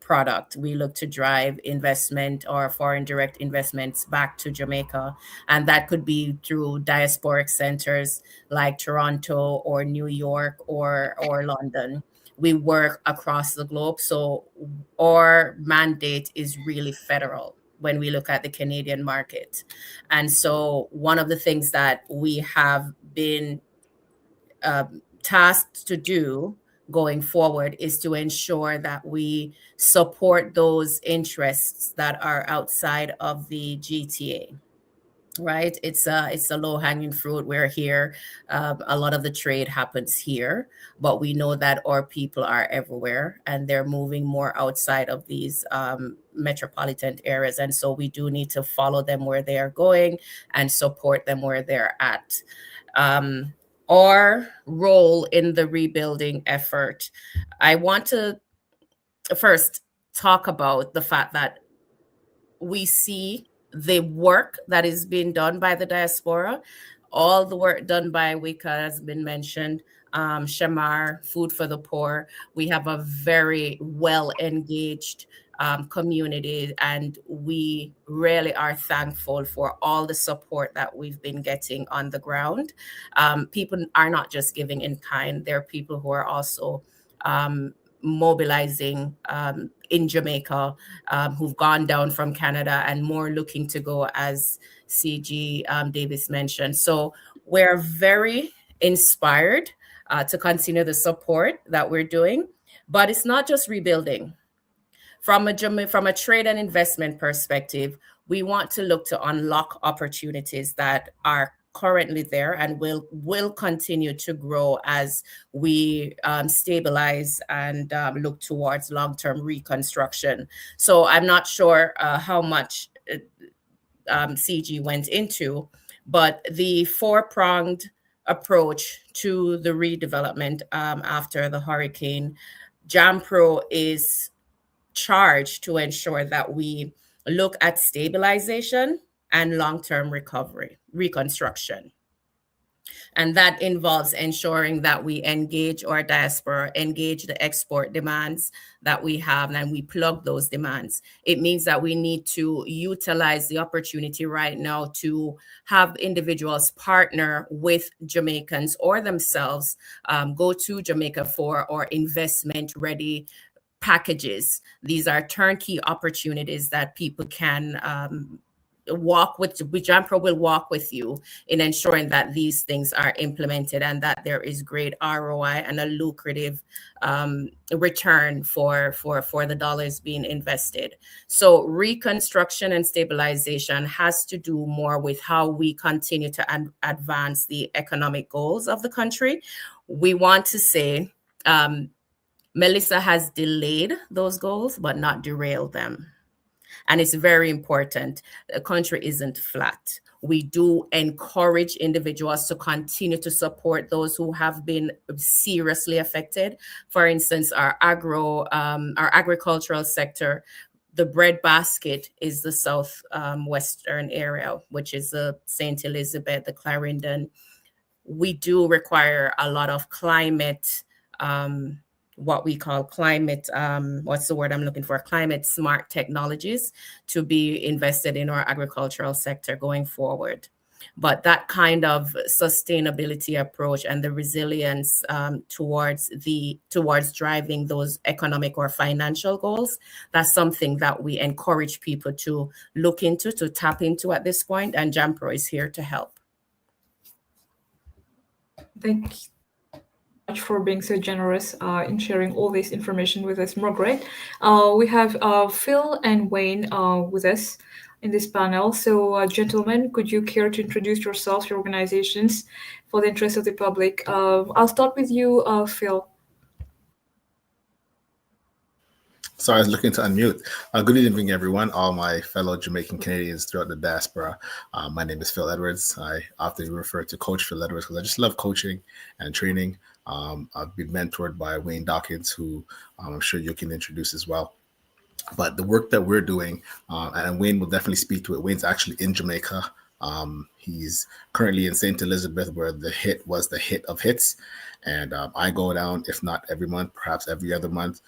product. We look to drive investment or foreign direct investments back to Jamaica. And that could be through diasporic centers like Toronto or New York or London. We work across the globe. So our mandate is really federal when we look at the Canadian market. And so one of the things that we have been tasked to do going forward is to ensure that we support those interests that are outside of the GTA. Right? It's a low-hanging fruit. We're here. A lot of the trade happens here, but we know that our people are everywhere and they're moving more outside of these metropolitan areas. And so we do need to follow them where they are going and support them where they're at. Our role in the rebuilding effort, I want to first talk about the fact that we see the work that is being done by the diaspora. All the work done by WICA has been mentioned. Shamar, Food for the Poor. We have a very well-engaged community, and we really are thankful for all the support that we've been getting on the ground. People are not just giving in kind. There are people who are also mobilizing in Jamaica, who've gone down from Canada and more looking to go, as CG Davis mentioned. So we're very inspired to continue the support that we're doing, but it's not just rebuilding. From a trade and investment perspective, we want to look to unlock opportunities that are currently there and will continue to grow as we stabilize and look towards long-term reconstruction. So I'm not sure how much CG went into, but the four-pronged approach to the redevelopment after the hurricane, JAMPRO is charged to ensure that we look at stabilization and long-term recovery, reconstruction. And that involves ensuring that we engage our diaspora, engage the export demands that we have, and we plug those demands. It means that we need to utilize the opportunity right now to have individuals partner with Jamaicans or themselves, go to Jamaica for our investment-ready packages. These are turnkey opportunities that people can JAMPRO will walk with you in ensuring that these things are implemented and that there is great ROI and a lucrative return for the dollars being invested. So reconstruction and stabilization has to do more with how we continue to advance the economic goals of the country. We want to say Melissa has delayed those goals, but not derailed them. And it's very important. The country isn't flat. We do encourage individuals to continue to support those who have been seriously affected. For instance, our agricultural sector, the bread basket is the southwestern area, which is the St. Elizabeth, the Clarendon. We do require a lot of climate what we call climate, what's the word I'm looking for? Climate smart technologies to be invested in our agricultural sector going forward. But that kind of sustainability approach and the resilience towards driving those economic or financial goals, that's something that we encourage people to look into, to tap into at this point, and JAMPRO is here to help. Thank you much for being so generous in sharing all this information with us, Margaret. We have Phil and Wayne with us in this panel. So, gentlemen, could you care to introduce yourselves, your organizations, for the interest of the public? I'll start with you, Phil. Sorry, I was looking to unmute. Good evening, everyone, all my fellow Jamaican Canadians throughout the diaspora. My name is Phil Edwards. I often refer to Coach Phil Edwards because I just love coaching and training. I've been mentored by Wayne Dawkins, who I'm sure you can introduce as well. But the work that we're doing, and Wayne will definitely speak to it. Wayne's actually in Jamaica. He's currently in St. Elizabeth, where the hit was the hit of hits. And I go down, if not every month, perhaps every other month,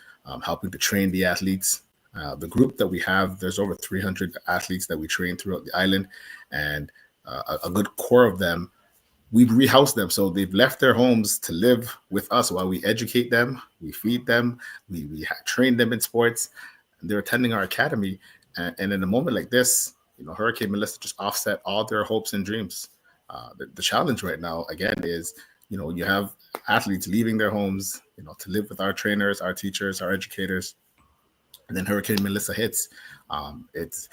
helping to train the athletes. The group that we have, there's over 300 athletes that we train throughout the island. And a good core of them, we've rehoused them. So they've left their homes to live with us while we educate them, we feed them, we train them in sports. And they're attending our academy. And in a moment like this, Hurricane Melissa just offset all their hopes and dreams. The challenge right now, again, is, you have athletes leaving their homes, to live with our trainers, our teachers, our educators. And then Hurricane Melissa hits. It's,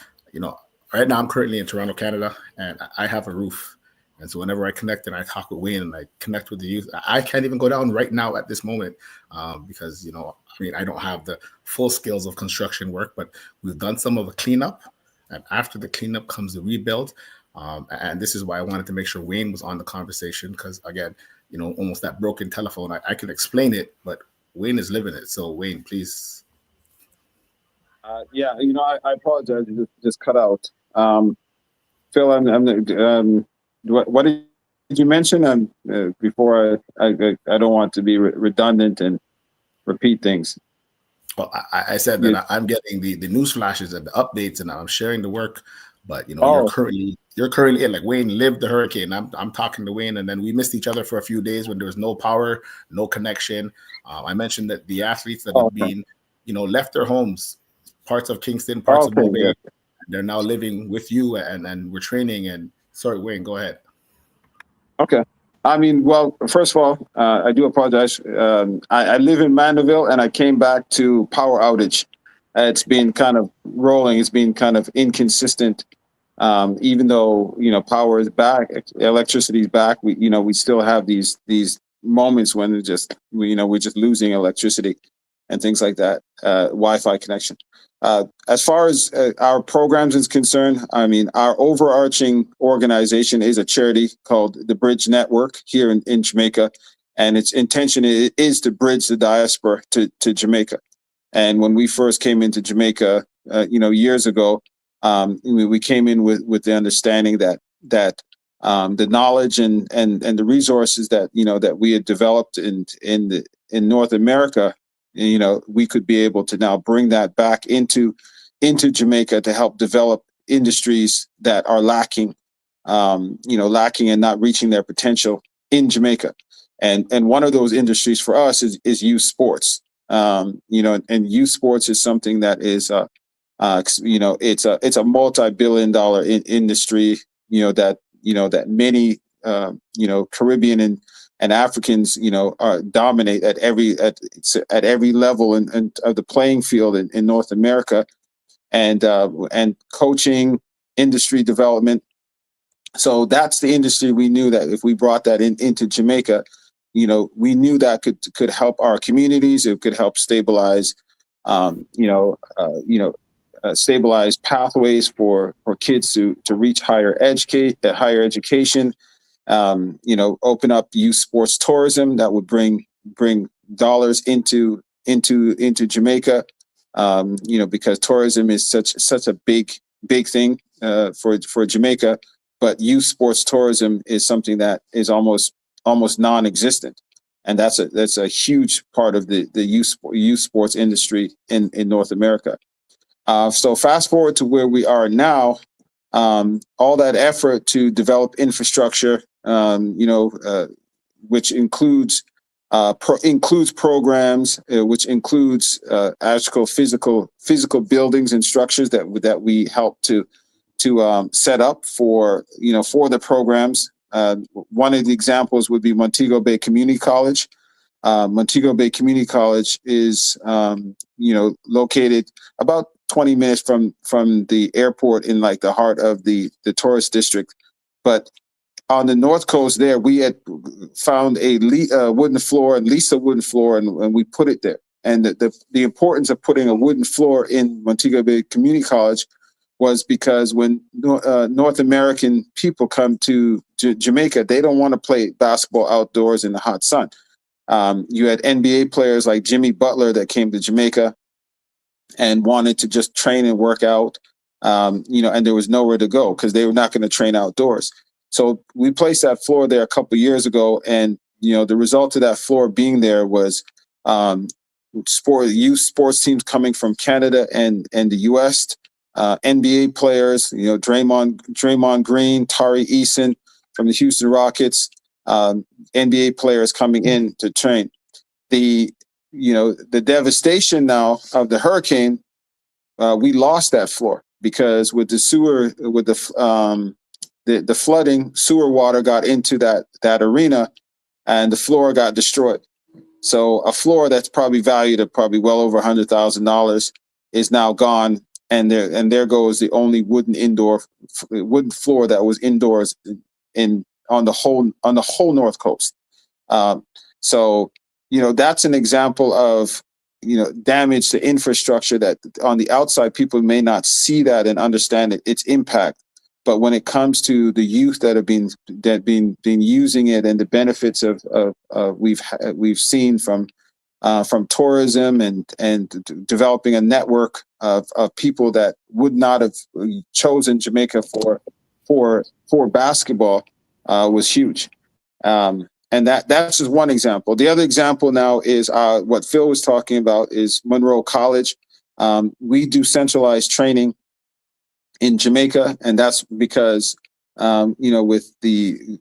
right now I'm currently in Toronto, Canada, and I have a roof. And so whenever I connect and I talk with Wayne and I connect with the youth, I can't even go down right now at this moment because, I don't have the full skills of construction work, but we've done some of the cleanup. And after the cleanup comes the rebuild. And this is why I wanted to make sure Wayne was on the conversation because, again, almost that broken telephone, I can explain it, but Wayne is living it. So Wayne, please. I apologize. You just cut out. Phil, what did you mention? Before I don't want to be redundant and repeat things. Well, I said that I'm getting the news flashes and the updates, and I'm sharing the work. But you're currently in, like Wayne lived the hurricane. I'm talking to Wayne, and then we missed each other for a few days when there was no power, no connection. I mentioned that the athletes that have been, left their homes, parts of Kingston, parts of Mobile, they're now living with you, and we're training. And sorry, Wayne, go ahead. Okay. Well, first of all, I do apologize. I live in Mandeville, and I came back to power outage. It's been kind of rolling. It's been kind of inconsistent even though, power is back, electricity is back, we still have these moments when we're just losing electricity and things like that, Wi-Fi connection. As far as our programs is concerned, I mean, our overarching organization is a charity called the Bridge Network here in Jamaica, and its intention is to bridge the diaspora to Jamaica. And when we first came into Jamaica, years ago, we came in with the understanding that the knowledge and the resources that that we had developed in North America, we could be able to now bring that back into Jamaica to help develop industries that are lacking and not reaching their potential in Jamaica. And one of those industries for us is youth sports. And youth sports is something that is it's a multi-billion-dollar industry, that many Caribbean and Africans dominate at every level and of the playing field in North America, and coaching, industry development. So that's the industry we knew that if we brought that into Jamaica, we knew that could help our communities. It could help stabilize stabilize pathways for kids to reach higher education, open up youth sports tourism that would bring dollars into Jamaica, because tourism is such a big thing for Jamaica, but youth sports tourism is something that is almost non-existent, and that's a huge part of the youth sports industry in North America. So fast forward to where we are now, all that effort to develop infrastructure, which includes programs, which includes actual physical buildings and structures that we help to set up for the programs. One of the examples would be Montego Bay Community College. Montego Bay Community College is located about 20 minutes from the airport in like the heart of the tourist district. But on the north coast there, we had found a wooden floor and leased a wooden floor, and we put it there. And the importance of putting a wooden floor in Montego Bay Community College was because when North American people come to Jamaica, they don't want to play basketball outdoors in the hot sun. You had NBA players like Jimmy Butler that came to Jamaica and wanted to just train and work out, and there was nowhere to go because they were not going to train outdoors. So we placed that floor there a couple of years ago, and the result of that floor being there was youth sports teams coming from Canada and the U.S., NBA players, Draymond Green, Tari Eason from the Houston Rockets, NBA players coming in to train. The devastation now of the hurricane, we lost that floor because with the flooding, sewer water got into that arena, and the floor got destroyed. So a floor that's probably valued at probably well over $100,000 is now gone, and there goes the only wooden floor that was indoors on the whole North Coast. So that's an example of damage to infrastructure that on the outside people may not see that and understand its impact. But when it comes to the youth that have been using it and the benefits of we've seen from tourism and developing a network of people that would not have chosen Jamaica for basketball was huge. And that's just one example. The other example now is what Phil was talking about is Monroe College. We do centralized training in Jamaica, and that's because with the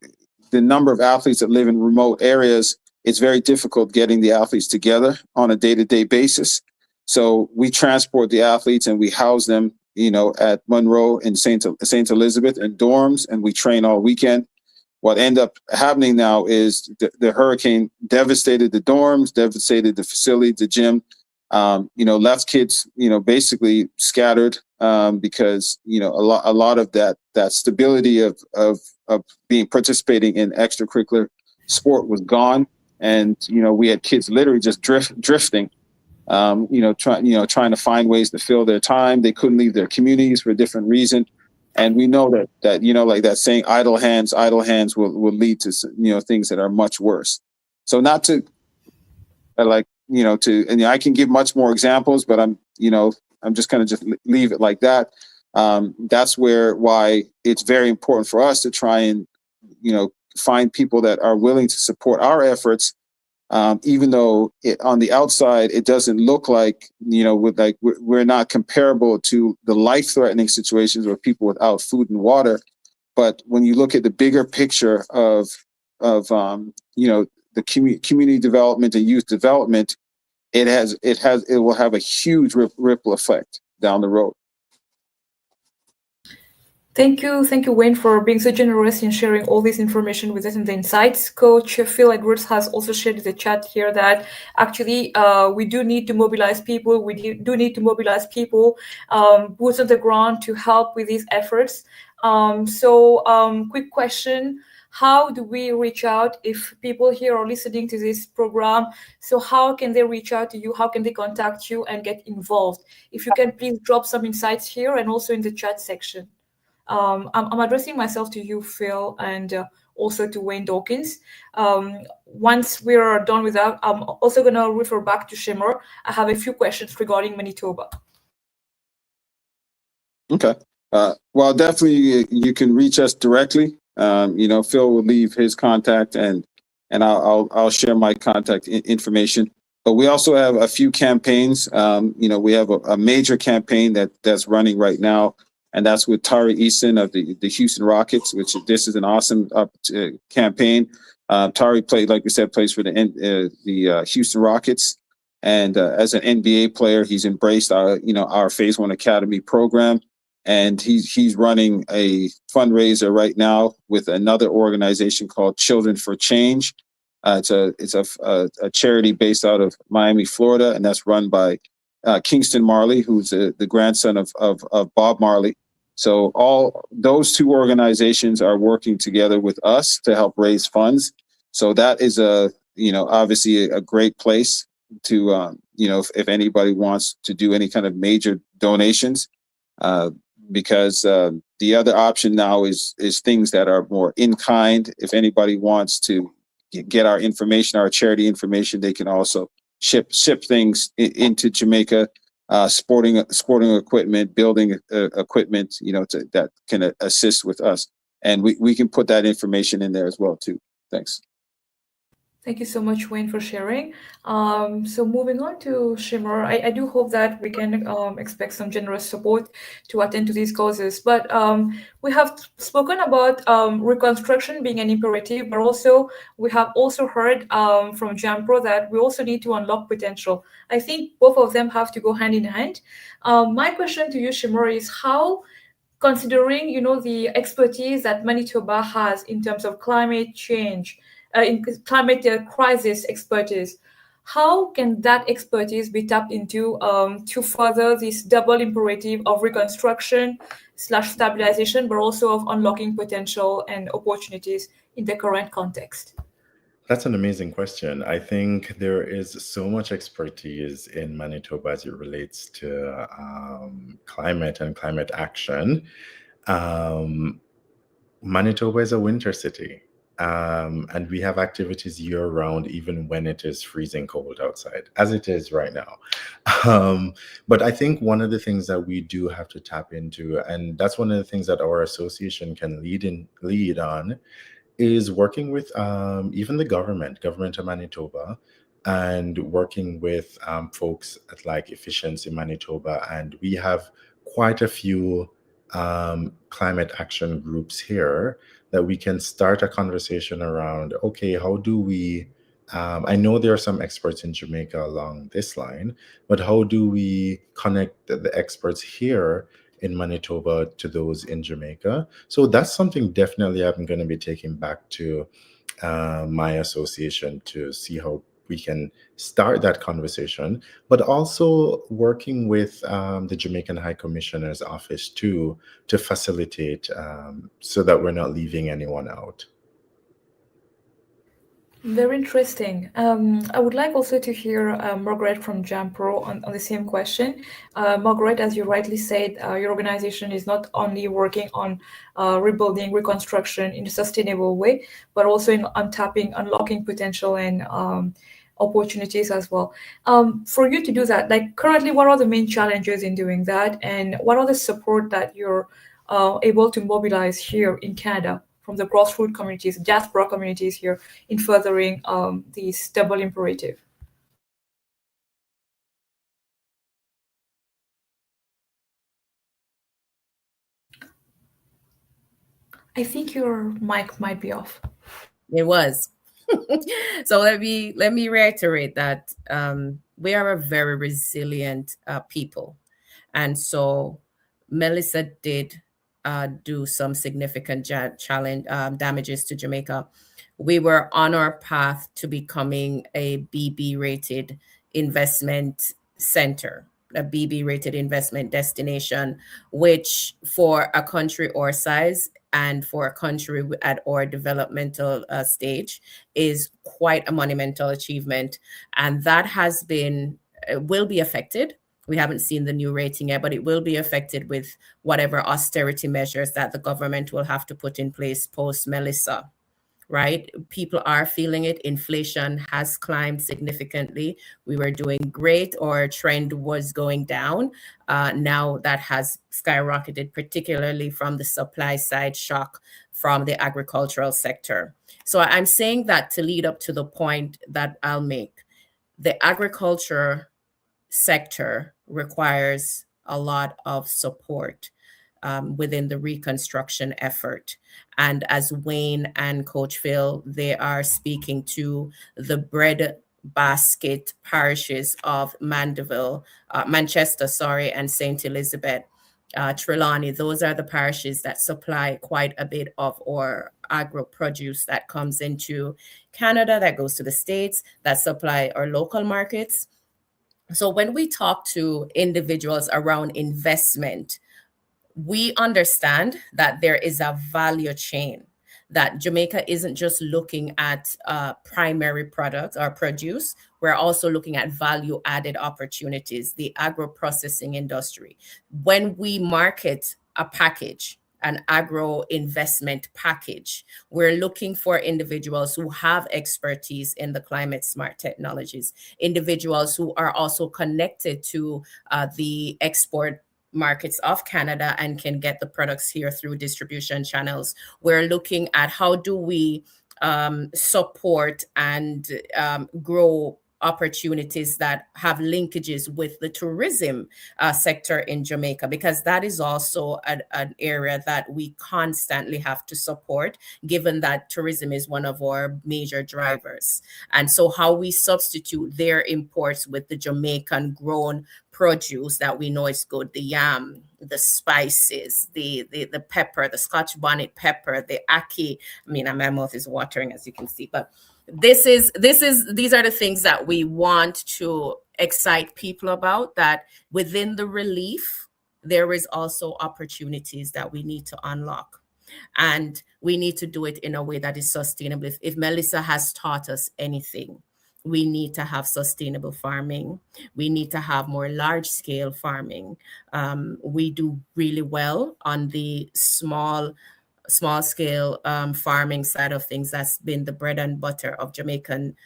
number of athletes that live in remote areas, it's very difficult getting the athletes together on a day-to-day basis. So we transport the athletes and we house them, at Monroe and St. Elizabeth in dorms, and we train all weekend. What ended up happening now is the hurricane devastated the dorms, devastated the facility, the gym, left kids, basically scattered because a lot of that stability of being participating in extracurricular sport was gone, and we had kids literally just drifting, trying to find ways to fill their time. They couldn't leave their communities for a different reason, and we know that like that saying, idle hands will lead to things that are much worse. So not to I can give much more examples, but I'm just going to just leave it like that. That's why it's very important for us to try and find people that are willing to support our efforts, even though on the outside it doesn't look like we're not comparable to the life-threatening situations where people without food and water. But when you look at the bigger picture of the community development and youth development, it will have a huge ripple effect down the road. Thank you, Wayne, for being so generous in sharing all this information with us and the insights. Coach Phil Edwards has also shared in the chat here that actually we do need to mobilize people. We do need to mobilize people, boots on the ground to help with these efforts. Quick question. How do we reach out if people here are listening to this program? So how can they reach out to you? How can they contact you and get involved? If you can please drop some insights here and also in the chat section. I'm addressing myself to you, Phil, and also to Wayne Dawkins. Once we're done with that, I'm also going to refer back to Shimmer. I have a few questions regarding Manitoba. Okay. Well, definitely you can reach us directly. Phil will leave his contact and I'll share my contact information. But we also have a few campaigns. We have a major campaign that's running right now, and that's with Tari Eason of the Houston Rockets, which this is an awesome campaign. Tari plays for the Houston Rockets, and as an NBA player, he's embraced our Phase 1 Academy program, and he's running a fundraiser right now with another organization called Children for Change. It's a charity based out of Miami, Florida, and that's run by Kingston Marley, who's the grandson of Bob Marley. So all those two organizations are working together with us to help raise funds. So that is obviously a great place to if anybody wants to do any kind of major donations, because the other option now is things that are more in kind. If anybody wants to get our information, our charity information, they can also ship things into Jamaica. Sporting equipment, building equipment, that can assist with us, and we can put that information in there as well too. Thanks. Thank you so much, Wayne, for sharing. So moving on to Shimmer, I do hope that we can expect some generous support to attend to these causes. But we have spoken about reconstruction being an imperative, but also we have also heard from Jampro that we also need to unlock potential. I think both of them have to go hand in hand. My question to you, Shimmer, is how, considering the expertise that Manitoba has in terms of climate change, in climate crisis expertise, how can that expertise be tapped into to further this double imperative of reconstruction/stabilization, but also of unlocking potential and opportunities in the current context? That's an amazing question. I think there is so much expertise in Manitoba as it relates to climate and climate action. Manitoba is a winter city. And we have activities year-round, even when it is freezing cold outside, as it is right now. But I think one of the things that we do have to tap into, and that's one of the things that our association can lead on, is working with even the government of Manitoba, and working with folks at like Efficiency Manitoba. And we have quite a few climate action groups here that we can start a conversation around, okay, how do we, I know there are some experts in Jamaica along this line, but how do we connect the experts here in Manitoba to those in Jamaica? So that's something definitely I'm going to be taking back to my association to see how we can start that conversation, but also working with the Jamaican High Commissioner's office too, to facilitate so that we're not leaving anyone out. Very interesting. I would like also to hear Margaret from JAMPRO on the same question. Margaret, as you rightly said, your organization is not only working on rebuilding, reconstruction in a sustainable way, but also in unlocking potential and opportunities as well. For you to do that, like currently, what are the main challenges in doing that, and what are the support that you're able to mobilize here in Canada from the grassroots communities, diaspora communities here in furthering this double imperative? I think your mic might be off. It was. So let me reiterate that we are a very resilient people, and so Melissa did do some significant challenge damages to Jamaica. We were on our path to becoming a BB rated investment center, a BB rated investment destination, which for a country our size and for a country at our developmental stage is quite a monumental achievement. And that will be affected. We haven't seen the new rating yet, but it will be affected with whatever austerity measures that the government will have to put in place post Melissa. Right? People are feeling it. Inflation has climbed significantly. We were doing great. Our trend was going down. Now that has skyrocketed, particularly from the supply side shock from the agricultural sector. So I'm saying that to lead up to the point that I'll make. The agriculture sector requires a lot of support within the reconstruction effort. And as Wayne and Coach Phil, they are speaking to the bread basket parishes of Manchester, and St. Elizabeth, Trelawney. Those are the parishes that supply quite a bit of our agro produce that comes into Canada, that goes to the States, that supply our local markets. So when we talk to individuals around investment, we understand that there is a value chain, that Jamaica isn't just looking at primary products or produce. We're also looking at value added opportunities, the agro processing industry. When we market a package, an agro investment package, we're looking for individuals who have expertise in the climate smart technologies, individuals who are also connected to the export markets of Canada and can get the products here through distribution channels. We're looking at how do we support and grow opportunities that have linkages with the tourism sector in Jamaica, because that is also an area that we constantly have to support, given that tourism is one of our major drivers. And so how we substitute their imports with the Jamaican grown produce that we know is good, the yam, the spices, the pepper, the Scotch bonnet pepper, the ackee. I mean, my mouth is watering, as you can see, but these are the things that we want to excite people about, that within the relief, there is also opportunities that we need to unlock. And we need to do it in a way that is sustainable. If Melissa has taught us anything, we need to have sustainable farming. We need to have more large scale farming. We do really well on the small scale farming side of things. That's been the bread and butter of Jamaican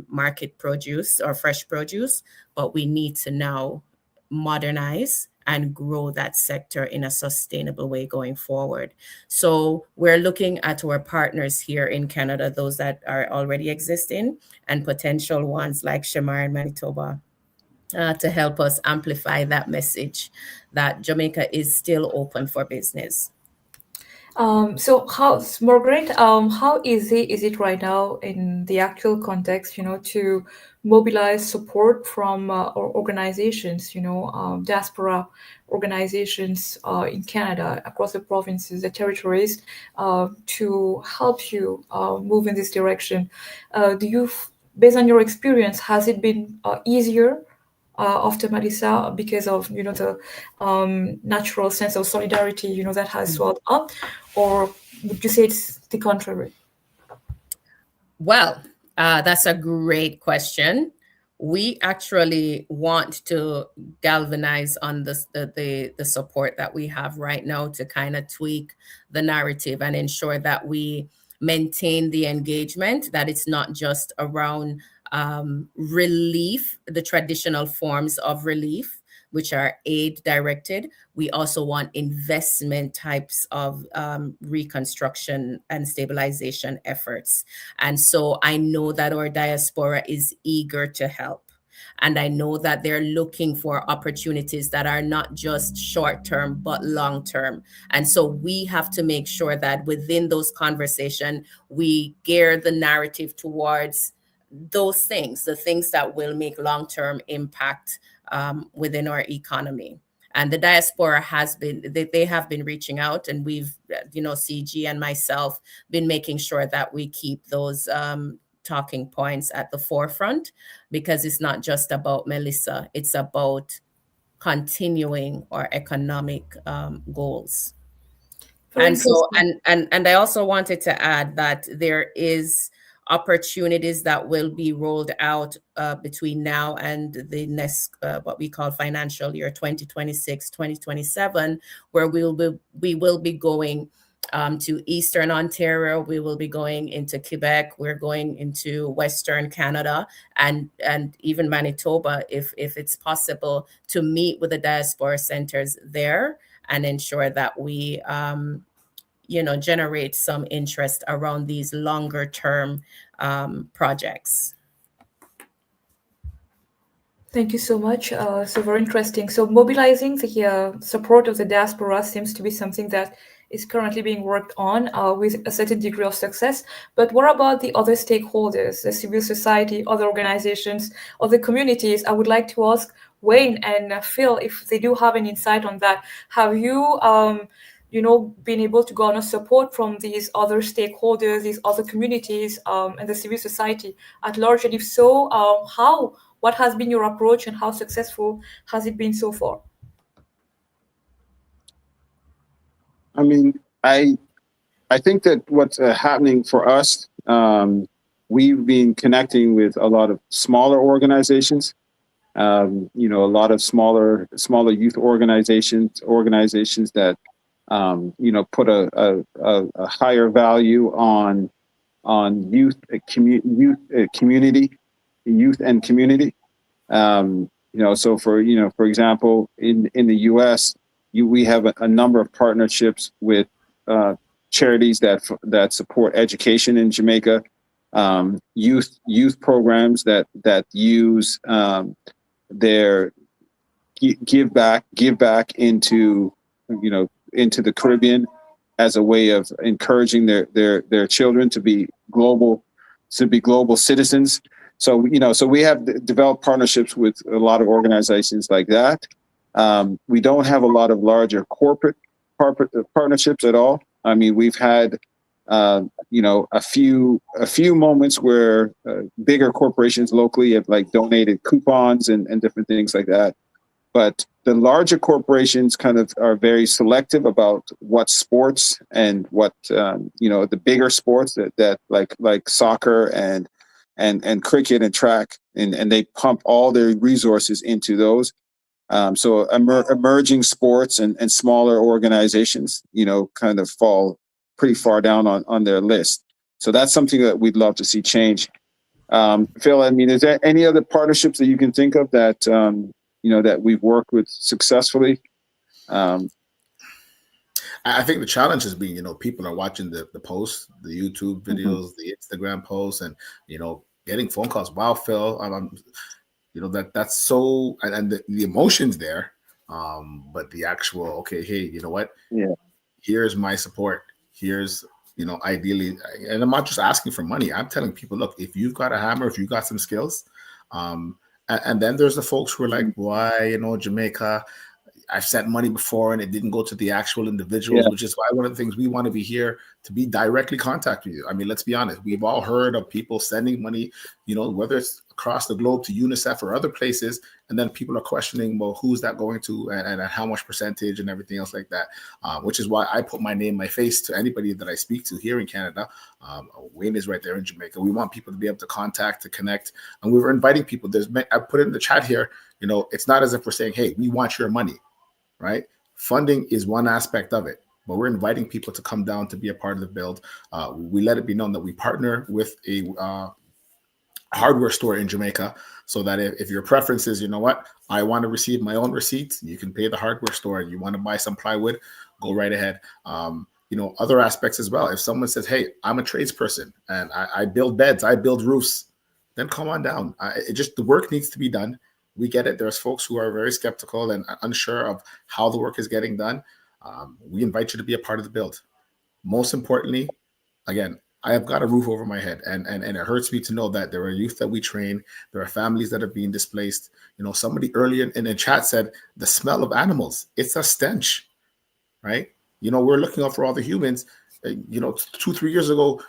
market produce or fresh produce, but we need to now modernize and grow that sector in a sustainable way going forward. So we're looking at our partners here in Canada, those that are already existing, and potential ones like Shamar and Manitoba, to help us amplify that message that Jamaica is still open for business. So Margaret, how easy is it right now in the actual context, to mobilize support from organizations, diaspora organizations in Canada, across the provinces, the territories, to help you move in this direction? Do based on your experience, has it been easier after Melissa because of the natural sense of solidarity that has swelled up, or would you say it's the contrary? Well, that's a great question. We actually want to galvanize on the support that we have right now to kind of tweak the narrative and ensure that we maintain the engagement, that it's not just around relief, the traditional forms of relief, which are aid directed. We also want investment types of reconstruction and stabilization efforts. And so I know that our diaspora is eager to help. And I know that they're looking for opportunities that are not just short term, but long term. And so we have to make sure that within those conversations, we gear the narrative towards those things, the things that will make long term impact within our economy. And the diaspora has been, they have been reaching out, and we've, CG and myself been making sure that we keep those talking points at the forefront, because it's not just about Melissa, it's about continuing our economic goals. And so, and I also wanted to add that there is opportunities that will be rolled out between now and the next what we call financial year 2026-2027, where we will be going to Eastern Ontario, we will be going into Quebec, we're going into Western Canada, and even Manitoba, if it's possible, to meet with the diaspora centers there and ensure that we generate some interest around these longer term projects. Thank you so much. So very interesting. So mobilizing the support of the diaspora seems to be something that is currently being worked on with a certain degree of success. But what about the other stakeholders, the civil society, other organizations, other communities? I would like to ask Wayne and Phil if they do have an insight on that. Have you been able to garner support from these other stakeholders, these other communities, and the civil society at large? And if so, what has been your approach and how successful has it been so far? I mean, I think that what's happening for us, we've been connecting with a lot of smaller organizations, a lot of smaller youth organizations that put a higher value on youth and community. So for example, in the U.S., we have a number of partnerships with charities that support education in Jamaica, youth programs that use their give back into the Caribbean as a way of encouraging their children to be global citizens. So we have developed partnerships with a lot of organizations like that. We don't have a lot of larger corporate partnerships at all. I mean, we've had a few moments where bigger corporations locally have donated coupons and different things like that. But the larger corporations kind of are very selective about what sports and what the bigger sports that like soccer and cricket and track, and they pump all their resources into those. So emerging sports and smaller organizations, kind of fall pretty far down on their list. So that's something that we'd love to see change. Phil, I mean, is there any other partnerships that you can think of that that we've worked with successfully? I think the challenge has been, people are watching the posts, the YouTube videos, the Instagram posts, and getting phone calls. Wow, Phil, that's so, and the emotions there, but the actual, okay, hey, you know what? Yeah. Here's my support. Here's, ideally, and I'm not just asking for money. I'm telling people, look, if you've got a hammer, if you've got some skills, and then there's the folks who are like, why, Jamaica, I've sent money before and it didn't go to the actual individuals, which is why one of the things we want to be here to be directly contacting you. I mean, let's be honest. We've all heard of people sending money, whether it's across the globe to UNICEF or other places, and then people are questioning, well, who's that going to and how much percentage and everything else like that, which is why I put my name, my face to anybody that I speak to here in Canada. Wayne is right there in Jamaica. We want people to be able to contact, to connect, and we were inviting people. I put it in the chat here, it's not as if we're saying, hey, we want your money, right? Funding is one aspect of it, but we're inviting people to come down to be a part of the build. We let it be known that we partner with a hardware store in Jamaica, so that if your preference is, I want to receive my own receipts, you can pay the hardware store. You want to buy some plywood, go right ahead. Other aspects as well. If someone says, hey, I'm a tradesperson and I build beds, I build roofs, then come on down. The work needs to be done. We get it. There's folks who are very skeptical and unsure of how the work is getting done. We invite you to be a part of the build. Most importantly, again, I have got a roof over my head, and it hurts me to know that there are youth that we train. There are families that are being displaced. Somebody earlier in the chat said the smell of animals. It's a stench, right? We're looking out for all the humans. 2-3 years ago,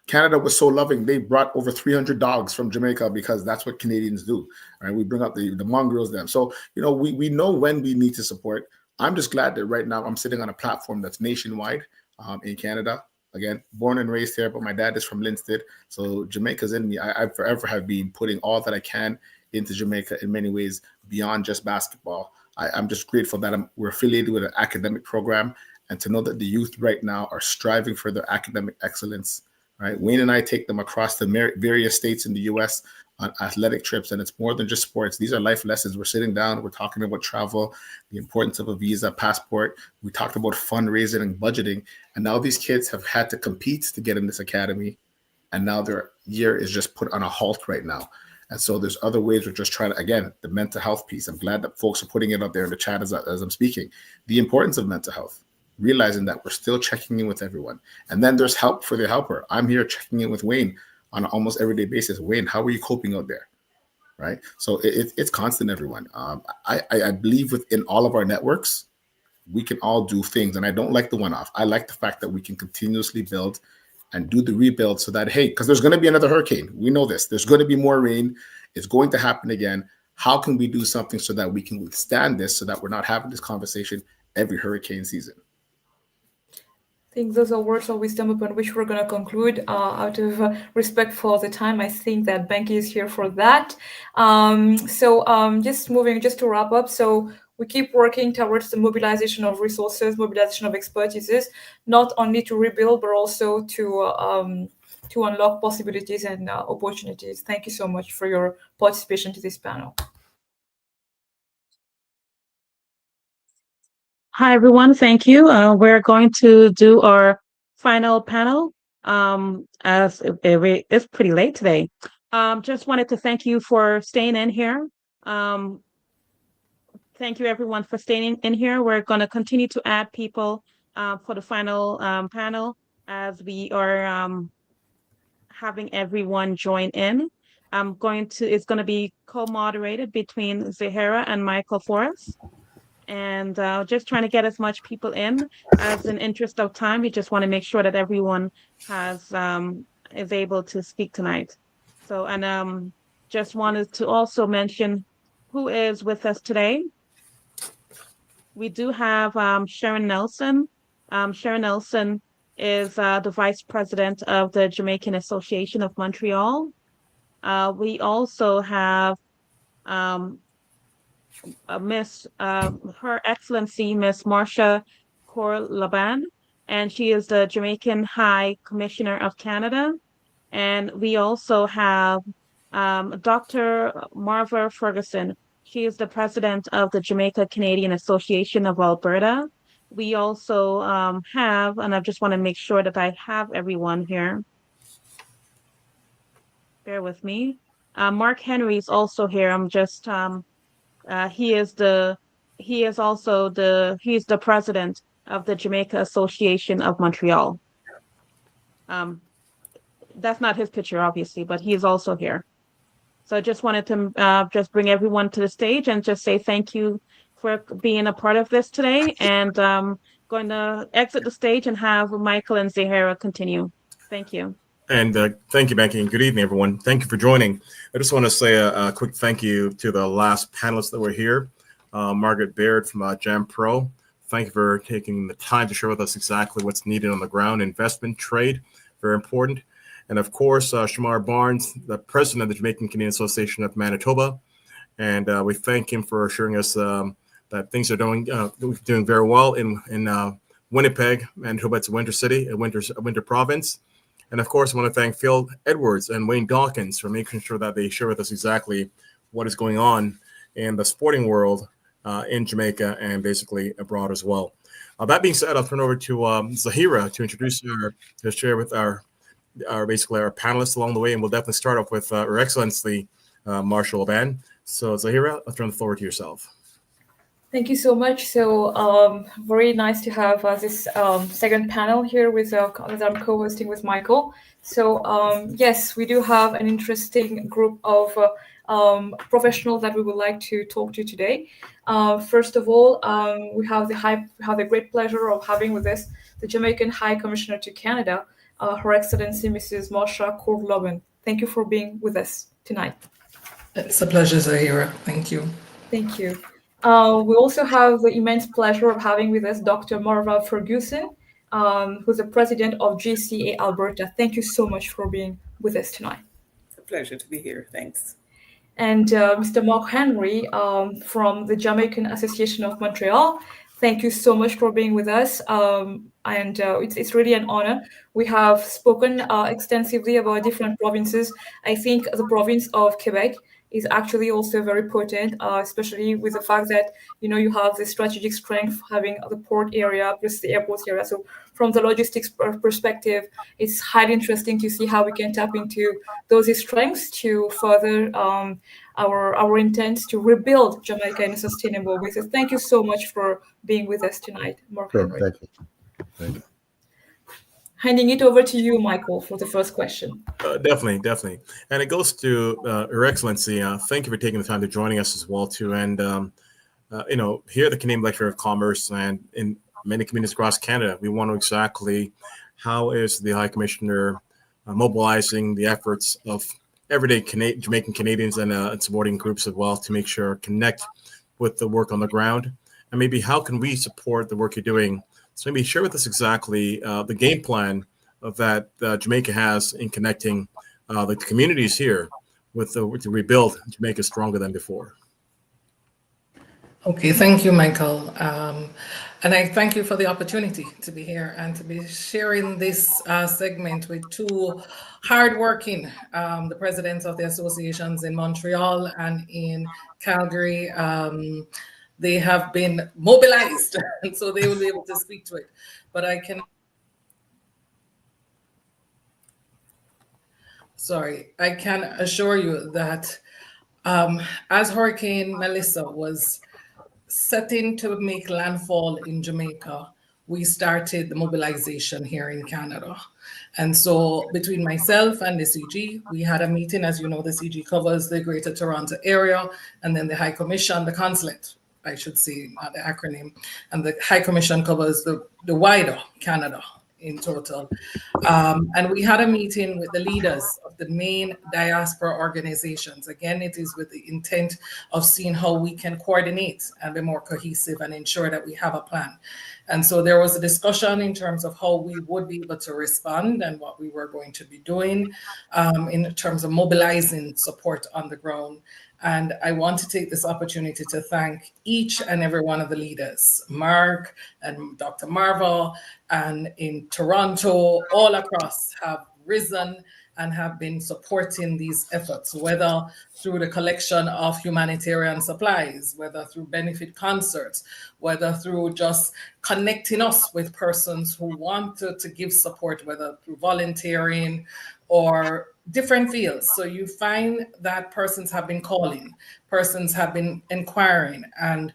Canada was so loving. They brought over 300 dogs from Jamaica because that's what Canadians do, right? We bring up the mongrels them. So, we know when we need to support. I'm just glad that right now I'm sitting on a platform that's nationwide in Canada. Again, born and raised here, but my dad is from Linstead. So Jamaica's in me. I forever have been putting all that I can into Jamaica in many ways beyond just basketball. I'm just grateful that we're affiliated with an academic program, and to know that the youth right now are striving for their academic excellence, right? Wayne and I take them across the various states in the U.S. on athletic trips, and it's more than just sports. These are life lessons. We're sitting down, we're talking about travel, the importance of a visa, passport. We talked about fundraising and budgeting, and now these kids have had to compete to get in this academy, and now their year is just put on a halt right now. And so there's other ways we're just trying to, again, the mental health piece. I'm glad that folks are putting it out there in the chat as I'm speaking. The importance of mental health, realizing that we're still checking in with everyone. And then there's help for the helper. I'm here checking in with Wayne on an almost everyday basis. Wayne, how are you coping out there? Right? So it's constant, everyone. I believe within all of our networks, we can all do things. And I don't like the one-off. I like the fact that we can continuously build and do the rebuild so that, hey, because there's going to be another hurricane. We know this. There's going to be more rain. It's going to happen again. How can we do something so that we can withstand this, so that we're not having this conversation every hurricane season? I think those are words of wisdom upon which we're going to conclude. Out of respect for the time, I think that Banky is here for that. Just to wrap up. So we keep working towards the mobilization of resources, mobilization of expertises, not only to rebuild, but also to unlock possibilities and opportunities. Thank you so much for your participation to this panel. Hi, everyone. Thank you. We're going to do our final panel. As it's pretty late today. Just wanted to thank you for staying in here. Thank you, everyone, for staying in here. We're going to continue to add people for the final panel as we are having everyone join in. It's going to be co-moderated between Zahara and Michael Forrest. And just trying to get as much people in as in interest of time. We just want to make sure that everyone is able to speak tonight. So, and just wanted to also mention who is with us today. We do have Sharon Nelson. Sharon Nelson is the Vice President of the Jamaican Association of Montreal. We also have Her Excellency Miss Marcia Corlaban, and she is the Jamaican High Commissioner of Canada. And we also have Dr. Marva Ferguson. She is the president of the Jamaica Canadian Association of Alberta. We also have, and I just want to make sure that I have everyone here. Bear with me. Mark Henry is also here. I'm just he is the president of the Jamaica Association of Montreal. That's not his picture, obviously, but he is also here. So I just wanted to just bring everyone to the stage and just say thank you for being a part of this today. And going to exit the stage and have Michael and Zahara continue. Thank you. And thank you, Becky, and good evening, everyone. Thank you for joining. I just want to say a quick thank you to the last panelists that were here. Margaret Baird from JAMPRO. Thank you for taking the time to share with us exactly what's needed on the ground. Investment, trade, very important. And of course, Shamar Barnes, the president of the Jamaican Canadian Association of Manitoba. And we thank him for assuring us that things are doing very well in Winnipeg, Manitoba. It's a winter city, a winter province. And of course, I want to thank Phil Edwards and Wayne Dawkins for making sure that they share with us exactly what is going on in the sporting world in Jamaica and basically abroad as well. That being said, I'll turn over to Zahara to share with our panelists along the way, and we'll definitely start off with Her Excellency Marshall Oban. So Zahara, I'll turn the floor to yourself. Thank you so much. So very nice to have this second panel here with as I'm co-hosting with Michael. So yes, we do have an interesting group of professionals that we would like to talk to today. First of all, we have the great pleasure of having with us the Jamaican High Commissioner to Canada, Her Excellency Mrs. Marsha Corv-Loban. Thank you for being with us tonight. It's a pleasure, Zahara. Thank you. Thank you. We also have the immense pleasure of having with us Dr. Marva Ferguson, who's the president of GCA Alberta. Thank you so much for being with us tonight. It's a pleasure to be here. Thanks. And Mr. Mark Henry from the Jamaican Association of Montreal. Thank you so much for being with us. It's really an honor. We have spoken extensively about different provinces. I think the province of Quebec is actually also very potent, especially with the fact that, you have the strategic strength having the port area plus the airport area. So from the logistics perspective, it's highly interesting to see how we can tap into those strengths to further our intent to rebuild Jamaica in a sustainable way. So thank you so much for being with us tonight, Mark Henry. Thank you. Thank you. Handing it over to you, Michael, for the first question. Definitely. And it goes to Her Excellency. Thank you for taking the time to joining us as well, too. And, here at the Canadian Lecture of Commerce and in many communities across Canada, we want to know exactly how is the High Commissioner mobilizing the efforts of everyday Jamaican Canadians and supporting groups as well to make sure connect with the work on the ground. And maybe how can we support the work you're doing? So maybe share with us exactly the game plan that Jamaica has in connecting the communities here with to rebuild Jamaica stronger than before. Okay, thank you, Michael. And I thank you for the opportunity to be here and to be sharing this segment with two hardworking, the presidents of the associations in Montreal and in Calgary. They have been mobilized, and so they will be able to speak to it. But I can assure you that as Hurricane Melissa was setting to make landfall in Jamaica, we started the mobilization here in Canada. And so between myself and the CG, we had a meeting. As you know, the CG covers the Greater Toronto area, and then the High Commission, the consulate, I should say, not the acronym, and the High Commission covers the wider Canada in total. And we had a meeting with the leaders of the main diaspora organizations. Again, it is with the intent of seeing how we can coordinate and be more cohesive and ensure that we have a plan. And so there was a discussion in terms of how we would be able to respond and what we were going to be doing in terms of mobilizing support on the ground. And I want to take this opportunity to thank each and every one of the leaders, Mark and Dr. Marva, and in Toronto, all across have risen and have been supporting these efforts, whether through the collection of humanitarian supplies, whether through benefit concerts, whether through just connecting us with persons who want to give support, whether through volunteering or different fields. So you find that persons have been calling, persons have been inquiring, and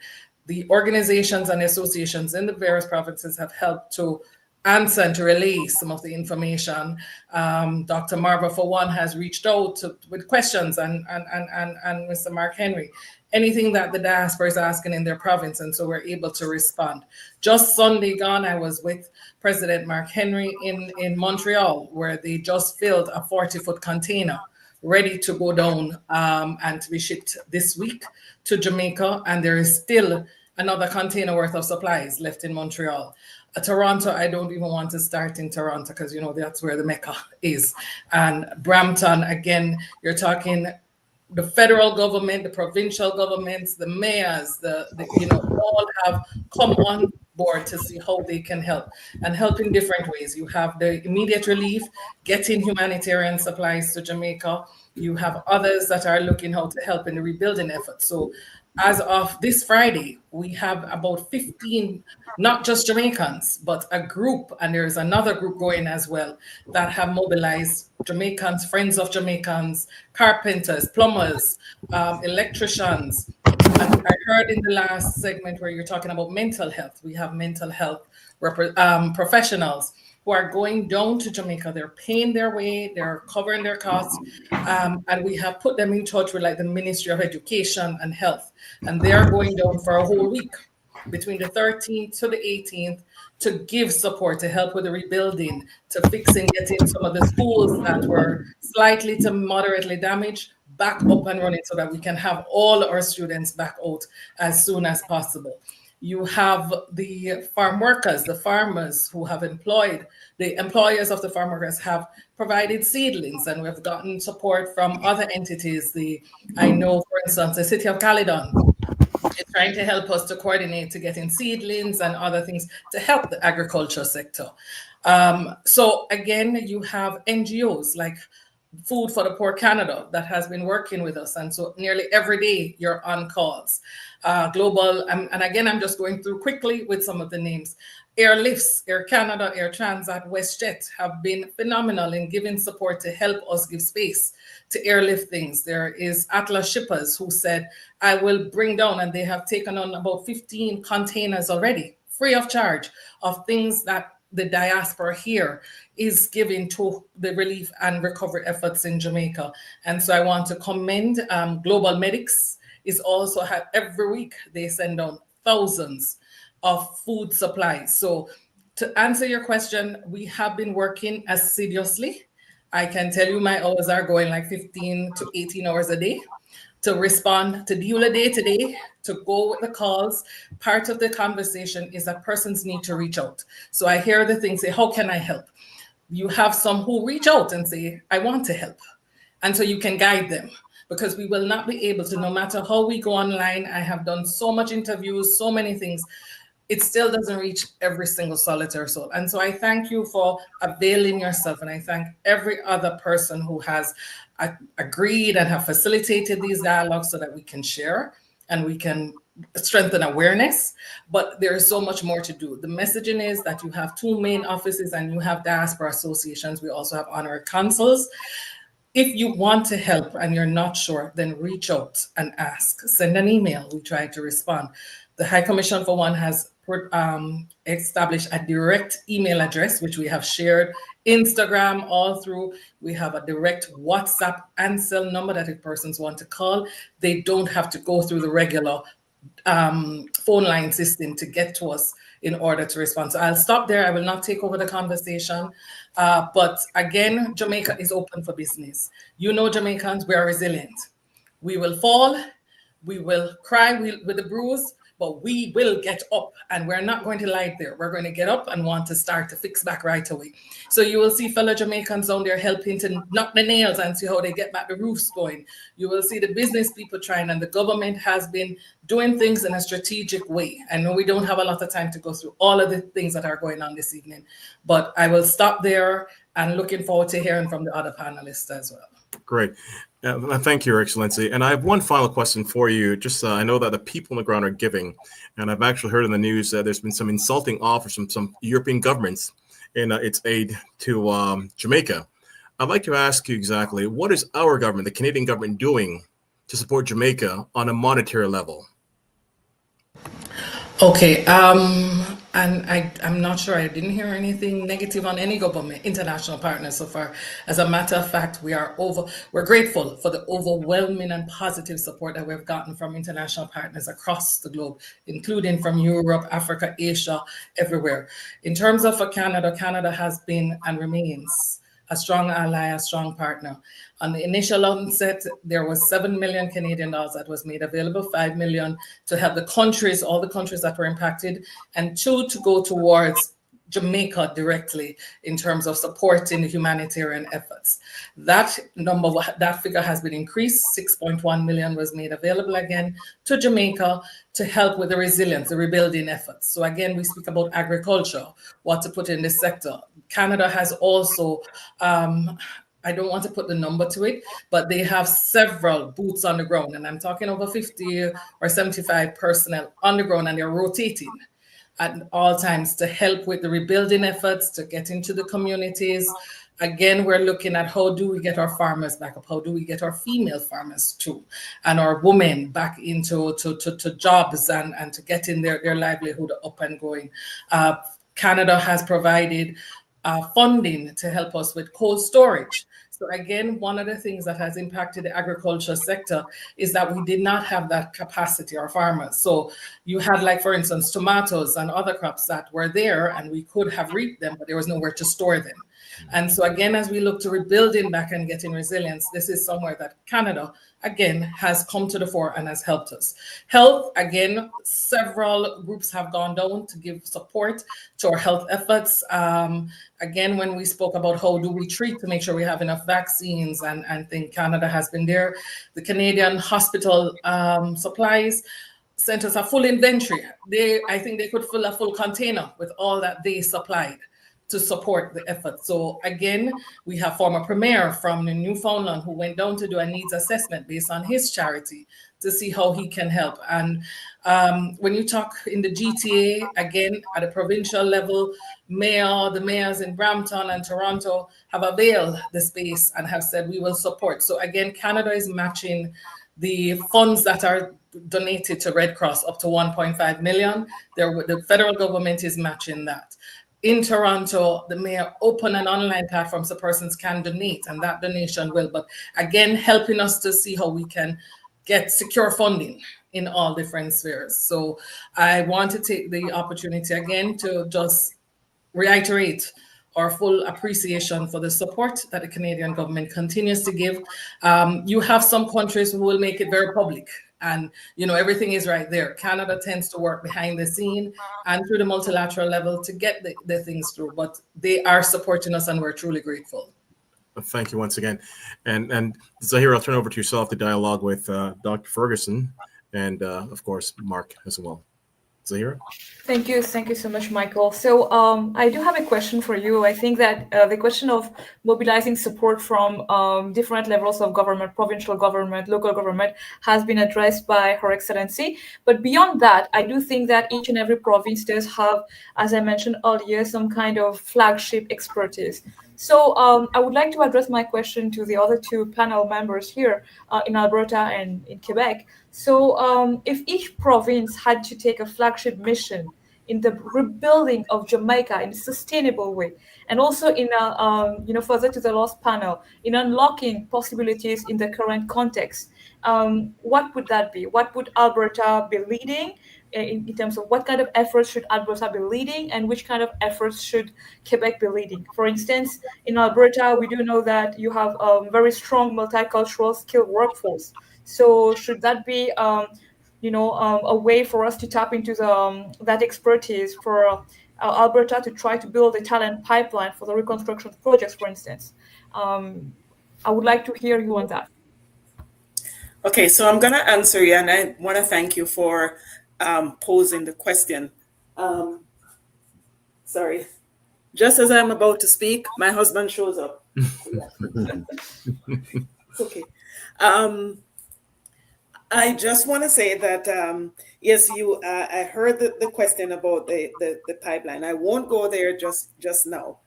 the organizations and associations in the various provinces have helped to answer and to relay some of the information. Dr. Marva, for one, has reached out with questions, and Mr. Mark Henry, anything that the diaspora is asking in their province, and so we're able to respond. Just Sunday gone, I was with President Mark Henry in Montreal, where they just filled a 40-foot container ready to go down and to be shipped this week to Jamaica, and there is still another container worth of supplies left in Montreal. Toronto, I don't even want to start in Toronto because, you know, that's where the Mecca is. And Brampton, again, you're talking the federal government, the provincial governments, the mayors, you know, all have come on board to see how they can help and help in different ways. You have the immediate relief, getting humanitarian supplies to Jamaica. You have others that are looking how to help in the rebuilding effort. So as of this Friday, we have about 15, not just Jamaicans, but a group, and there's another group going as well, that have mobilized Jamaicans, friends of Jamaicans, carpenters, plumbers, electricians. And I heard in the last segment where you're talking about mental health, we have mental health professionals who are going down to Jamaica. They're paying their way, they're covering their costs, and we have put them in touch with like the Ministry of Education and Health, and they're going down for a whole week between the 13th to the 18th to give support, to help with the rebuilding, to fixing, getting some of the schools that were slightly to moderately damaged back up and running so that we can have all our students back out as soon as possible. You have the farm workers, the farmers who have employed, the employers of the farm workers have provided seedlings, and we've gotten support from other entities. I know, for instance, the City of Caledon is trying to help us to coordinate to getting seedlings and other things to help the agriculture sector. So again, you have NGOs like Food for the Poor Canada that has been working with us. And so nearly every day you're on calls. Global, and again, I'm just going through quickly with some of the names. Airlifts, Air Canada, Air Transat, WestJet have been phenomenal in giving support to help us give space to airlift things. There is Atlas Shippers who said, I will bring down, and they have taken on about 15 containers already, free of charge, of things that the diaspora here is giving to the relief and recovery efforts in Jamaica. And so I want to commend Global Medics is also every week they send down thousands of food supplies. So to answer your question, we have been working assiduously. I can tell you my hours are going like 15 to 18 hours a day to respond to deal a day to day, to go with the calls. Part of the conversation is that persons need to reach out. So I hear the thing say, how can I help? You have some who reach out and say, I want to help. And so you can guide them, because we will not be able to, no matter how we go online. I have done so much interviews, so many things. It still doesn't reach every single solitary soul. And so I thank you for availing yourself. And I thank every other person who has agreed and have facilitated these dialogues so that we can share and we can strengthen awareness. But there is so much more to do. The messaging is that you have 2 main offices and you have diaspora associations. We also have honorary consuls. If you want to help and you're not sure, then reach out and ask. Send an email. We try to respond. The High Commission for One has established a direct email address, which we have shared, Instagram, all through. We have a direct WhatsApp and cell number that if persons want to call, they don't have to go through the regular phone line system to get to us in order to respond. So I'll stop there. I will not take over the conversation. But again, Jamaica is open for business. You know, Jamaicans, we are resilient. We will fall, we will cry with the bruise, but we will get up, and we're not going to lie there. We're going to get up and want to start to fix back right away. So you will see fellow Jamaicans down there helping to knock the nails and see how they get back the roofs going. You will see the business people trying, and the government has been doing things in a strategic way. I know we don't have a lot of time to go through all of the things that are going on this evening, but I will stop there and looking forward to hearing from the other panelists as well. Great. Thank you, Your Excellency. And I have one final question for you. Just I know that the people on the ground are giving, and I've actually heard in the news that there's been some insulting offers from some European governments in its aid to Jamaica. I'd like to ask you exactly, what is our government, the Canadian government, doing to support Jamaica on a monetary level? Okay. And I'm not sure, I didn't hear anything negative on any government, international partners so far. As a matter of fact, we're grateful for the overwhelming and positive support that we've gotten from international partners across the globe, including from Europe, Africa, Asia, everywhere. In terms of Canada, Canada has been and remains a strong ally, a strong partner. On the initial onset, there was 7 million Canadian dollars that was made available, 5 million to help the countries, all the countries that were impacted, and 2 to go towards Jamaica directly in terms of supporting the humanitarian efforts. That figure has been increased. 6.1 million was made available again to Jamaica to help with the resilience, the rebuilding efforts. So again, we speak about agriculture, what to put in this sector. Canada has also, I don't want to put the number to it, but they have several boots on the ground, and I'm talking over 50 or 75 personnel on the ground, and they're rotating at all times to help with the rebuilding efforts, to get into the communities. Again, we're looking at how do we get our farmers back up? How do we get our female farmers too, and our women back into to jobs and to getting their livelihood up and going? Canada has provided funding to help us with cold storage. So again, one of the things that has impacted the agriculture sector is that we did not have that capacity, our farmers. So you had, like, for instance, tomatoes and other crops that were there and we could have reaped them, but there was nowhere to store them. And so again, as we look to rebuilding back and getting resilience, this is somewhere that Canada, again, has come to the fore and has helped us. Health, again, several groups have gone down to give support to our health efforts. Again, when we spoke about how do we treat to make sure we have enough vaccines, and I think Canada has been there. The Canadian hospital supplies sent us a full inventory. I think they could fill a full container with all that they supplied to support the effort. So again, we have former premier from the Newfoundland who went down to do a needs assessment based on his charity to see how he can help. And when you talk in the GTA, again, at a provincial level, the mayors in Brampton and Toronto have availed the space and have said we will support. So again, Canada is matching the funds that are donated to Red Cross up to 1.5 million. The federal government is matching that. In Toronto, the mayor opened an online platform so persons can donate, and that donation will, but again, helping us to see how we can get secure funding in all different spheres. So I want to take the opportunity again to just reiterate our full appreciation for the support that the Canadian government continues to give. You have some countries who will make it very public, and everything is right there. Canada tends to work behind the scene and through the multilateral level to get the things through, but they are supporting us and we're truly grateful. Thank you once again. And Zahira, I'll turn over to yourself to dialogue with Dr. Ferguson and of course, Mark as well. Zahira? Thank you so much, Michael. So I do have a question for you. I think that the question of mobilizing support from different levels of government, provincial government, local government, has been addressed by Her Excellency. But beyond that, I do think that each and every province does have, as I mentioned earlier, some kind of flagship expertise. So I would like to address my question to the other two panel members here in Alberta and in Quebec. So if each province had to take a flagship mission in the rebuilding of Jamaica in a sustainable way, and also in further to the last panel, in unlocking possibilities in the current context, what would that be? What would Alberta be leading in terms of what kind of efforts should Alberta be leading, and which kind of efforts should Quebec be leading? For instance, in Alberta, we do know that you have a very strong multicultural skilled workforce. So should that be a way for us to tap into that expertise for Alberta to try to build a talent pipeline for the reconstruction projects, for instance? I would like to hear you on that. Okay, so I'm going to answer you, and I want to thank you for posing the question. Sorry. Just as I'm about to speak, my husband shows up. Okay. I just want to say that, yes, I heard the question about the pipeline. I won't go there just now.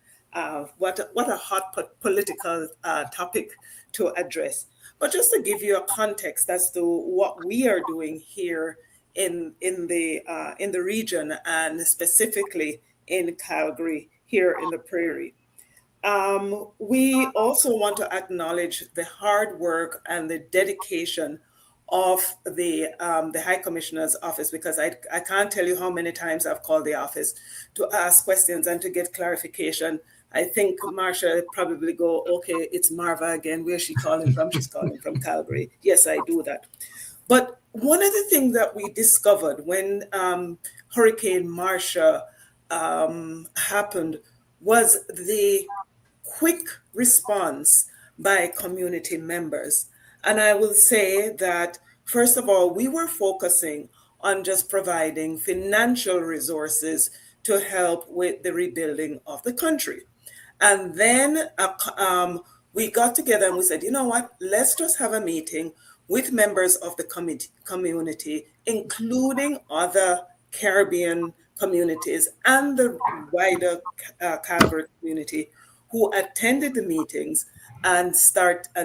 What a hot political topic to address. But just to give you a context as to what we are doing here in the region, and specifically in Calgary here in the Prairie. We also want to acknowledge the hard work and the dedication of the High Commissioner's office, because I can't tell you how many times I've called the office to ask questions and to get clarification. I think Marsha probably go, okay, it's Marva again. Where's she calling from? She's calling from Calgary. Yes, I do that. But one of the things that we discovered when Hurricane Marsha happened was the quick response by community members. And I will say that, first of all, we were focusing on just providing financial resources to help with the rebuilding of the country. And then we got together and we said, you know what, let's just have a meeting with members of the community, including other Caribbean communities and the wider Calgary community, who attended the meetings and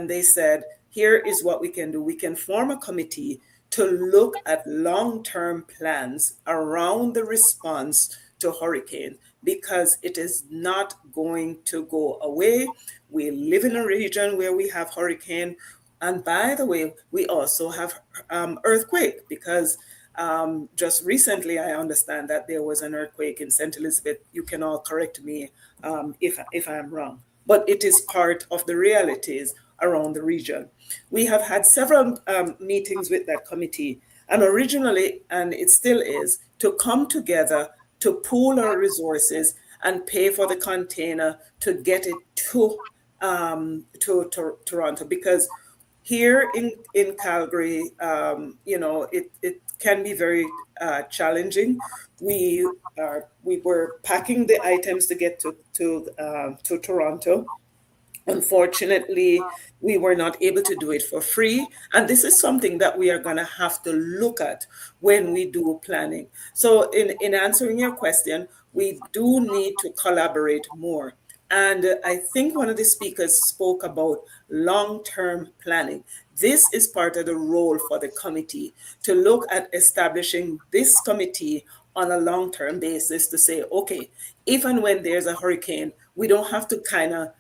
they said, here is what we can do. We can form a committee to look at long-term plans around the response to hurricane, because it is not going to go away. We live in a region where we have hurricane. And by the way, we also have earthquake, because just recently, I understand that there was an earthquake in St. Elizabeth. You can all correct me if I'm wrong, but it is part of the realities around the region. We have had several meetings with that committee, and originally, and it still is, to come together to pool our resources and pay for the container to get it to Toronto, because here in Calgary, it can be very challenging. We were packing the items to get to Toronto. Unfortunately, we were not able to do it for free. And this is something that we are going to have to look at when we do planning. So in answering your question, we do need to collaborate more. And I think one of the speakers spoke about long-term planning. This is part of the role for the committee, to look at establishing this committee on a long-term basis to say, okay, even when there's a hurricane, we don't have to kind of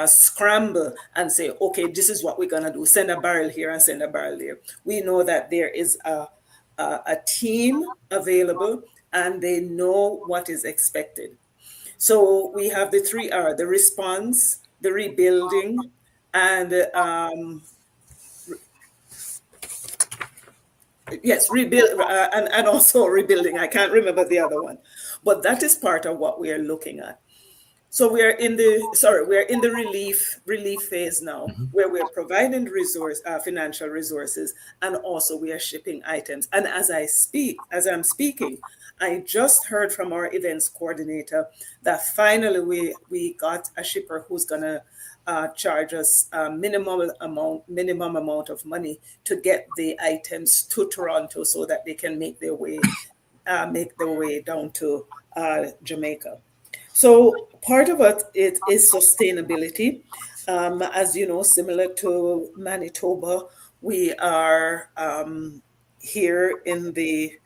scramble and say, okay, this is what we're going to do. Send a barrel here and send a barrel there. We know that there is a team available and they know what is expected. So we have the 3R, the response, the rebuilding, and rebuild, and also rebuilding. I can't remember the other one, but that is part of what we are looking at. So we are in the relief phase now, where we are providing financial resources, and also we are shipping items. And as I'm speaking, I just heard from our events coordinator that finally we got a shipper who's gonna charge us minimum amount of money to get the items to Toronto, so that they can make their way down to Jamaica. So part of it is sustainability. As you know, similar to Manitoba, we are here in the,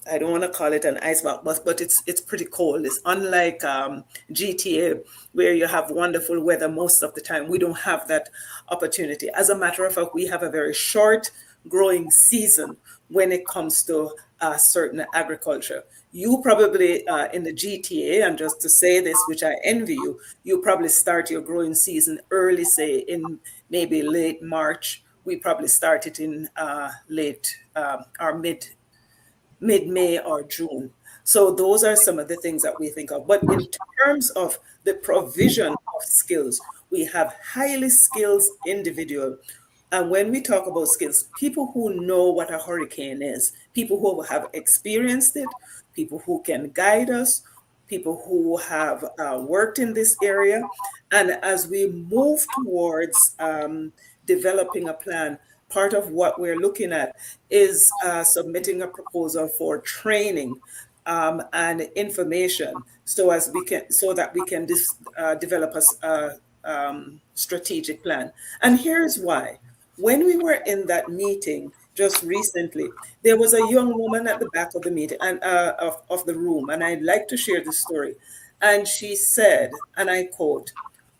I don't want to call it an icebox, but it's pretty cold. It's unlike GTA, where you have wonderful weather most of the time. We don't have that opportunity. As a matter of fact, we have a very short growing season when it comes to certain agriculture. You probably in the GTA, and just to say this, which I envy you, you probably start your growing season early, say in maybe late March. We probably start it in late or mid-May or June. So those are some of the things that we think of. But in terms of the provision of skills, we have highly skilled individuals. And when we talk about skills, people who know what a hurricane is, people who have experienced it, people who can guide us, people who have worked in this area. And as we move towards developing a plan, part of what we're looking at is submitting a proposal for training and information, so that we can develop a strategic plan. And here's why. When we were in that meeting, just recently. There was a young woman at the back of the meeting and of the room, and I'd like to share this story. And she said, and I quote,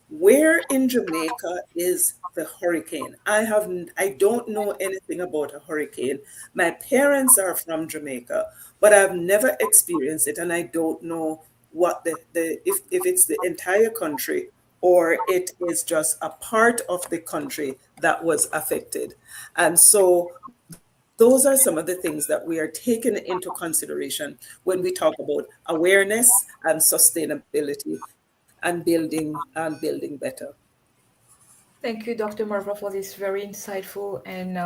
"Where in Jamaica is the hurricane? I don't know anything about a hurricane. My parents are from Jamaica, but I've never experienced it, and I don't know what if it's the entire country or it is just a part of the country that was affected." And so those are some of the things that we are taking into consideration when we talk about awareness and sustainability and building better. Thank you, Dr. Marva, for this very insightful and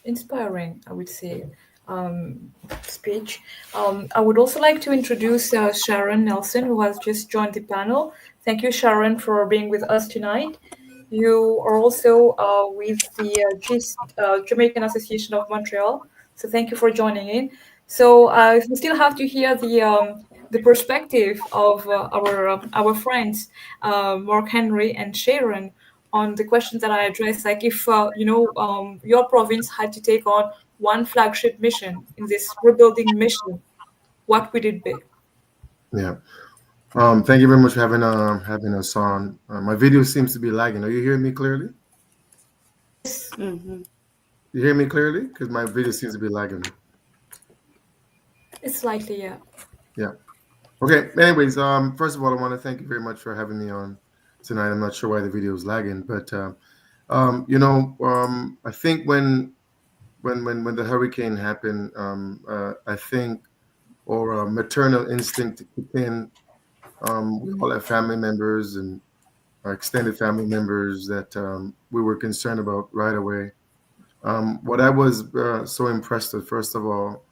inspiring, I would say, speech. I would also like to introduce Sharon Nelson, who has just joined the panel. Thank you, Sharon, for being with us tonight. You are also with the Jamaican Association of Montreal, so thank you for joining in. So we still have to hear the perspective of our friends, Mark Henry and Sharon, on the questions that I addressed, like if your province had to take on one flagship mission in this rebuilding mission, what would it be? Yeah. Thank you very much for having us on. My video seems to be lagging. Are you hearing me clearly? Mm-hmm. You hear me clearly? Because my video seems to be lagging. It's slightly, yeah. Yeah. Okay. Anyways, first of all, I want to thank you very much for having me on tonight. I'm not sure why the video is lagging, but I think when the hurricane happened, I think our maternal instinct kicked in. We all have family members and our extended family members that we were concerned about right away. What I was so impressed with, first of all,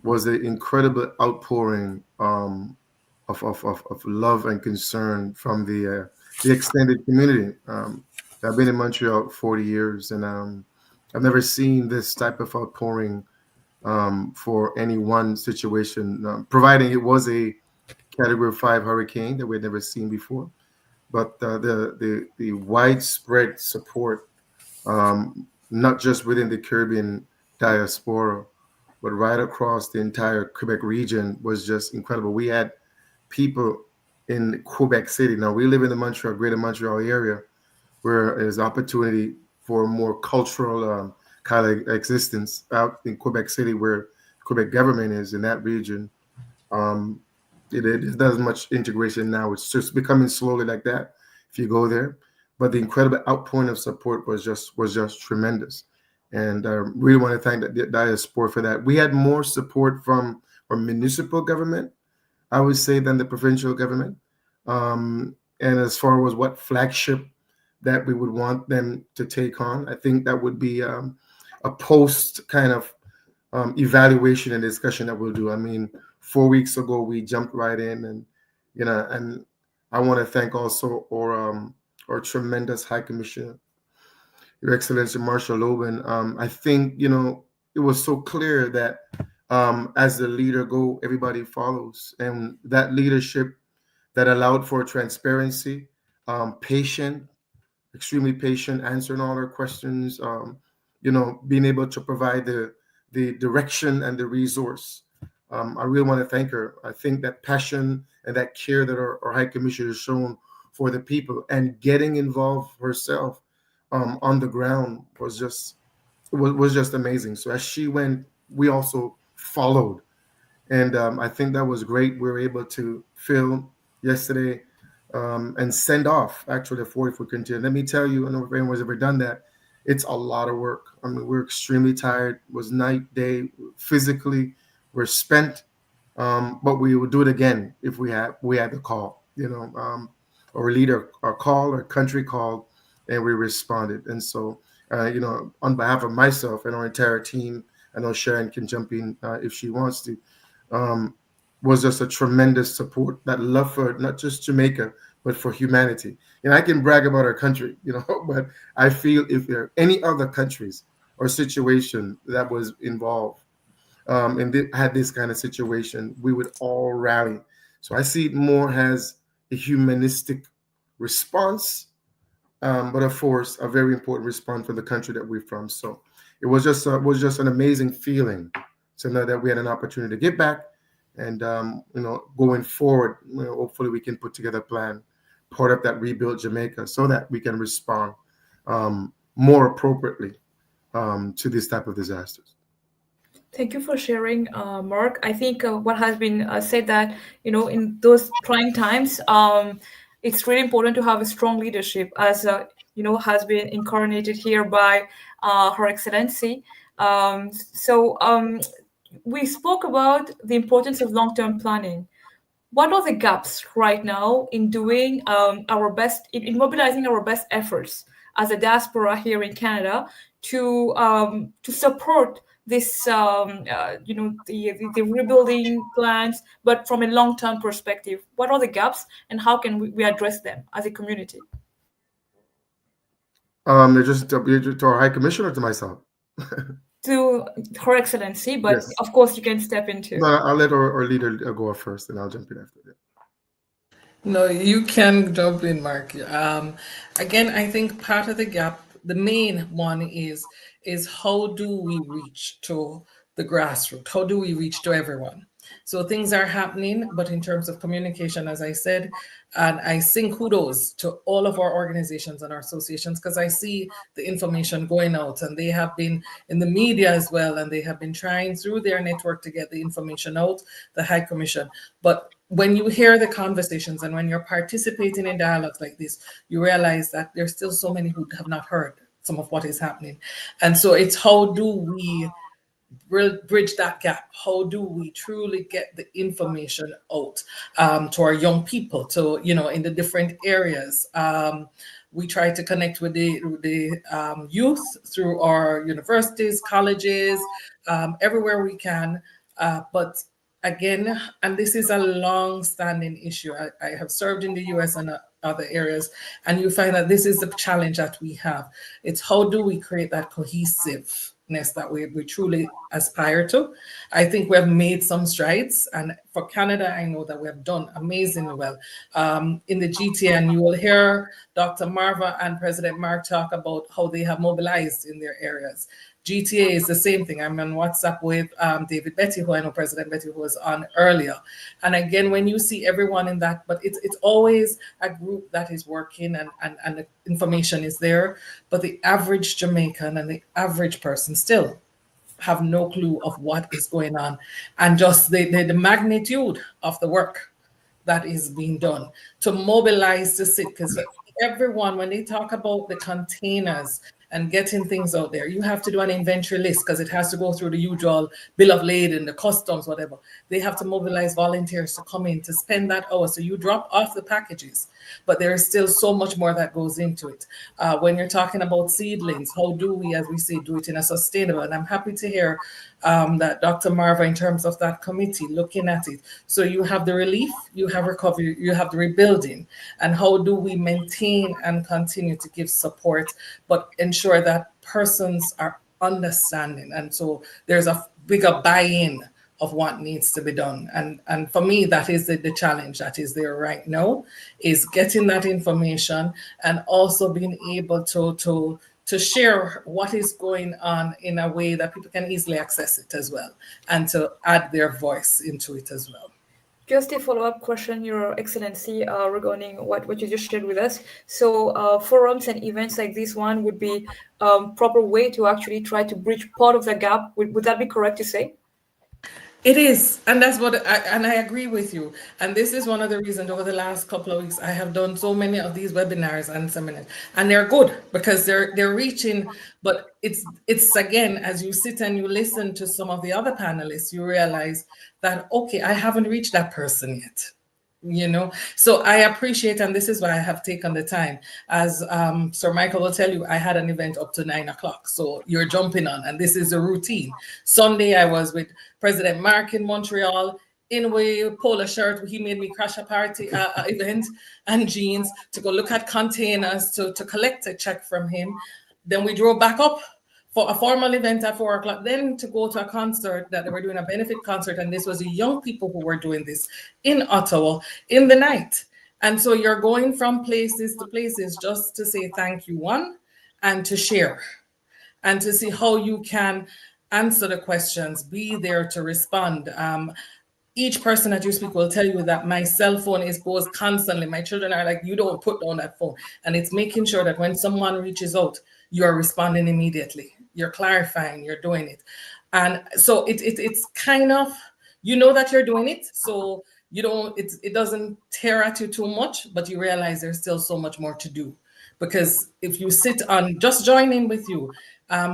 was the incredible outpouring of love and concern from the extended community. I've been in Montreal 40 years, and I've never seen this type of outpouring for any one situation, providing it was a Category 5 hurricane that we had never seen before. But the widespread support, not just within the Caribbean diaspora, but right across the entire Quebec region, was just incredible. We had people in Quebec City. Now, we live in the greater Montreal area, where there's opportunity for more cultural kind of existence out in Quebec City, where Quebec government is in that region. It doesn't much integration now. It's just becoming slowly like that if you go there. But the incredible outpouring of support was just tremendous. And I really want to thank the diaspora for that. We had more support from our municipal government, I would say, than the provincial government. And as far as what flagship that we would want them to take on, I think that would be a post kind of evaluation and discussion that we'll do. I mean, 4 weeks ago, we jumped right in, and and I want to thank also our tremendous High Commissioner, Your Excellency Marshall Logan. I think it was so clear that as the leader go, everybody follows, and that leadership that allowed for transparency, patient, extremely patient, answering all our questions, being able to provide the direction and the resource. I really want to thank her. I think that passion and that care that our High Commissioner has shown for the people and getting involved herself on the ground was just amazing. So as she went, we also followed, and I think that was great. We were able to film yesterday and send off actually the 40th continue. Let me tell you, I don't know if anyone's ever done that. It's a lot of work. I mean, we're extremely tired. It was night, day, physically, we're spent, but we would do it again if we had the call, or leader or call or country called, and we responded. And so, on behalf of myself and our entire team, I know Sharon can jump in if she wants to, was just a tremendous support, that love for not just Jamaica, but for humanity. I can brag about our country, but I feel if there are any other countries or situation that was involved and had this kind of situation, we would all rally. So I see it more as a humanistic response, but of course, a very important response for the country that we're from. So it was just an amazing feeling to know that we had an opportunity to give back. And going forward, hopefully we can put together a plan, part of that Rebuild Jamaica, so that we can respond more appropriately to this type of disasters. Thank you for sharing, Mark. I think what has been said that, in those trying times, it's really important to have a strong leadership, as, has been incarnated here by Her Excellency. We spoke about the importance of long-term planning. What are the gaps right now in doing our best, in mobilizing our best efforts as a diaspora here in Canada to support this, the rebuilding plans, but from a long-term perspective? What are the gaps, and how can we address them as a community? Just to our High Commissioner, to myself. To Her Excellency, but yes. Of course you can step into. No, I'll let our leader go first, and I'll jump in after that. No, you can jump in, Mark. Again, I think part of the gap, the main one is how do we reach to the grassroots? How do we reach to everyone? So things are happening, but in terms of communication, as I said, and I sing kudos to all of our organizations and our associations, because I see the information going out, and they have been in the media as well, and they have been trying through their network to get the information out, the High Commission. But when you hear the conversations and when you're participating in dialogues like this, you realize that there's still so many who have not heard some of what is happening. And so it's how do we bridge that gap? How do we truly get the information out to our young people, to, in the different areas? We try to connect with the youth through our universities, colleges, everywhere we can. But again, and this is a long-standing issue. I have served in the US and other areas, and you find that this is the challenge that we have. It's how do we create that cohesiveness that we truly aspire to. I think we have made some strides, and for Canada, I know that we have done amazingly well. In the GTA, and you will hear Dr. Marva and President Mark talk about how they have mobilized in their areas. GTA is the same thing. I'm on WhatsApp with David Betty, who I know President Betty, who was on earlier. And again, when you see everyone in that, but it's always a group that is working and the information is there. But the average Jamaican and the average person still have no clue of what is going on, and just the magnitude of the work that is being done to mobilize the city. Because everyone, when they talk about the containers and getting things out there, you have to do an inventory list because it has to go through the usual bill of lading, the customs, whatever. They have to mobilize volunteers to come in to spend that hour. So you drop off the packages, but there is still so much more that goes into it. When you're talking about seedlings, how do we, as we say, do it in a sustainable? And I'm happy to hear that Dr. Marva, in terms of that committee, looking at it. So you have the relief, you have recovery, you have the rebuilding, and how do we maintain and continue to give support, but ensure that persons are understanding. And so there's a bigger buy-in of what needs to be done. And for me, that is the challenge that is there right now, is getting that information and also being able to share what is going on in a way that people can easily access it as well, and to add their voice into it as well. Just a follow-up question, Your Excellency, regarding what you just shared with us. So forums and events like this one would be a proper way to actually try to bridge part of the gap. Would that be correct to say? It is, and that's what I agree with you. And this is one of the reasons over the last couple of weeks I have done so many of these webinars and seminars, and they're good because they're reaching. But it's again, as you sit and you listen to some of the other panelists, you realize that okay, I haven't reached that person yet. So I appreciate, and this is why I have taken the time. As Sir Michael will tell you, I had an event up to 9 o'clock. So you're jumping on, and this is a routine. Sunday, I was with President Mark in Montreal in a polo shirt. He made me crash a party event and jeans to go look at containers to collect a check from him. Then we drove back up for a formal event at 4 o'clock, then to go to a concert that they were doing, a benefit concert. And this was the young people who were doing this in Ottawa in the night. And so you're going from places to places just to say thank you, one, and to share. and to see how you can answer the questions, be there to respond. Each person that you speak will tell you that my cell phone is buzzed constantly. My children are like, you don't put down that phone. And it's making sure that when someone reaches out, you're responding immediately. You're clarifying, you're doing it. And so it's kind of, you know that you're doing it. So you don't, it doesn't tear at you too much, but you realize there's still so much more to do. Because if you sit on, just joining with you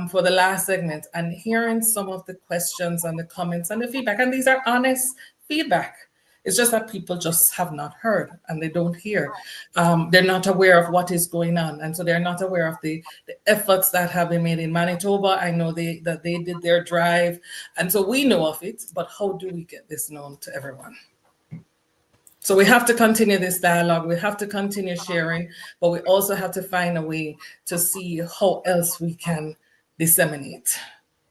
for the last segment and hearing some of the questions and the comments and the feedback, and these are honest feedback. It's just that people just have not heard and they don't hear. They're not aware of what is going on. And so they're not aware of the efforts that have been made in Manitoba. I know that they did their drive. And so we know of it, but how do we get this known to everyone? So we have to continue this dialogue. We have to continue sharing, but we also have to find a way to see how else we can disseminate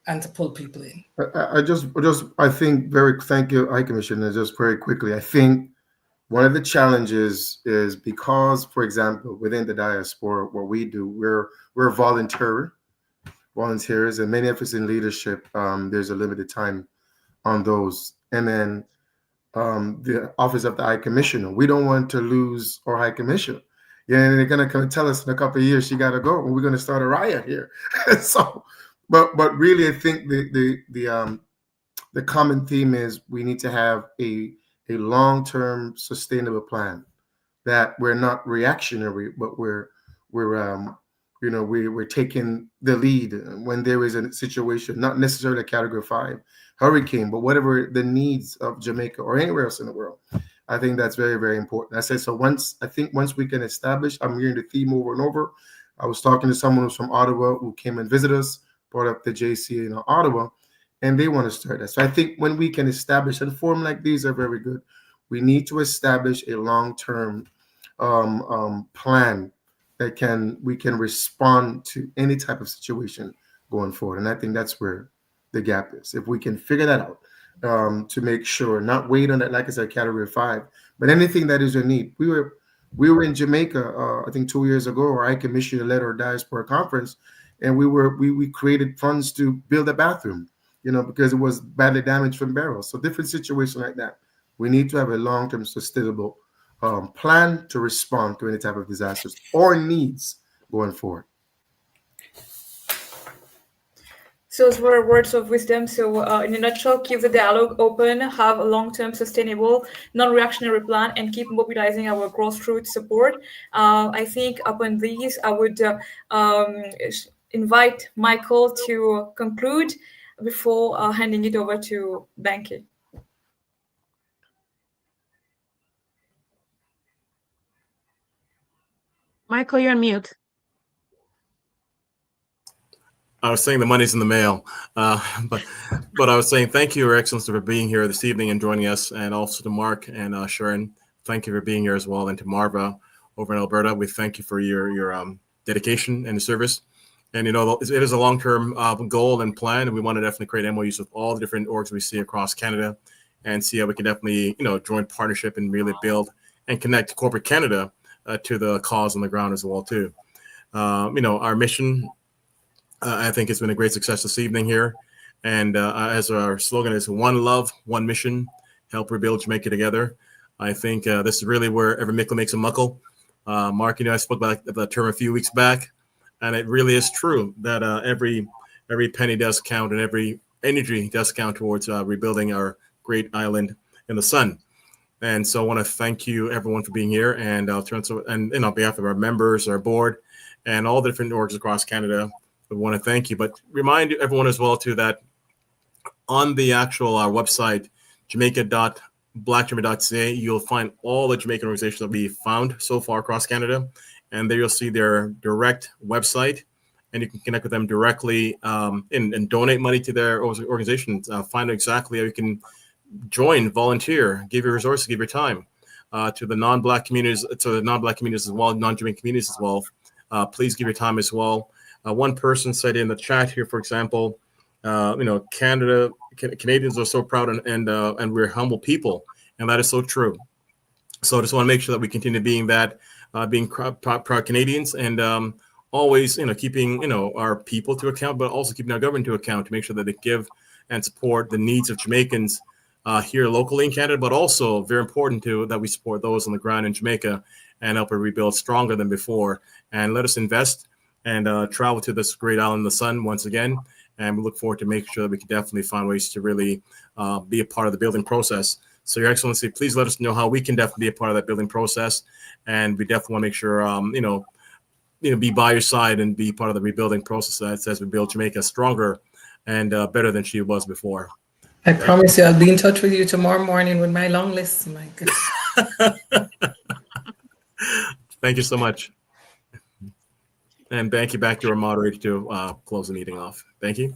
and to pull people in. I think thank you, High Commissioner, just very quickly. I think one of the challenges is because, for example, within the diaspora, what we do, we're volunteers, and many of us in leadership, there's a limited time on those. And then the office of the High Commissioner, we don't want to lose our High Commissioner. Yeah, and they're gonna come tell us in a couple of years she got to go, and we're gonna start a riot here. So, but really, I think the common theme is we need to have a long-term sustainable plan, that we're not reactionary, but we're taking the lead when there is a situation, not necessarily a Category 5 hurricane, but whatever the needs of Jamaica or anywhere else in the world. I think that's very, very important. I said, so once we can establish, I'm hearing the theme over and over. I was talking to someone who's from Ottawa who came and visited us, brought up the JCA in Ottawa, and they want to start that. So I think when we can establish, and forum like these are very good, we need to establish a long-term plan that we can respond to any type of situation going forward. And I think that's where the gap is. If we can figure that out, to make sure, not wait on that, like I said, Category 5, but anything that is a need. We were in Jamaica, I think 2 years ago, or I commissioned led our diaspora conference, and we created funds to build a bathroom, because it was badly damaged from barrels. So different situation like that. We need to have a long-term sustainable plan to respond to any type of disasters or needs going forward. So those were words of wisdom. So in a nutshell, keep the dialogue open, have a long-term sustainable, non-reactionary plan, and keep mobilizing our grassroots support. I think upon these, I would invite Michael to conclude before handing it over to Banky. Michael, you're on mute. I was saying the money's in the mail, but I was saying thank you, Your Excellency, for being here this evening and joining us, and also to Mark and Sharon, thank you for being here as well, and to Marva over in Alberta, we thank you for your dedication and service. And it is a long-term goal and plan, and we want to definitely create MOUs with all the different orgs we see across Canada, and see how we can definitely join partnership and really build and connect corporate Canada to the cause on the ground as well too. Our mission. I think it's been a great success this evening here. And as our slogan is one love, one mission, help rebuild Jamaica together. I think this is really where every mickle makes a muckle. Mark, I spoke about the term a few weeks back, and it really is true that every penny does count and every energy does count towards rebuilding our great island in the sun. And so I want to thank you, everyone, for being here. And I'll turn to, and on behalf of our members, our board, and all the different orgs across Canada, we want to thank you, but remind everyone as well too that on the actual website, jamaica.blackjamaica.ca, you'll find all the Jamaican organizations that we found so far across Canada, and there you'll see their direct website, and you can connect with them directly and donate money to their organizations. Find out exactly how you can join, volunteer, give your resources, give your time to the non-Black communities, as well, non-Jamaican communities as well. Please give your time as well. One person said in the chat here, for example, Canadians are so proud and we're humble people, and that is so true. So I just want to make sure that we continue being that, being proud Canadians, and always, keeping, our people to account, but also keeping our government to account to make sure that they give and support the needs of Jamaicans here locally in Canada, but also very important that we support those on the ground in Jamaica and help her rebuild stronger than before. And let us invest and travel to this great island in the sun once again. And we look forward to making sure that we can definitely find ways to really be a part of the building process. So, Your Excellency, please let us know how we can definitely be a part of that building process. And we definitely want to make sure, be by your side and be part of the rebuilding process as we build Jamaica stronger and better than she was before. I promise you, I'll be in touch with you tomorrow morning with my long list. My goodness. Thank you so much. And thank you back to our moderator to close the meeting off. Thank you.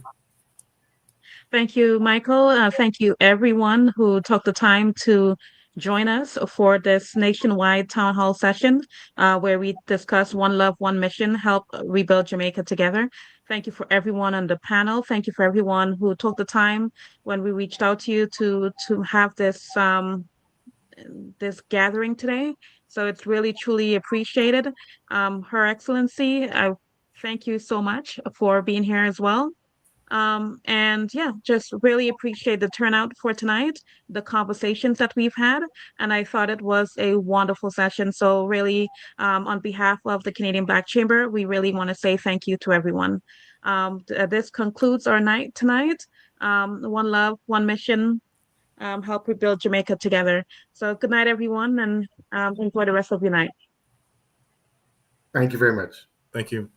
Thank you, Michael. Thank you, everyone who took the time to join us for this nationwide town hall session where we discuss One Love, One Mission, help rebuild Jamaica together. Thank you for everyone on the panel. Thank you for everyone who took the time when we reached out to you to have this this gathering today. So it's really, truly appreciated. Her Excellency, I thank you so much for being here as well. And yeah, just really appreciate the turnout for tonight, the conversations that we've had, and I thought it was a wonderful session. So really, on behalf of the Canadian Black Chamber, we really want to say thank you to everyone. This concludes our night tonight. One love, one mission, help rebuild Jamaica together. So good night, everyone, and enjoy the rest of your night. Thank you very much. Thank you.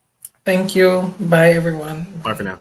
Thank you. Bye, everyone. Bye for now.